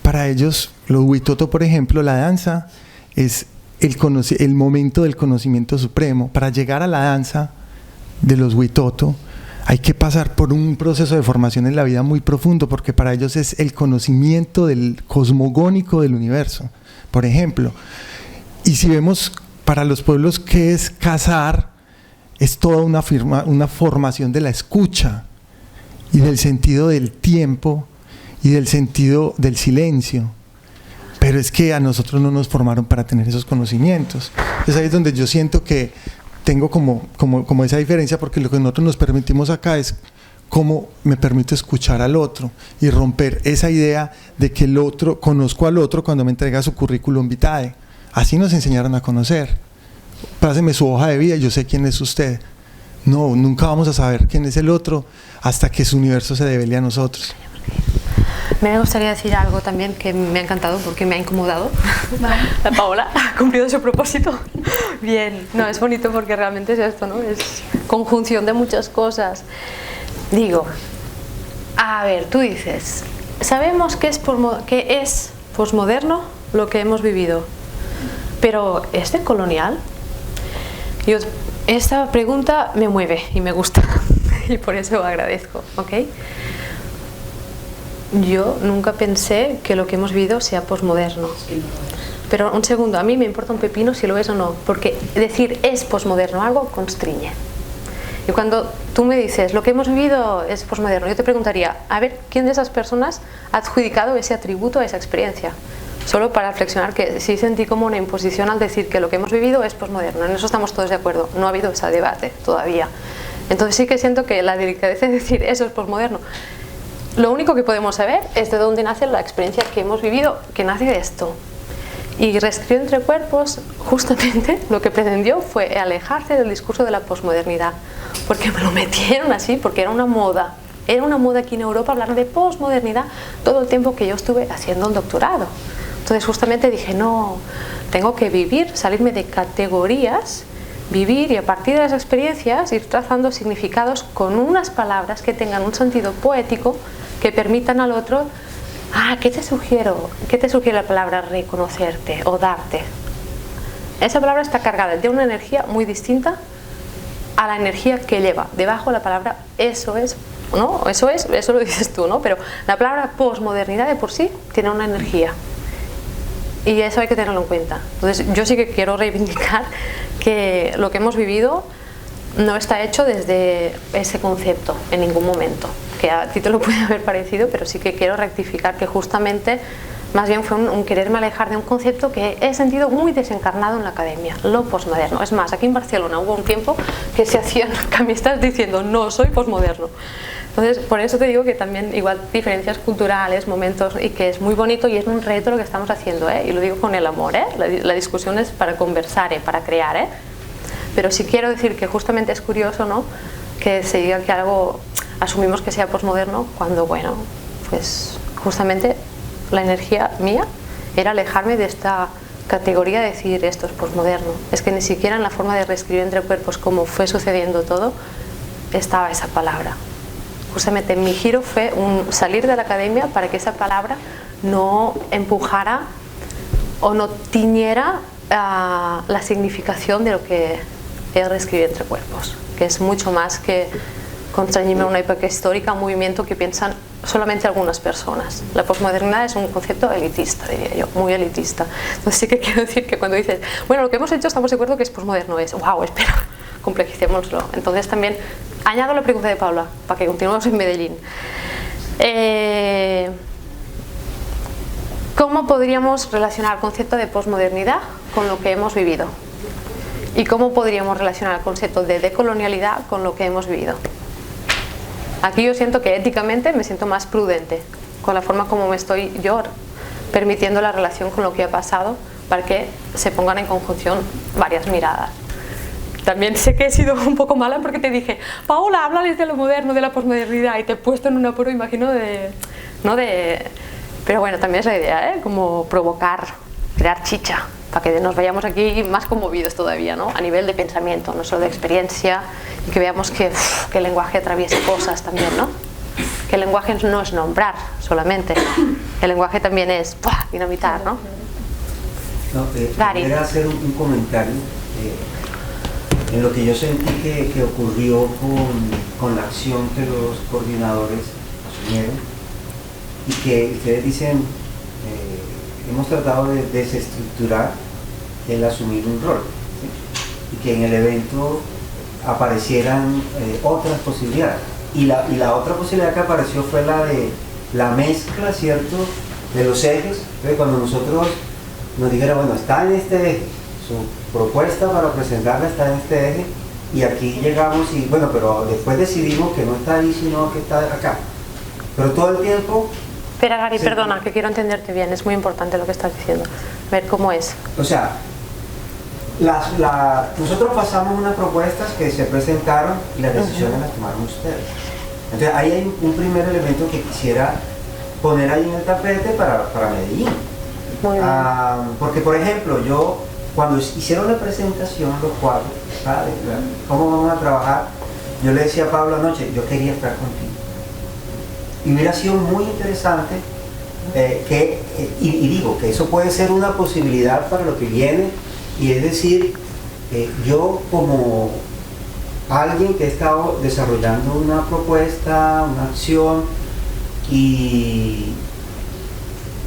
para ellos, los Huitoto por ejemplo, la danza es el momento del conocimiento supremo. Para llegar a la danza de los Huitoto hay que pasar por un proceso de formación en la vida muy profundo, porque para ellos es el conocimiento del cosmogónico del universo, por ejemplo. Y si vemos para los pueblos qué es cazar, es toda una formación de la escucha y del sentido del tiempo y del sentido del silencio. Pero es que a nosotros no nos formaron para tener esos conocimientos. Entonces ahí es donde yo siento que tengo como esa diferencia, porque lo que nosotros nos permitimos acá es cómo me permito escuchar al otro y romper esa idea de que el otro, conozco al otro cuando me entrega su currículum vitae. Así nos enseñaron a conocer. Páseme su hoja de vida y yo sé quién es usted. No, nunca vamos a saber quién es el otro hasta que su universo se devele a nosotros. Me gustaría decir algo también que me ha encantado porque me ha incomodado. La Paola ha cumplido su propósito. Bien, no, es bonito porque realmente es esto, ¿no? Es conjunción de muchas cosas. Digo, a ver, tú dices, sabemos que es posmoderno lo que hemos vivido, pero ¿es decolonial? Esta pregunta me mueve y me gusta y por eso agradezco, ¿ok? Yo nunca pensé que lo que hemos vivido sea posmoderno. Pero un segundo, a mí me importa un pepino si lo es o no, porque decir es posmoderno algo constriñe. Y cuando tú me dices lo que hemos vivido es posmoderno, yo te preguntaría, a ver, ¿quién de esas personas ha adjudicado ese atributo a esa experiencia? Solo para reflexionar que sí sentí como una imposición al decir que lo que hemos vivido es posmoderno. En eso estamos todos de acuerdo, no ha habido ese debate todavía. Entonces sí que siento que la delicadeza de decir eso es posmoderno. Lo único que podemos saber es de dónde nace la experiencia que hemos vivido, que nace de esto. Y Reescribiendo entre cuerpos, justamente lo que pretendió fue alejarse del discurso de la posmodernidad, porque me lo metieron así, porque era una moda. Era una moda aquí en Europa hablar de posmodernidad todo el tiempo que yo estuve haciendo un doctorado. Entonces justamente dije, no, tengo que vivir, salirme de categorías, vivir y a partir de las experiencias ir trazando significados con unas palabras que tengan un sentido poético que permitan al otro, ¿qué te sugiero? ¿Qué te sugiere la palabra reconocerte o darte? Esa palabra está cargada de una energía muy distinta a la energía que lleva debajo la palabra eso es, ¿no? Eso lo dices tú, ¿no? Pero la palabra posmodernidad de por sí tiene una energía. Y eso hay que tenerlo en cuenta. Entonces yo sí que quiero reivindicar que lo que hemos vivido no está hecho desde ese concepto en ningún momento, que a ti te lo puede haber parecido, pero sí que quiero rectificar que justamente más bien fue un quererme alejar de un concepto que he sentido muy desencarnado en la academia, lo posmoderno. Es más, aquí en Barcelona hubo un tiempo que se hacían camisetas diciendo no soy posmoderno. Entonces, por eso te digo que también igual diferencias culturales, momentos, y que es muy bonito y es un reto lo que estamos haciendo, y lo digo con el amor, la discusión es para conversar, para crear, pero sí quiero decir que justamente es curioso, ¿no?, que se diga que algo asumimos que sea posmoderno cuando, bueno, pues justamente la energía mía era alejarme de esta categoría de decir esto es posmoderno. Es que ni siquiera en la forma de reescribir entre cuerpos, como fue sucediendo todo, estaba esa palabra. Justamente mi giro fue un salir de la academia para que esa palabra no empujara o no tiñera la significación de lo que es reescribir entre cuerpos, que es mucho más que constreñirme a una época histórica, un movimiento que piensan solamente algunas personas. La posmodernidad es un concepto elitista, diría yo, muy elitista. Entonces sí que quiero decir que cuando dices, bueno, lo que hemos hecho estamos de acuerdo que es posmoderno, es, wow, espera, complejicémoslo. Entonces también añado la pregunta de Paula, para que continuemos en Medellín. ¿Cómo podríamos relacionar el concepto de posmodernidad con lo que hemos vivido? ¿Y cómo podríamos relacionar el concepto de decolonialidad con lo que hemos vivido? Aquí yo siento que éticamente me siento más prudente con la forma como me estoy yo permitiendo la relación con lo que ha pasado para que se pongan en conjunción varias miradas. También sé que he sido un poco mala porque te dije, Paola, háblales de lo moderno, de la posmodernidad, y te he puesto en un apuro, imagino, pero bueno, también es la idea, como provocar, crear chicha, para que nos vayamos aquí más conmovidos todavía, ¿no? A nivel de pensamiento, no solo de experiencia, y que veamos que el lenguaje atraviesa cosas también, ¿no? Que el lenguaje no es nombrar solamente, el lenguaje también es dinamitar, ¿no? Quería hacer un comentario. en lo que yo sentí que ocurrió con la acción que los coordinadores asumieron y que ustedes dicen, hemos tratado de desestructurar el asumir un rol, ¿sí? Y que en el evento aparecieran otras posibilidades. Y la otra posibilidad que apareció fue la de la mezcla, ¿cierto?, de los ejes. Entonces, cuando nosotros nos dijeron, bueno, está en este eje, su propuesta para presentarla está en este eje, y aquí llegamos y, bueno, pero después decidimos que no está ahí, sino que está acá. Pero todo el tiempo... Espera, Gary, perdona, que quiero entenderte bien, es muy importante lo que estás diciendo. Ver cómo es. O sea, nosotros pasamos unas propuestas que se presentaron y las decisiones las tomaron ustedes. Entonces ahí hay un primer elemento que quisiera poner ahí en el tapete para Medellín. Muy bien. Porque, por ejemplo, yo, cuando hicieron la presentación, los cuatro, ¿sabes?, cómo vamos a trabajar, yo le decía a Pablo anoche, yo quería estar contigo. Y hubiera sido muy interesante y digo que eso puede ser una posibilidad para lo que viene, y es decir, yo como alguien que he estado desarrollando una propuesta, una acción, y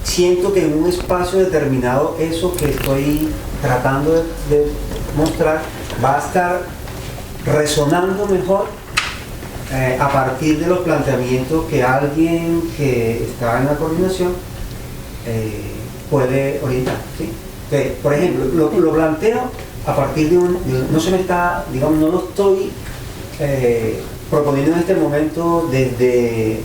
siento que en un espacio determinado eso que estoy tratando de mostrar va a estar resonando mejor a partir de los planteamientos que alguien que está en la coordinación puede orientar, ¿sí? Entonces, por ejemplo, lo planteo a partir de no se me está, digamos, no lo estoy proponiendo en este momento desde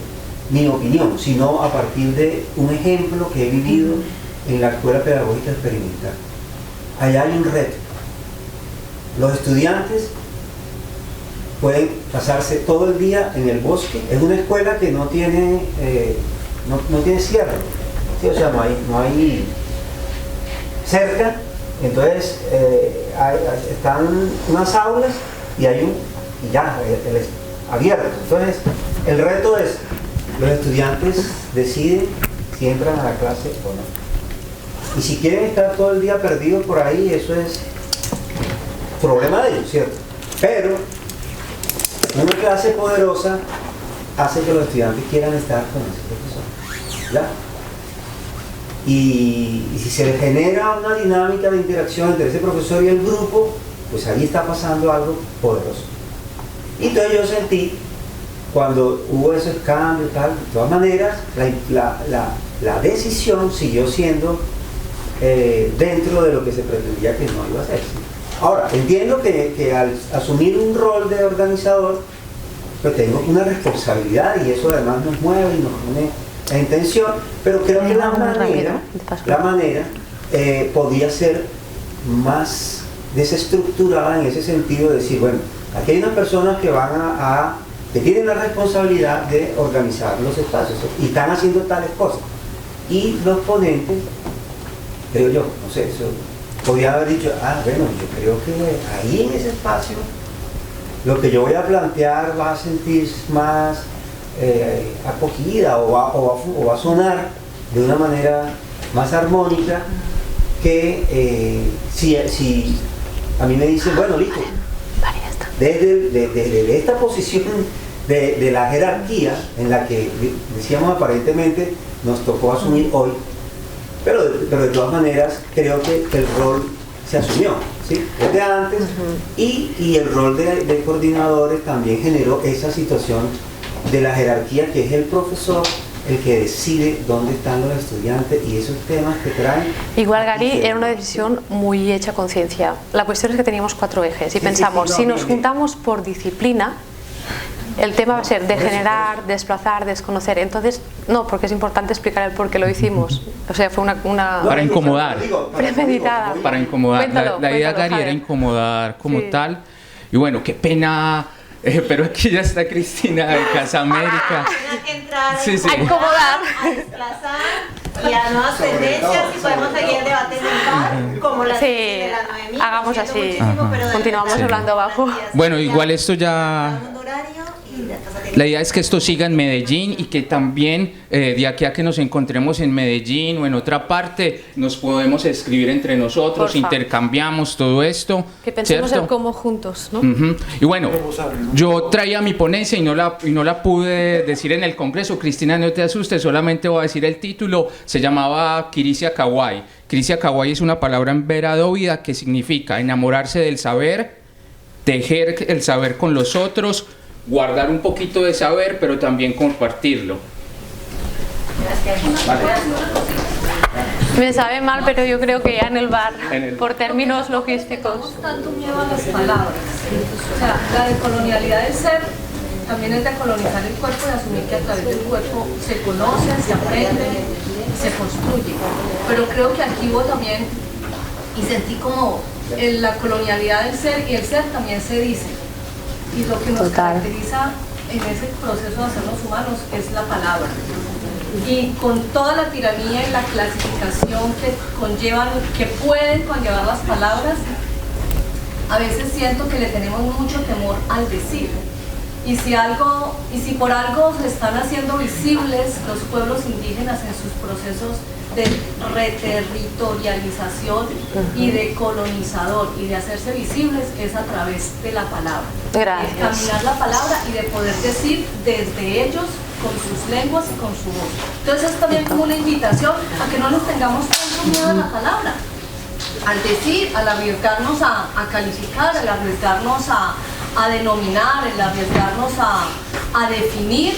mi opinión, sino a partir de un ejemplo que he vivido en la Escuela Pedagógica Experimental. Allá hay un reto. Los estudiantes pueden pasarse todo el día en el bosque. Es una escuela que no tiene no tiene cierre, ¿sí? O sea, no hay cerca. Entonces están unas aulas y hay abierto. Entonces el reto es, los estudiantes deciden si entran a la clase o no. Y si quieren estar todo el día perdidos por ahí, eso es problema de ellos, ¿cierto? Pero una clase poderosa hace que los estudiantes quieran estar con ese profesor, ¿ya? Y si se le genera una dinámica de interacción entre ese profesor y el grupo, pues ahí está pasando algo poderoso. Y entonces yo sentí, cuando hubo esos cambios, tal, de todas maneras, la decisión siguió siendo dentro de lo que se pretendía que no iba a ser. Ahora, entiendo que al asumir un rol de organizador, pues tengo una responsabilidad, y eso además nos mueve y nos pone en tensión, pero creo que la manera podía ser más desestructurada en ese sentido, de decir, bueno, aquí hay unas personas que van que tienen la responsabilidad de organizar los espacios y están haciendo tales cosas, y los ponentes, creo yo, no sé, eso podía haber dicho, bueno, yo creo que ahí en ese espacio lo que yo voy a plantear va a sentir más acogida, o va a sonar de una manera más armónica que si a mí me dicen, bueno, listo, desde esta posición de la jerarquía en la que decíamos aparentemente nos tocó asumir hoy, pero de todas maneras creo que el rol se asumió, ¿sí?, desde antes, y el rol de coordinadores también generó esa situación de la jerarquía, que es el profesor el que decide dónde están los estudiantes y esos temas que traen. Igual, Gary, era una decisión muy hecha a conciencia. La cuestión es que teníamos 4 ejes y pensamos, si nos juntamos por disciplina, el tema va a ser degenerar, desplazar, desconocer. Entonces, no, porque es importante explicar el por qué lo hicimos. O sea, fue una para incomodar. Premeditada. Para incomodar. Cuéntalo, la idea, Gary, era incomodar como tal. Y bueno, qué pena. Pero aquí ya está Cristina de Casa América. Hay que entrar a incomodar, a desplazar y a nuevas tendencias, y podemos seguir el debate en como la de la Noemí. Hagamos así. Continuamos hablando abajo. Bueno, igual esto ya... La idea es que esto siga en Medellín y que también de aquí a que nos encontremos en Medellín o en otra parte nos podemos escribir entre nosotros, Porfa. intercambiamos todo esto. Que pensemos ¿cierto? en cómo juntos, ¿no? Ujú. Y bueno, yo traía mi ponencia y no la pude decir en el Congreso. Cristina, no te asustes, solamente voy a decir el título. Se llamaba Kirisia Kawai. Kirisia Kawai es una palabra en veradóvida que significa enamorarse del saber, tejer el saber con los otros, guardar un poquito de saber, pero también compartirlo. Vale. Me sabe mal, pero yo creo que ya en el bar, por términos logísticos. Tenemos tanto miedo a las palabras. O sea, la decolonialidad del ser también es decolonizar el cuerpo y asumir que a través del cuerpo se conoce, se aprende, se construye. Pero creo que aquí hubo también, y sentí como la colonialidad del ser, y el ser también se dice. Y lo que nos caracteriza en ese proceso de hacernos humanos es la palabra. Y con toda la tiranía y la clasificación que pueden conllevar las palabras, a veces siento que le tenemos mucho temor al decir. Y si por algo se están haciendo visibles los pueblos indígenas en sus procesos de reterritorialización y de colonizador y de hacerse visibles, es a través de la palabra. Gracias. De caminar la palabra y de poder decir desde ellos, con sus lenguas y con su voz. Entonces es también como una invitación a que no nos tengamos tanto miedo a la palabra, al decir, al arriesgarnos a calificar, al arriesgarnos a denominar, al arriesgarnos a definir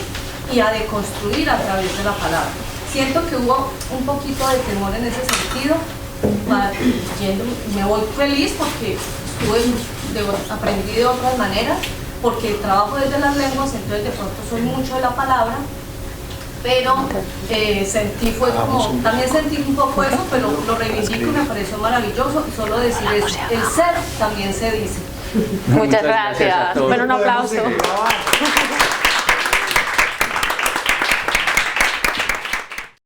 y a deconstruir a través de la palabra. Siento que hubo un poquito de temor en ese sentido. Me voy feliz porque aprendí de otras maneras, porque trabajo desde las lenguas, entonces de pronto soy mucho de la palabra, pero también sentí un poco eso, pero lo reivindico y me pareció maravilloso. Y solo decir eso, el ser también se dice. Muchas gracias. a todos. Bueno, un aplauso.